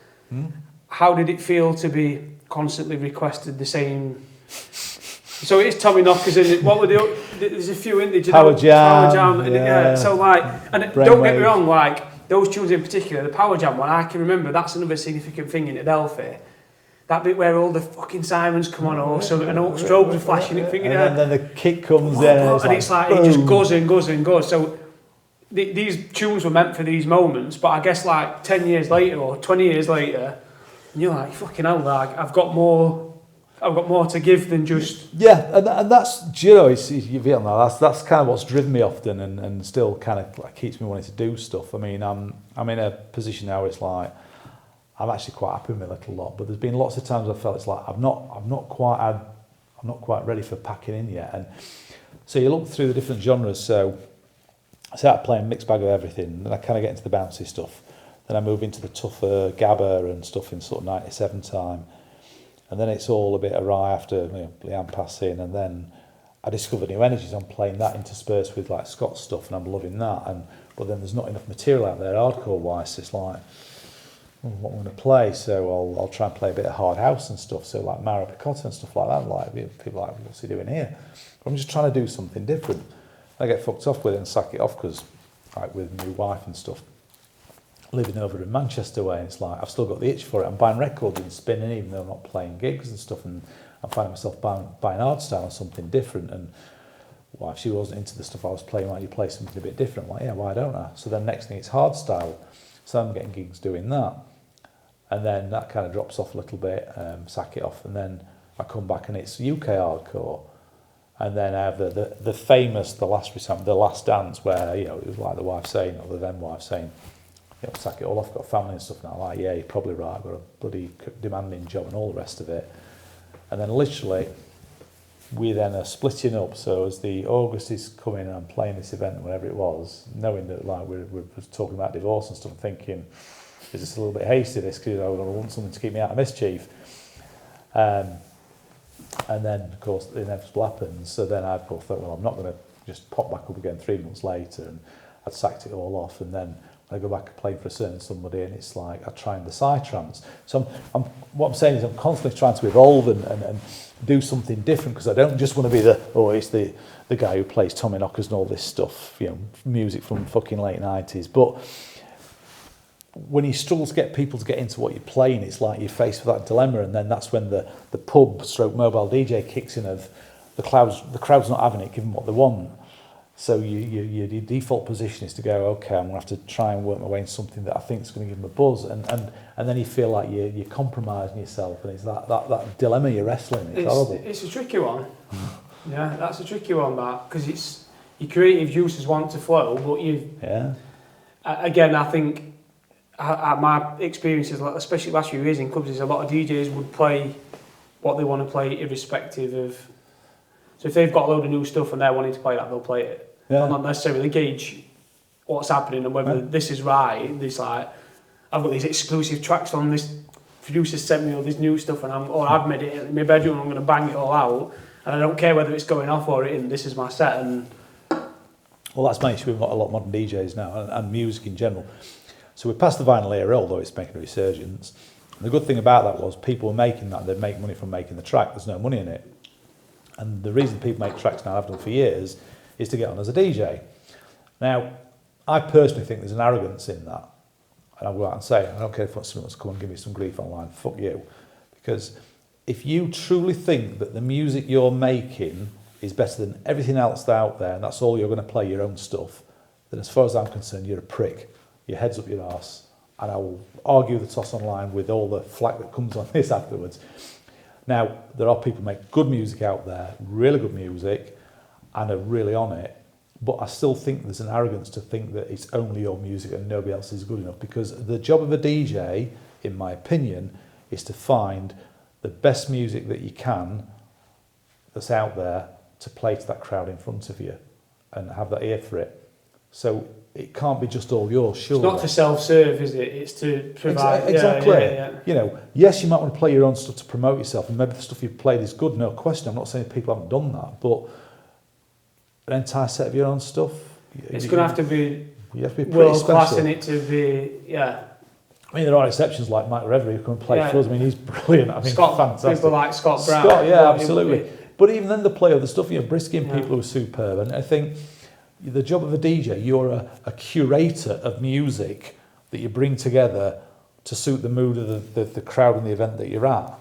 Speaker 2: How did it feel to be constantly requested the same? So it is Tommyknockers, isn't it? What were there's a few in there.
Speaker 1: Power Jam.
Speaker 2: Yeah. So don't get me wrong, those tunes in particular, the Power Jam one, I can remember, that's another significant thing in Adelphi. That bit where all the fucking sirens come on, and all strobes are flashing,
Speaker 1: and then the kick comes in,
Speaker 2: and it's like it just goes and goes and goes. So these tunes were meant for these moments, but I guess 10 years later or 20 years later, and you're like, fucking hell, I've got more to give than just...
Speaker 1: Yeah, and that's, that's kind of what's driven me often and still kind of keeps me wanting to do stuff. I mean, I'm in a position now where it's like, I'm actually quite happy with my little lot, but there's been lots of times I felt it's like I'm not quite ready for packing in yet. And so you look through the different genres. So I start playing mixed bag of everything, and I kind of get into the bouncy stuff. Then I move into the tougher gabber and stuff in sort of 97 time. And then it's all a bit awry after Leanne passing, and then I discover new energies. I'm playing that interspersed with Scott's stuff, and I'm loving that. But then there's not enough material out there hardcore wise. So it's like, what I'm going to play, so I'll try and play a bit of hard house and stuff, so like Mara Picotta and stuff like that. People are like, what's he doing here? I'm just trying to do something different. I get fucked off with it and sack it off because, with my wife and stuff, living over in Manchester way, and it's like I've still got the itch for it. I'm buying records and spinning, even though I'm not playing gigs and stuff, and I'm finding myself buying hard style and something different. And if she wasn't into the stuff I was playing, why don't you play something a bit different? I'm like, yeah, why don't I? So then next thing it's hard style, so I'm getting gigs doing that. And then that kind of drops off a little bit, sack it off, and then
Speaker 3: I come back and it's UK hardcore. And then I have the famous, the last dance where, you know, it was like the wife saying, or the then wife saying, you know, sack it all off, got family and stuff now. Like, yeah, you're probably right, I've got a bloody demanding job and all the rest of it. And then literally, we then are splitting up. So as the August is coming and I'm playing this event, whatever it was, knowing that like we're talking about divorce and stuff, thinking, is this a little bit hasty, this, because I want something to keep me out of mischief. And then, of course, the inevitable happens. So then I thought, well, I'm not going to just pop back up again 3 months later. And I'd sacked it all off. And then when I go back and play for a certain somebody, and it's like I try and the psytrance. So what I'm saying is I'm constantly trying to evolve and do something different, because I don't just want to be it's the guy who plays Tommy Knockers and all this stuff, you know, music from fucking late 90s. But when you struggle to get people to get into what you're playing, it's like you're faced with that dilemma, and then that's when the pub stroke mobile DJ kicks in of the crowd's not having it, given what they want. So your default position is to go, okay, I'm going to have to try and work my way into something that I think is going to give them a buzz, and then you feel like you're compromising yourself, and it's that dilemma you're wrestling. It's horrible.
Speaker 2: It's a tricky one. Yeah, that's a tricky one, that, because it's your creative juices want to flow, but again, I think my experiences, especially last few years in clubs, is a lot of DJs would play what they want to play irrespective of. So if they've got a load of new stuff and they're wanting to play that, they'll play it.
Speaker 3: Yeah.
Speaker 2: They'll not necessarily gauge what's happening and whether this is right. It's like, I've got these exclusive tracks on, this producer sent me all this new stuff, and I've made it in my bedroom and I'm going to bang it all out, and I don't care whether it's going off or it isn't. This is my set. And
Speaker 3: well, that's my issue with a lot of modern DJs now, and music in general. So we're past the vinyl era, although it's making a resurgence. And the good thing about that was people were making that, they'd make money from making the track, there's no money in it. And the reason people make tracks now, I've done for years, is to get on as a DJ. Now, I personally think there's an arrogance in that. And I'll go out and say, I don't care if someone wants to come and give me some grief online, fuck you. Because if you truly think that the music you're making is better than everything else out there, and that's all you're going to play your own stuff, then as far as I'm concerned, you're a prick. Your head's up your arse, and I will argue the toss online with all the flack that comes on this afterwards. Now, there are people who make good music out there, really good music, and are really on it, but I still think there's an arrogance to think that it's only your music and nobody else is good enough, because the job of a DJ, in my opinion, is to find the best music that you can that's out there to play to that crowd in front of you and have that ear for it. So it can't be just all yours, sure.
Speaker 2: It's not to self-serve, is it? It's to provide.
Speaker 3: Exactly.
Speaker 2: Yeah.
Speaker 3: You know, yes, you might want to play your own stuff to promote yourself, and maybe the stuff you've played is good, no question. I'm not saying people haven't done that, but an entire set of your own stuff.
Speaker 2: It's going to have to be
Speaker 3: pretty
Speaker 2: world class
Speaker 3: special.
Speaker 2: in it to be,
Speaker 3: I mean, there are exceptions like Mike Reverie who come and play for us. I mean, he's brilliant. I mean, fantastic.
Speaker 2: People like Scott Brown.
Speaker 3: Absolutely. But even then, they play other stuff. You know, Briskin people who are superb, and I think the job of a DJ, you're a curator of music that you bring together to suit the mood of the crowd and the event that you're at.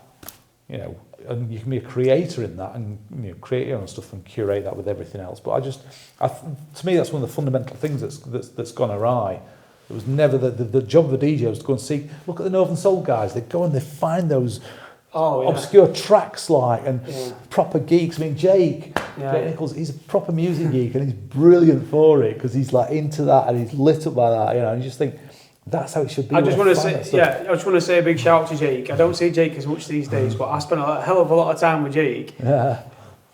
Speaker 3: You know, and you can be a creator in that, and you know, create your own stuff and curate that with everything else. But to me, that's one of the fundamental things that's gone awry. It was never the job of a DJ was to go and see. Look at the Northern Soul guys. They go and they find those obscure tracks and proper geeks. I mean, Jake Nichols, he's a proper music geek, and he's brilliant for it because he's like into that and he's lit up by that. You know, and you just think that's how it should be.
Speaker 2: I just want to say a big shout out to Jake. I don't see Jake as much these days, but I spent a hell of a lot of time with Jake.
Speaker 3: Yeah.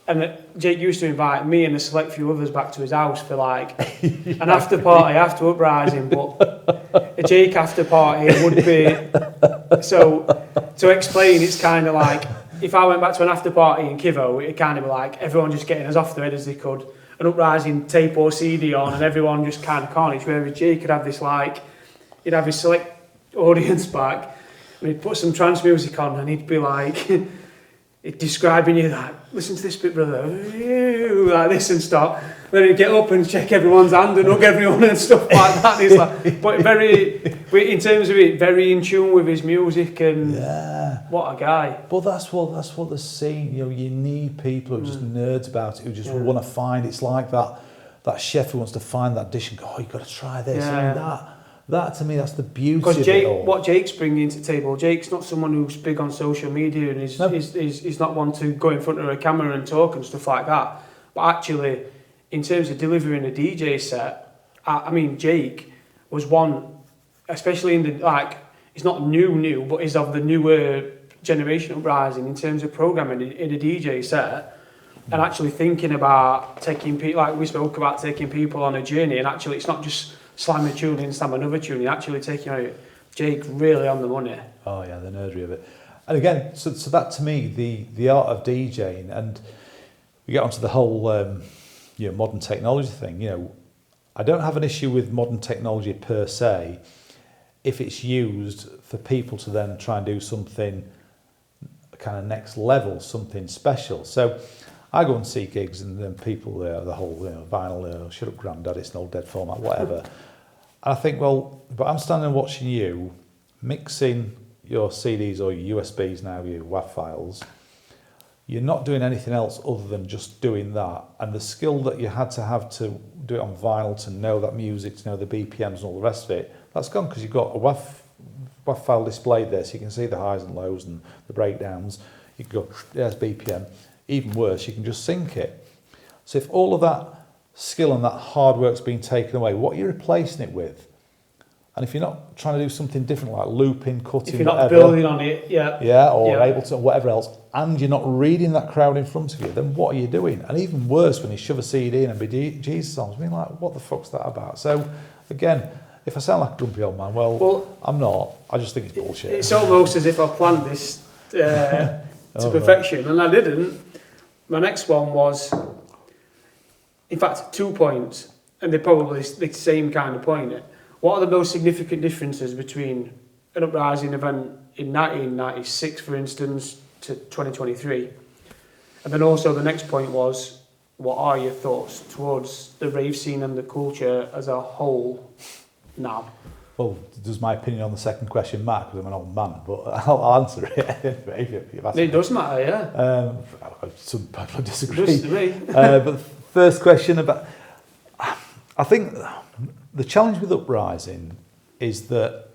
Speaker 2: And Jake used to invite me and a select few others back to his house for like an after party after Uprising, but a Jake after party would be, so to explain, it's kind of like if I went back to an after party in Kivo, it'd kind of be like everyone just getting as off their head as they could, an Uprising tape or CD on, and everyone just kind of carnage, whereas Jake could have this he'd have his select audience back, and he'd put some trance music on, and he'd be like describing you like, listen to this bit, brother, like this and stuff. Then he'd get up and check everyone's hand and hug everyone and stuff like that. And he's like, but in terms of it, very in tune with his music, and what a guy.
Speaker 3: But that's what they're saying. You know, you need people who are just nerds about it, who just want to find. It's like that chef who wants to find that dish and go, oh, you've got to try this. I mean, That to me, that's the beauty
Speaker 2: Because
Speaker 3: of it all.
Speaker 2: what Jake's bringing to the table, Jake's not someone who's big on social media and he's not one to go in front of a camera and talk and stuff like that. But actually, in terms of delivering a DJ set, I mean, Jake was one, especially in the, like, he's not new, but he's of the newer generation Uprising in terms of programming in a DJ set and actually thinking about taking people, like we spoke about, taking people on a journey, and actually it's not just slam a tune in, slam another tune, you're actually taking out Jake really on the money.
Speaker 3: Oh yeah, the nerdery of it. And again, so that to me, the art of DJing, and we get onto the whole modern technology thing. I don't have an issue with modern technology per se if it's used for people to then try and do something kind of next level, something special. So I go and see gigs and then people, the whole vinyl, shut up granddad, it's an old dead format, whatever. And I think, well, but I'm standing and watching you mixing your CDs or your USBs now, your WAV files. You're not doing anything else other than just doing that. And the skill that you had to have to do it on vinyl, to know that music, to know the BPMs and all the rest of it, that's gone because you've got a WAV file displayed there, so you can see the highs and lows and the breakdowns. You can go, there's BPM. Even worse, you can just sync it. So if all of that skill and that hard work's been taken away, what are you replacing it with? And if you're not trying to do something different like looping, cutting,
Speaker 2: if you're not
Speaker 3: whatever,
Speaker 2: building on it, or
Speaker 3: able to whatever else, and you're not reading that crowd in front of you, then what are you doing? And even worse, when you shove a CD in and be Jesus songs, I mean, like, what the fuck's that about? So again, if I sound like a grumpy old man, well, I'm not. I just think it's bullshit.
Speaker 2: It's almost as if I planned this to perfection, and I didn't. My next one was, in fact, 2 points, and they're probably the same kind of point. What are the most significant differences between an Uprising event in 1996, for instance, to 2023? And then also the next point was, what are your thoughts towards the rave scene and the culture as a whole now?
Speaker 3: Well, does my opinion on the second question matter? Because I'm an old man, but I'll answer it anyway.
Speaker 2: It does matter, yeah.
Speaker 3: Some people disagree.
Speaker 2: It does to me.
Speaker 3: But the first question about... I think the challenge with Uprising is that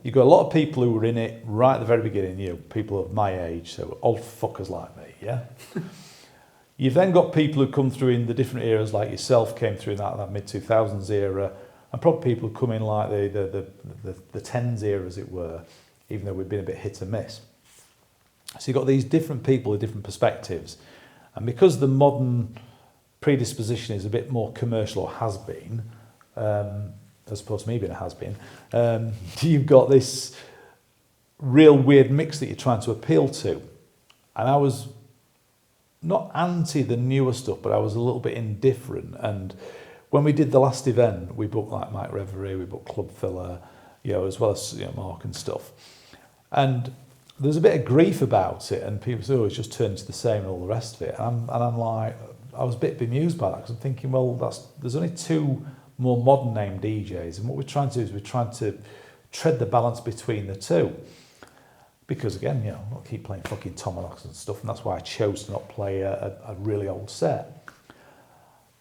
Speaker 3: you've got a lot of people who were in it right at the very beginning, people of my age, so old fuckers like me, yeah? You've then got people who come through in the different eras, like yourself came through in that mid-2000s era, and probably people who come in like the tens era, as it were, even though we've been a bit hit and miss. So you've got these different people with different perspectives, and because the modern predisposition is a bit more commercial, or has been, as opposed to me being a has-been, you've got this real weird mix that you're trying to appeal to. And I was not anti the newer stuff, but I was a little bit indifferent. And when we did the last event, we booked like Mike Reverie, we booked Club Filler, as well as Mark and stuff. And there's a bit of grief about it, and people say, oh, it's just turned into the same and all the rest of it. And I'm like, I was a bit bemused by that, because I'm thinking, well, there's only two more modern name DJs, and what we're trying to do is we're trying to tread the balance between the two. Because again, I'll keep playing fucking Tomahawks and stuff, and that's why I chose to not play a really old set.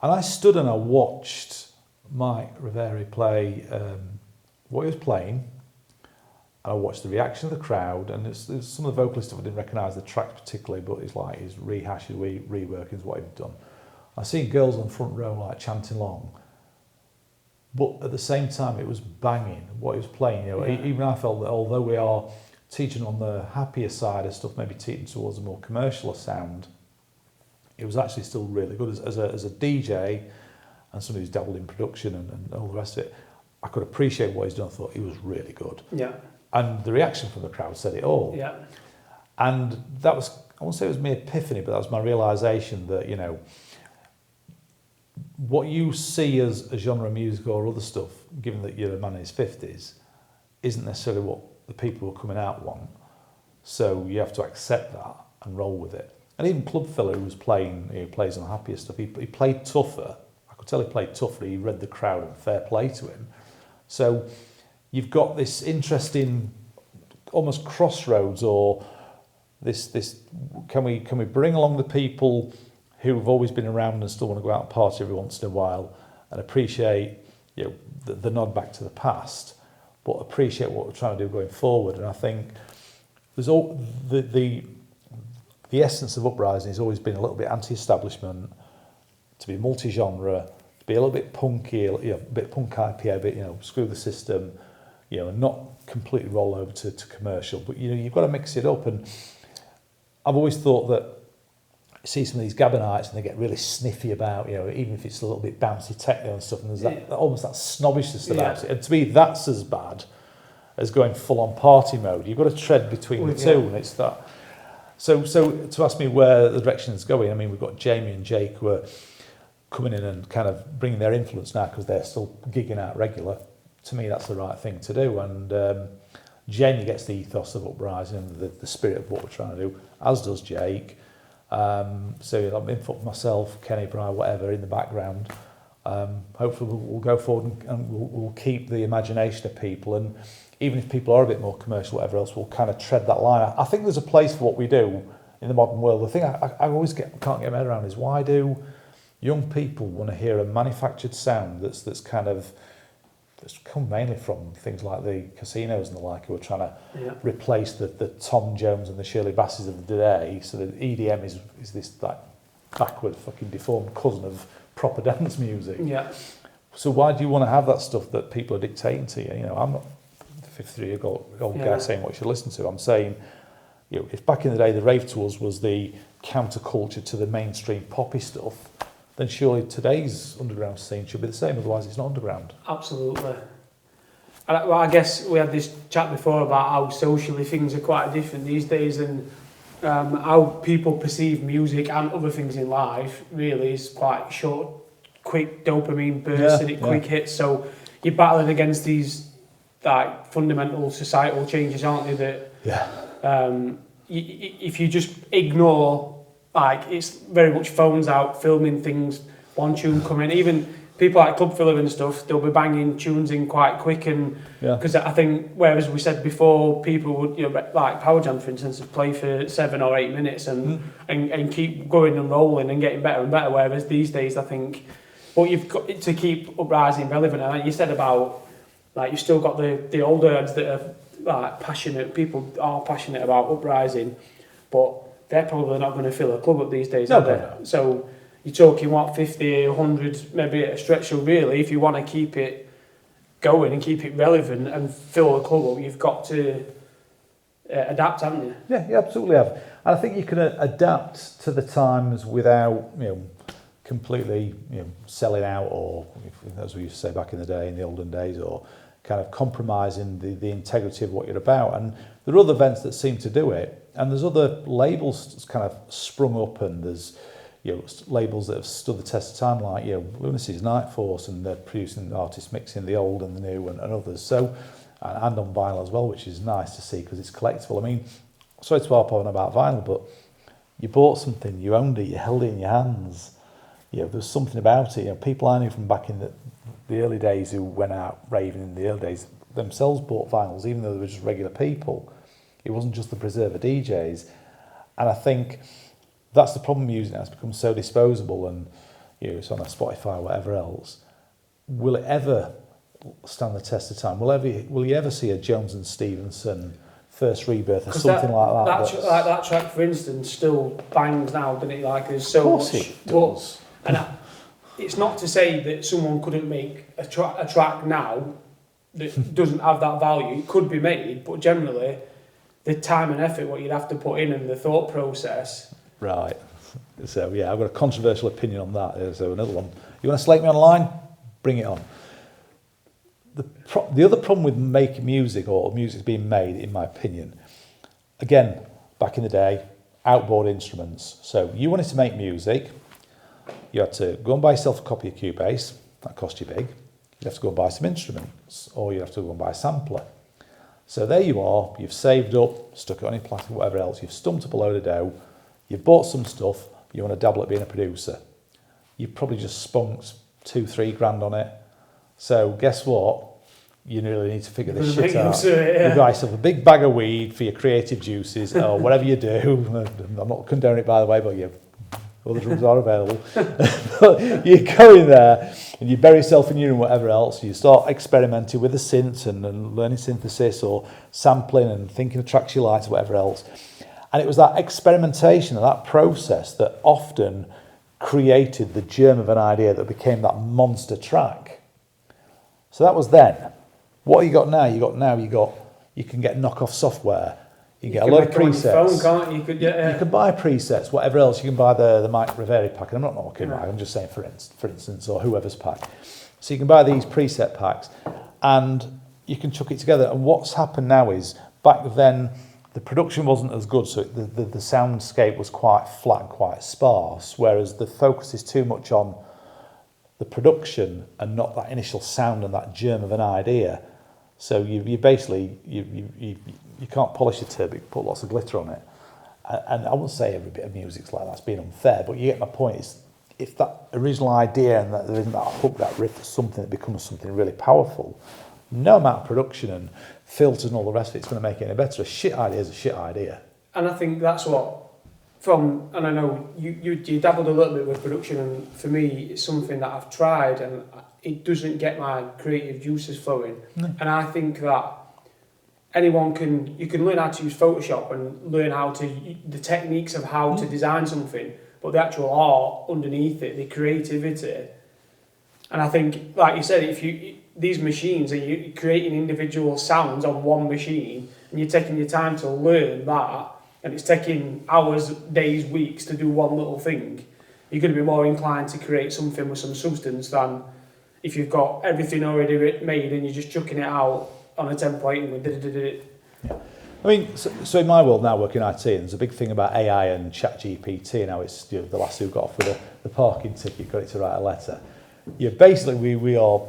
Speaker 3: And I stood and I watched Mike Riveri play what he was playing, and I watched the reaction of the crowd, and there's some of the vocalists I didn't recognise the tracks particularly, but it's like his rehashes, reworkings, what he'd done. I see girls on the front row like chanting along, but at the same time it was banging what he was playing. Even I felt that although we are teaching on the happier side of stuff, maybe teaching towards a more commercial sound, it was actually still really good as a DJ and somebody who's dabbled in production and all the rest of it. I could appreciate what he's done. I thought he was really good. Yeah. And the reaction from the crowd said it all. Yeah. And that was, I won't say it was my epiphany, but that was my realisation that, what you see as a genre of music or other stuff, given that you're a man in his 50s, isn't necessarily what the people who are coming out want. So you have to accept that and roll with it. And even Club Filler, who was playing, he plays on the happier stuff, he played tougher. I could tell he played tougher. He read the crowd, and fair play to him. So you've got this interesting, almost crossroads, or this. Can we bring along the people who've always been around and still want to go out and party every once in a while, and appreciate the nod back to the past, but appreciate what we're trying to do going forward. And I think there's all the essence of Uprising has always been a little bit anti-establishment, to be multi-genre, to be a little bit punky, a bit punk IPA, a bit, screw the system, and not completely roll over to commercial. But, you've got to mix it up. And I've always thought that you see some of these Gabonites and they get really sniffy about, even if it's a little bit bouncy techno and stuff, and there's that almost that snobbishness about it. And to me, that's as bad as going full-on party mode. You've got to tread between the two, and it's that. So to ask me where the direction is going, I mean, we've got Jamie and Jake who are coming in and kind of bringing their influence now because they're still gigging out regular. To me, that's the right thing to do. And Jamie gets the ethos of Uprising and the spirit of what we're trying to do, as does Jake. So I'm in for myself, Kenny, Brian, whatever, in the background. Hopefully we'll go forward and we'll keep the imagination of people. And even if people are a bit more commercial, whatever else, we'll kind of tread that line. I think there's a place for what we do in the modern world. The thing I always can't get my head around is, why do young people want to hear a manufactured sound that's come mainly from things like the casinos and the like, who are trying to replace the Tom Jones and the Shirley Basses of the day. So the EDM is this like backward fucking deformed cousin of proper dance music. Yeah. So why do you want to have that stuff that people are dictating to you? I'm not a 53-year-old guy saying what you should listen to. I'm saying, if back in the day the rave tours was the counterculture to the mainstream poppy stuff, then surely today's underground scene should be the same, otherwise it's not underground.
Speaker 2: Absolutely. And I guess we had this chat before about how socially things are quite different these days, and how people perceive music and other things in life really is quite short, quick dopamine bursts and quick hits. So you're battling against these like fundamental societal changes, aren't they? That if you just ignore, like, it's very much phones out, filming things, one tune coming. Even people like Club Filler and stuff, they'll be banging tunes in quite quick. And because I think, whereas we said before, people would, like Power Jam, for instance, would play for 7 or 8 minutes and keep going and rolling and getting better and better. Whereas these days, I think, well, you've got to keep Uprising relevant. And like you said about, like, you've still got the older heads that are like passionate. People are passionate about Uprising, but they're probably not going to fill a club up these days, are they? No. So you're talking, 50, 100, maybe at a stretch. So really, if you want to keep it going and keep it relevant and fill a club up, you've got to adapt, haven't you?
Speaker 3: Yeah, you absolutely have. And I think you can adapt to the times without, completely, selling out, or, as we used to say back in the day, in the olden days, or kind of compromising the integrity of what you're about. And there are other events that seem to do it, and there's other labels that's kind of sprung up, and there's labels that have stood the test of time, like Lunacy's Night Force, and they're producing artists mixing the old and the new and others. So, and on vinyl as well, which is nice to see because it's collectible. I mean, sorry to harp on about vinyl, but you bought something, you owned it, you held it in your hands. There's something about it. People I knew from back in the early days who went out raving in the early days themselves bought vinyls, even though they were just regular people. It wasn't just the preserver DJs. And I think that's the problem with music now. It's become so disposable, and it's on a Spotify or whatever else. Will it ever stand the test of time? Will you ever see a Jones and Stevenson First Rebirth or something like that?
Speaker 2: That track, for instance, still bangs now, doesn't it? Like, there's so much.
Speaker 3: It does.
Speaker 2: It's not to say that someone couldn't make a track now that doesn't have that value. It could be made, but generally, the time and effort, what you'd have to put in, and the thought process.
Speaker 3: Right. So, I've got a controversial opinion on that. So another one. You want to slate me online? Bring it on. The other problem with making music, or music's being made, in my opinion, again, back in the day, outboard instruments. So you wanted to make music, you had to go and buy yourself a copy of Cubase, that cost you big. You'd have to go and buy some instruments, or you'd have to go and buy a sampler. So there you are, you've saved up, stuck it on your plastic, whatever else, you've stumped up a load of dough, you've bought some stuff, you want to dabble at being a producer. You've probably just spunked 2-3 grand on it. So guess what? You really need to figure this shit out. You buy yourself a big bag of weed for your creative juices, or whatever you do. I'm not condoning it, by the way, but Other drums are available. But you go in there and you bury yourself in your room, whatever else. You start experimenting with the synths and learning synthesis or sampling and thinking of tracks you like or whatever else. And it was that experimentation and that process that often created the germ of an idea that became that monster track. So that was then. What you got now? You can get knockoff software. You get a lot of presets.
Speaker 2: Phone, can't you?
Speaker 3: You can buy presets, whatever else. You can buy the Mike Riveri pack. And I'm not knocking Mike, I'm just saying for instance, or whoever's pack. So you can buy these preset packs and you can chuck it together. And what's happened now is, back then, the production wasn't as good, so the soundscape was quite flat and quite sparse, whereas the focus is too much on the production and not that initial sound and that germ of an idea. So you basically, you can't polish a turbo, you put lots of glitter on it. And I wouldn't say every bit of music's like that's being unfair, but you get my point. Is if that original idea and that there isn't that hook, that riff, or something that becomes something really powerful, no amount of production and filters and all the rest of it's going to make it any better. A shit idea is a shit idea.
Speaker 2: And I think that's what, and I know you dabbled a little bit with production, and for me it's something that I've tried and it doesn't get my creative juices flowing. And I think that you can learn how to use Photoshop and learn the techniques of how to design something, but the actual art underneath it, the creativity. And I think, like you said, these machines, are you creating individual sounds on one machine, and you're taking your time to learn that, and it's taking hours, days, weeks to do one little thing, you're going to be more inclined to create something with some substance than if you've got everything already made and you're just chucking it out on a template and did.
Speaker 3: Yeah. I mean, so in my world now, working in IT, there's a big thing about AI and ChatGPT. Now it's the last who got off with the parking ticket, got it to write a letter. Yeah, basically we are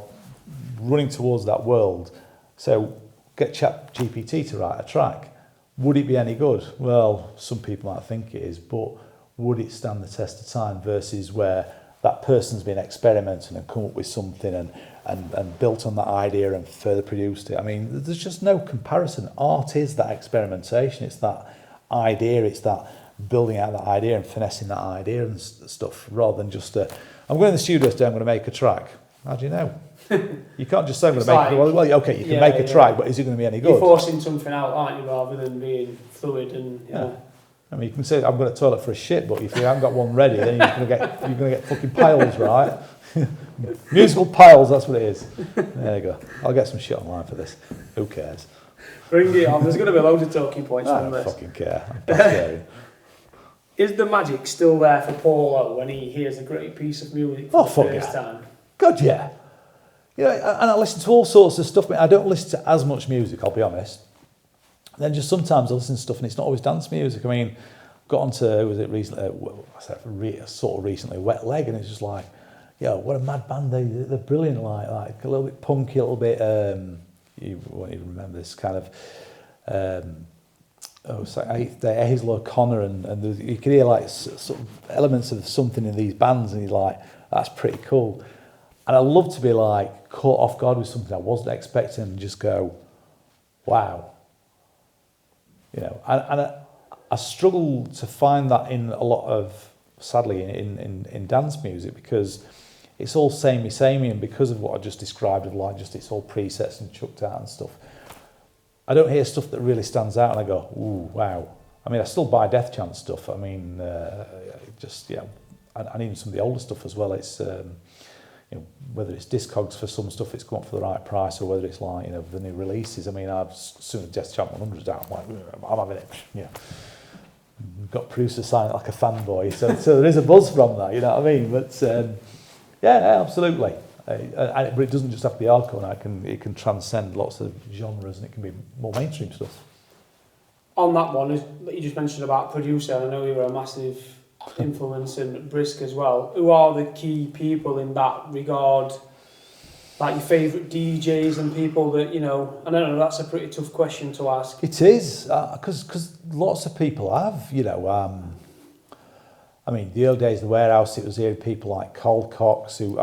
Speaker 3: running towards that world. So get ChatGPT to write a track. Would it be any good? Well, some people might think it is, but would it stand the test of time versus where that person's been experimenting and come up with something and built on that idea and further produced it? I mean, there's just no comparison. Art is that experimentation. It's that idea. It's that building out that idea and finessing that idea and stuff, rather than just I'm going to the studio today, I'm going to make a track. How do you know? You can't just say I'm going to make it. Well, okay, you can make a track, but is it going to be any good?
Speaker 2: You're forcing something out, aren't you, rather than being fluid and
Speaker 3: I mean, you can say I'm going to the toilet for a shit, but if you haven't got one ready, then you're going to get fucking piles, right? Musical piles, that's what it is. There you go. I'll get some shit online for this. Who cares?
Speaker 2: Bring it on. There's going to be loads of talking points
Speaker 3: I
Speaker 2: on
Speaker 3: don't
Speaker 2: this.
Speaker 3: fucking care.
Speaker 2: Is the magic still there for Paulo when he hears a great piece of music for the first time?
Speaker 3: God, yeah. You know, and I listen to all sorts of stuff. I don't listen to as much music, I'll be honest. Then just sometimes I listen to stuff and it's not always dance music. I mean, got onto, was it recently, sort of recently, Wet Leg, and it's just like, what a mad band, they're brilliant, like a little bit punky, a little bit, you won't even remember this kind of, it's like Hazel O'Connor, and you can hear like sort of elements of something in these bands, and you're like, that's pretty cool. And I love to be like caught off guard with something I wasn't expecting and just go, wow. You know, and I struggle to find that in a lot of, sadly, in dance music, because it's all samey, and because of what I just described of like just it's all presets and chucked out and stuff. I don't hear stuff that really stands out and I go, ooh, wow. I mean, I still buy Death Chant stuff. I mean, and even some of the older stuff as well. It's, whether it's Discogs for some stuff, it's come up for the right price, or whether it's like, the new releases. I mean, as soon as Death Chant 100's out, I'm like, I'm having it. Got producer sign it like a fanboy. So there is a buzz from that, you know what I mean? But absolutely. But it doesn't just have to be hardcore now. It can transcend lots of genres, and it can be more mainstream stuff.
Speaker 2: On that one, you just mentioned about producer, and I know you were a massive influence in Brisk as well. Who are the key people in that regard? Like your favourite DJs and people that, I don't know, that's a pretty tough question to ask.
Speaker 3: It is, because lots of people have, I mean, the early days of the Warehouse, it was here people like Cold Cox, who,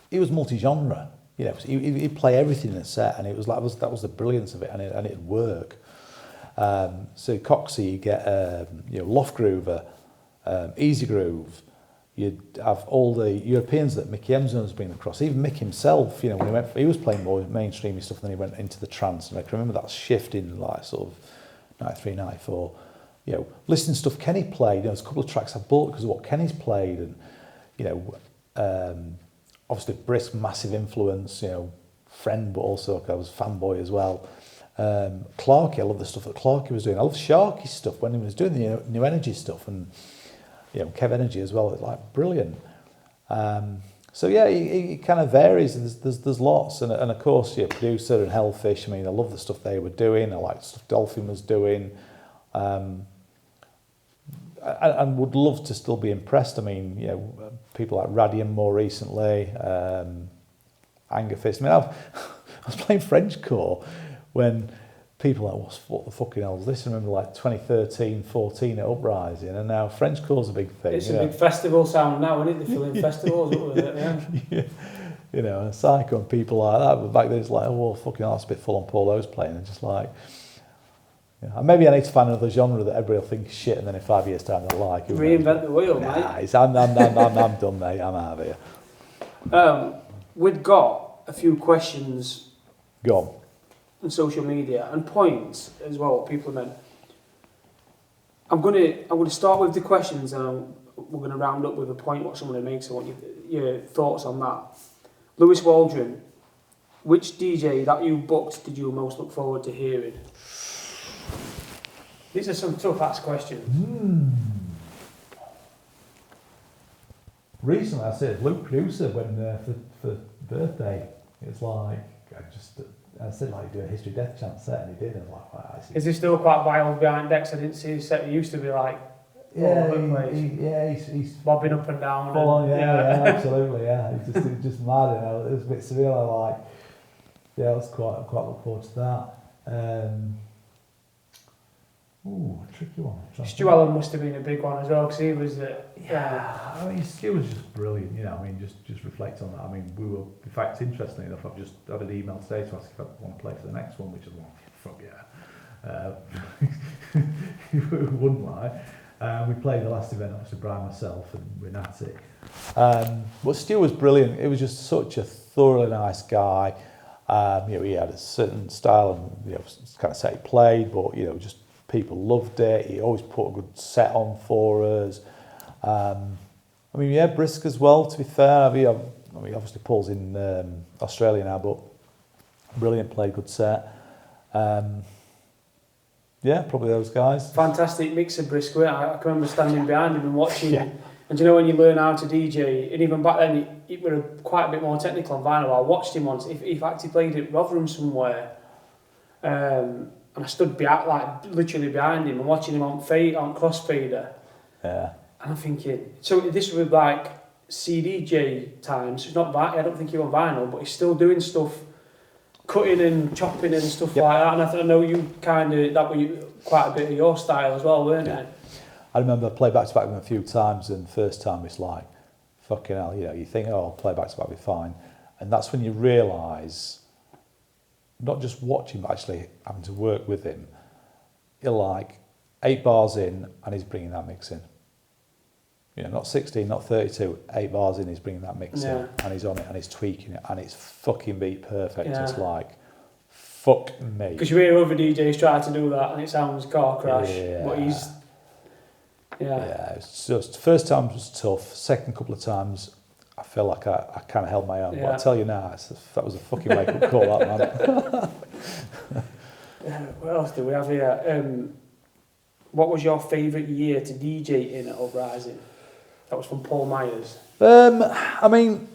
Speaker 3: he was multi-genre. He'd play everything in a set, and that was the brilliance of it, and it'd work. So Coxie, you get Loft Groover, Easy Groove. You'd have all the Europeans that Mickey Emson has been across. Even Mick himself, you know, when he was playing more mainstreamy stuff, and then he went into the trance. And I can remember that shift in like sort of 93, 94. You know, listening to stuff Kenny played. You know, there's a couple of tracks I bought because of what Kenny's played, and you know, obviously Brisk, massive influence. You know, friend, but also I was fanboy as well. Clarkey, I love the stuff that Clarkey was doing. I love Sharky's stuff when he was doing the New Energy stuff, and you know, Kev Energy as well. It's like brilliant. So yeah, it kind of varies. There's lots, and of course, yeah, Producer and Hellfish. I mean, I love the stuff they were doing. I like the stuff Dolphin was doing. And would love to still be impressed. I mean, you know, people like Radium more recently, Angerfist. I mean, I was playing Frenchcore when people were like, what the fucking hell is this? I remember like 2013, 14 at Uprising, and now Frenchcore's a big thing.
Speaker 2: It's a big festival sound now, isn't it? They're filling festivals up with it, yeah.
Speaker 3: You know, and Psycho and people like that, but back then it's like, oh, fucking hell, that's a bit full on Paul O's playing, and just like, yeah, maybe I need to find another genre that everybody will think is shit, and then in 5 years' time they'll like it.
Speaker 2: Reinvent the wheel, mate.
Speaker 3: I'm done, mate. I'm out of here.
Speaker 2: We've got a few questions
Speaker 3: Go on.
Speaker 2: on social media and points as well. What people have meant. I'm gonna start with the questions, and we're gonna round up with a point what someone makes. I want your thoughts on that. Lewis Waldron, which DJ that you booked did you most look forward to hearing? These are some tough ass questions.
Speaker 3: Recently, I said Luke Producer when for birthday. It's like I said like do a History Death Chant set, and he did. And I'm like, wow,
Speaker 2: is he still quite wild behind decks? I didn't see his set. He used to be like
Speaker 3: he's
Speaker 2: bobbing up and down.
Speaker 3: Full on, yeah, absolutely, yeah. He's just mad. You know, it was a bit surreal. I like, yeah, I was quite look forward to that. Ooh, a tricky one.
Speaker 2: Stu Allen must have been a big one as well, because he was.
Speaker 3: I mean, Stu was just brilliant. You know, I mean, just reflect on that. I mean, we were, in fact, interestingly enough, I've just had an email today to ask if I want to play for the next one, which is one. Fuck yeah. You wouldn't lie. We played the last event, obviously, Brian, myself, and Renati. But Stu was brilliant. He was just such a thoroughly nice guy. You know, he had a certain style and, you know, kind of set he played, but, you know, just people loved it. He always put a good set on for us. I mean, yeah, Brisk as well, to be fair. I mean, obviously Paul's in Australia now, but brilliant, played good set. Yeah, probably those guys.
Speaker 2: Fantastic mix of Brisk. I can remember standing behind him and watching him. And you know, when you learn how to DJ, and even back then, it were quite a bit more technical on vinyl. I watched him once. He actually played at Rotherham somewhere. And I stood literally behind him and watching him on crossfader.
Speaker 3: Yeah.
Speaker 2: And I'm thinking, so this was like CDJ times. It's not I don't think he was on vinyl, but he's still doing stuff, cutting and chopping and stuff like that. And I know you that was quite a bit of your style as well, weren't it?
Speaker 3: I remember I played back to back with him a few times, and the first time it's like, fucking hell, you know, you think, oh, I'll play back to back, be fine. And that's when you realise, not just watching, but actually having to work with him. You're like 8 bars in, and he's bringing that mix in. You know, not 16, not 32, 8 bars in, he's bringing that mix in, and he's on it, and he's tweaking it, and it's fucking beat perfect. Yeah. It's like, fuck me.
Speaker 2: Because you hear other DJs try to do that, and it sounds car crash. Yeah. But he's,
Speaker 3: yeah, it's just, first time was tough. Second couple of times, I feel like I kind of held my own. But I tell you now, that was a fucking wake-up call, that man.
Speaker 2: What else do we have here? What was your favourite year to DJ in at Uprising? That was from Paul Myers.
Speaker 3: I mean,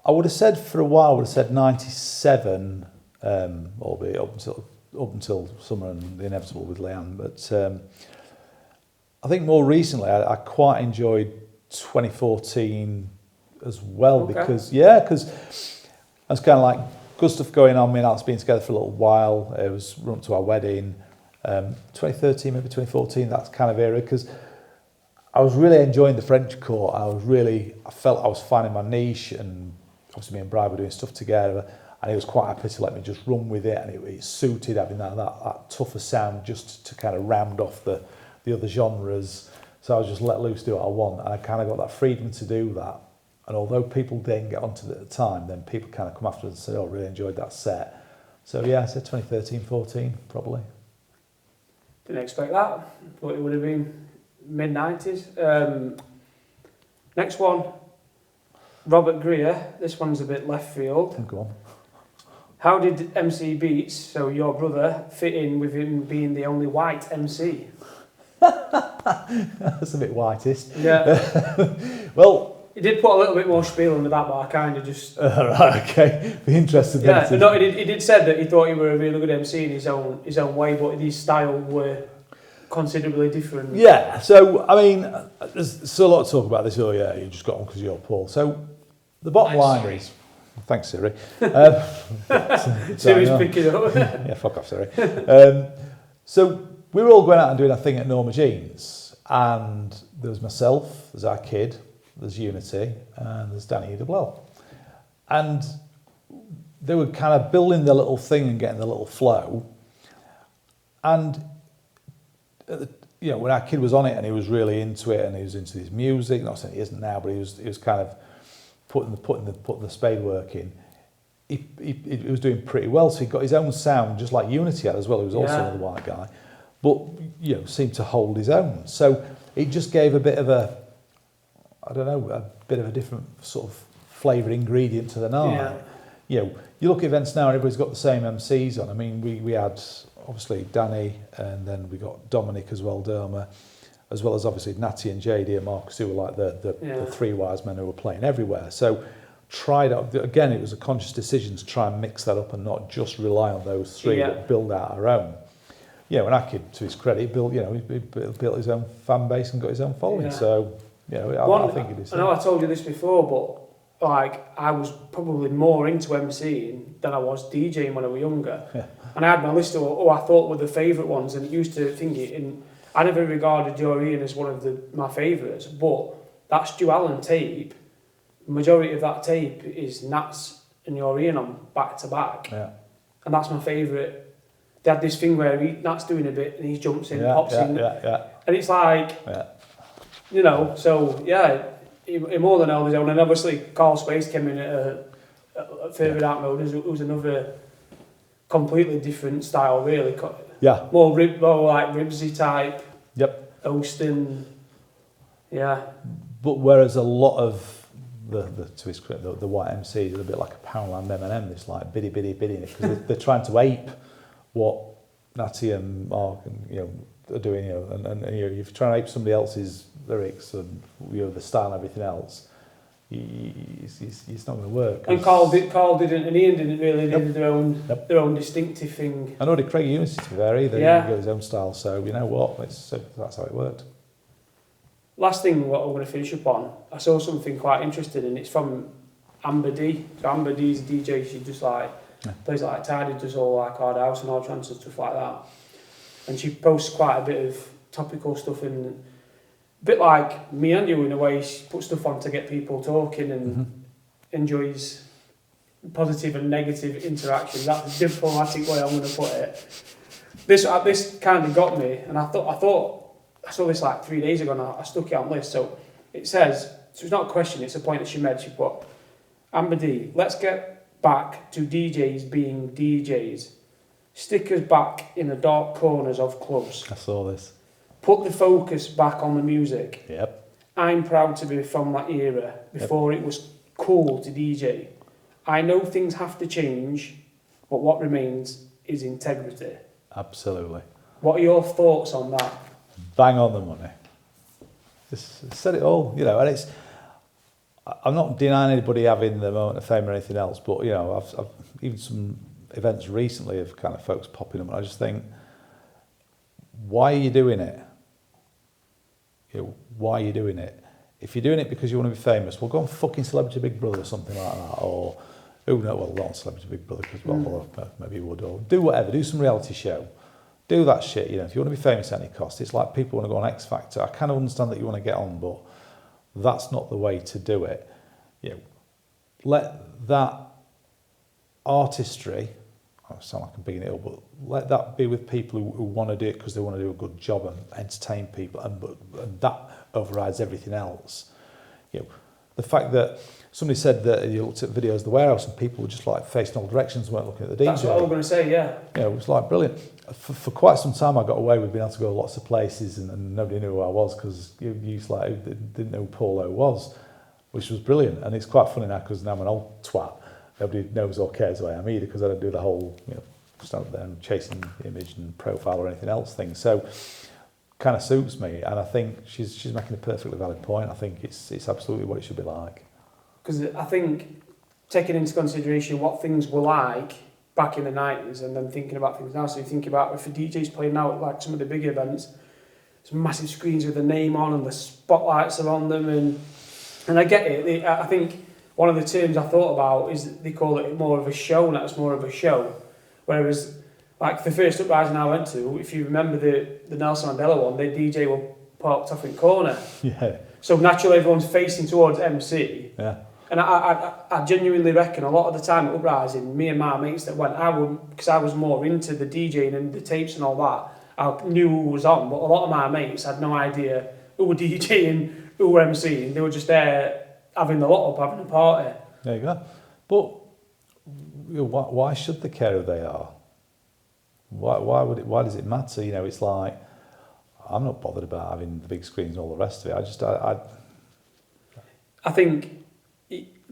Speaker 3: I would have said for a while, I would have said 97, albeit up until summer and the inevitable with Leanne. But I think more recently, I quite enjoyed 2014 as well, because I was kind of like, good stuff going on. Me and Alex been together for a little while. It was run up to our wedding. 2013, maybe 2014, that's kind of era, because I was really enjoying the French court. I felt I was finding my niche, and obviously me and Brian were doing stuff together. and he was quite happy to let me just run with it, and it suited having that tougher sound just to kind of round off the other genres. So I was just let loose, do what I want, and I kind of got that freedom to do that. And although people didn't get onto it at the time, then people kind of come after us and say, oh, really enjoyed that set. So yeah, I said 2013, 14, probably.
Speaker 2: Didn't expect that. Thought it would have been mid-90s. Next one, Robert Greer. This one's a bit left field.
Speaker 3: Go on.
Speaker 2: How did MC Beats, so your brother, fit in with him being the only white MC?
Speaker 3: That's a bit whitest.
Speaker 2: Yeah.
Speaker 3: Well,
Speaker 2: he did put a little bit more spiel into that, but I kind of just...
Speaker 3: right, okay. Be interested.
Speaker 2: Yeah, no, he did say that he thought he were a really good MC in his own way, but his style were considerably different.
Speaker 3: Yeah, so, I mean, there's a lot to talk about this. Oh, yeah, you just got on because you're Paul. So, the bottom line is... Thanks, Siri.
Speaker 2: Siri's picking it up.
Speaker 3: Yeah, fuck off, Siri. So, we were all going out and doing a thing at Norma Jean's, and there was myself, there's our kid, there's Unity, and there's Danny Edeblow. And they were kind of building the little thing and getting the little flow. And, you know, when our kid was on it and he was really into it and he was into his music, not saying he isn't now, but he was kind of putting the spade work in. He was doing pretty well, so he got his own sound, just like Unity had as well, who was also another white guy, but, you know, seemed to hold his own. So it just gave a bit of a, I don't know, a bit of a different sort of flavour ingredient to the night. Yeah. You know, you look at events now and everybody's got the same MCs on. I mean, we had, obviously, Danny, and then we got Dominic as well, Derma, as well as, obviously, Natty and JD and Marcus, who were like the three wise men who were playing everywhere. So tried out, again, it was a conscious decision to try and mix that up and not just rely on those three, but build out our own. You know, and our kid, to his credit, he built his own fan base and got his own following. So, you know, I think it is.
Speaker 2: I know I told you this before, but like I was probably more into MCing than I was DJing when I was younger. Yeah. And I had my list of I thought were the favourite ones, and used to think it. And I never regarded Joe Ian as one of my favourites, but that Stu Allen tape, the majority of that tape is Nats and Your Ian on back to back. Yeah. And that's my favourite. They had this thing where Nat's doing a bit and he jumps in, pops in. And it's like, you know, so yeah, he more than held his own. And obviously Carl Space came in at Favourite Art Mode, who was another completely different style, really. Yeah. More like Ribsy type. Yep. Austin. Yeah.
Speaker 3: But whereas a lot of the white MCs are a bit like a Poundland M&M, it's like biddy because they're trying to ape what Natty and Mark are doing, and if you're trying to ape somebody else's lyrics and the style and everything else, it's not going to work.
Speaker 2: And Carl didn't, and Ian didn't really do their own distinctive thing.
Speaker 3: I know did Craig Eunice, to be fair, either. He got his own style, so you know what, that's how it worked.
Speaker 2: Last thing what I'm going to finish up on, I saw something quite interesting, and it's from Amber D. So Amber D's a DJ, she just like plays like Tidy, does all like hard house and all trance and stuff like that. And she posts quite a bit of topical stuff, and a bit like me and you in a way, she puts stuff on to get people talking and enjoys positive and negative interaction. That's a diplomatic way I'm going to put it. This kind of got me, and I thought I saw this like 3 days ago and I stuck it on list. So it says, so it's not a question, it's a point that she made. She put, Amber D, let's get back to DJs being DJs. Stick us back in the dark corners of clubs.
Speaker 3: I saw this.
Speaker 2: Put the focus back on the music.
Speaker 3: Yep.
Speaker 2: I'm proud to be from that era, before it was cool to DJ. I know things have to change, but what remains is integrity.
Speaker 3: Absolutely.
Speaker 2: What are your thoughts on that?
Speaker 3: Bang on the money. Just said it all, and it's, I'm not denying anybody having the moment of fame or anything else, but, I've even some events recently of kind of folks popping up, and I just think, why are you doing it? Why are you doing it? If you're doing it because you want to be famous, well, go on fucking Celebrity Big Brother or something like that, or, not Celebrity Big Brother, because, maybe you would, or do whatever, do some reality show. Do that shit, if you want to be famous at any cost. It's like people want to go on X Factor. I kind of understand that you want to get on, but that's not the way to do it. Let that artistry, I sound like I'm bigging it up, but let that be with people who want to do it because they want to do a good job and entertain people, and that overrides everything else. You know, the fact that somebody said that you looked at videos of the warehouse and people were just like facing all directions, weren't looking at the DJ.
Speaker 2: That's what I was going to say, yeah.
Speaker 3: Yeah, it was like brilliant. For quite some time, I got away with being able to go lots of places and nobody knew who I was because you like didn't know who Paulo was, which was brilliant. And it's quite funny now because now I'm an old twat. Nobody knows or cares who I am either because I don't do the whole, stand up there and chasing the image and profile or anything else thing. So kind of suits me, and I think she's making a perfectly valid point. I think it's absolutely what it should be like.
Speaker 2: Because I think taking into consideration what things were like back in the 90s and then thinking about things now, so you think about if a DJ's playing now at like some of the big events, there's massive screens with the name on and the spotlights are on them, and I get it. I think one of the terms I thought about is they call it more of a show, and that's more of a show. Whereas, like the first Uprising I went to, if you remember the Nelson Mandela one, the DJ were parked off in the corner.
Speaker 3: Yeah.
Speaker 2: So naturally everyone's facing towards MC.
Speaker 3: Yeah.
Speaker 2: And I genuinely reckon a lot of the time at Uprising, me and my mates that went, because I was more into the DJing and the tapes and all that, I knew who was on, but a lot of my mates had no idea who were DJing, who were MCing. They were just there having the lot up, having a party.
Speaker 3: There you go. But why should they care who they are? Why does it matter? It's like, I'm not bothered about having the big screens and all the rest of it.
Speaker 2: I think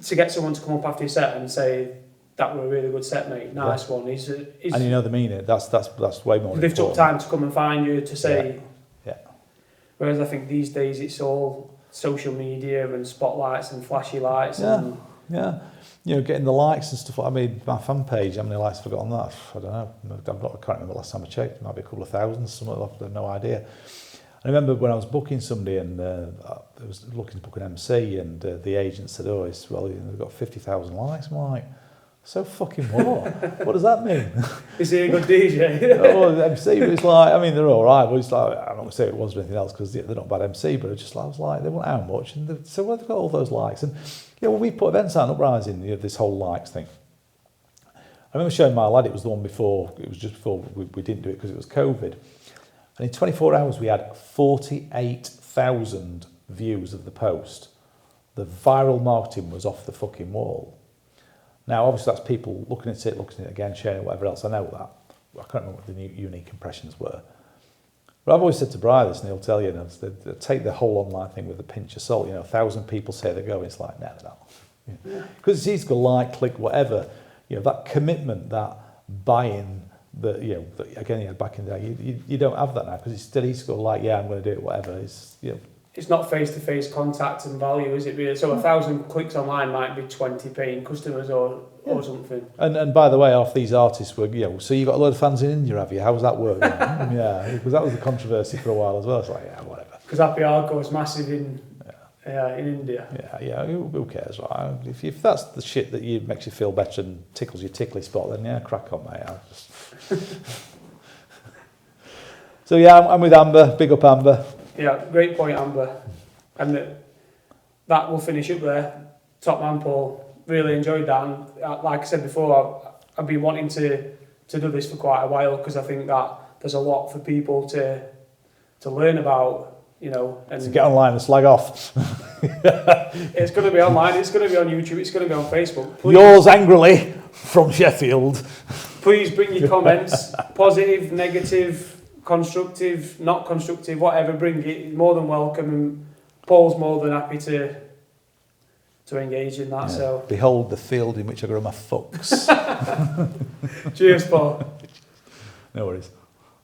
Speaker 2: to get someone to come up after your set and say, that were a really good set, mate, nice one. And
Speaker 3: they mean it. That's way more
Speaker 2: they've
Speaker 3: important.
Speaker 2: took time to come and find you to say.
Speaker 3: Yeah.
Speaker 2: Whereas I think these days it's all social media and spotlights and flashy lights.
Speaker 3: Yeah. Getting the likes and stuff. My fan page, how many likes have I got on that? I don't know. I can't remember last time I checked. It might be a couple of thousand, something like that. I have no idea. I remember when I was booking somebody and I was looking to book an MC and the agent said, they've got 50,000 likes. I'm like, so fucking what? What does that mean?
Speaker 2: Is he a good DJ?
Speaker 3: MC, but it's like, they're all right, but it's like, I'm not going to say it was or anything else because they're not bad MC, but it's just I was like, they want how much? And so they've got all those likes. And when we put events out in Uprising, this whole likes thing. I remember showing my lad, it was the one before, it was just before we didn't do it because it was COVID. And in 24 hours, we had 48,000 views of the post. The viral marketing was off the fucking wall. Now, obviously, that's people looking at it again, sharing it, whatever else. I know that. I can't remember what the unique impressions were. But I've always said to Bri this, and he'll tell you, they take the whole online thing with a pinch of salt. 1,000 people say they go, it's like, no, they're not. Because it's easy to like, click, whatever. That commitment, that buy-in, that again, back in the day, you don't have that now because it's still easy to go like, I'm going to do it, whatever.
Speaker 2: It's not face-to-face contact and value, is it really? So 1,000 clicks online might be 20 paying customers or something. And
Speaker 3: by the way, half these artists were, so you've got a load of fans in India, have you? How's that working? Yeah, because that was the controversy for a while as well. It's like, whatever.
Speaker 2: Because Happy Hardcore is massive in India.
Speaker 3: Yeah, who cares, right? If that's the shit that makes you feel better and tickles your tickly spot, then crack on, mate. So I'm with Amber. Big up, Amber.
Speaker 2: Yeah, great point, Amber. And that will finish up there. Top man, Paul. Really enjoyed that. And like I said before, I've been wanting to do this for quite a while because I think that there's a lot for people to learn about. And
Speaker 3: to get online and slag off.
Speaker 2: It's going to be online, it's going to be on YouTube, it's going to be on Facebook.
Speaker 3: Please, yours angrily from Sheffield.
Speaker 2: Please bring your comments, positive, negative, constructive, not constructive, whatever, bring it, more than welcome, and Paul's more than happy to engage in that. So
Speaker 3: behold the field in which I grow my fucks.
Speaker 2: Cheers, Paul.
Speaker 3: No worries.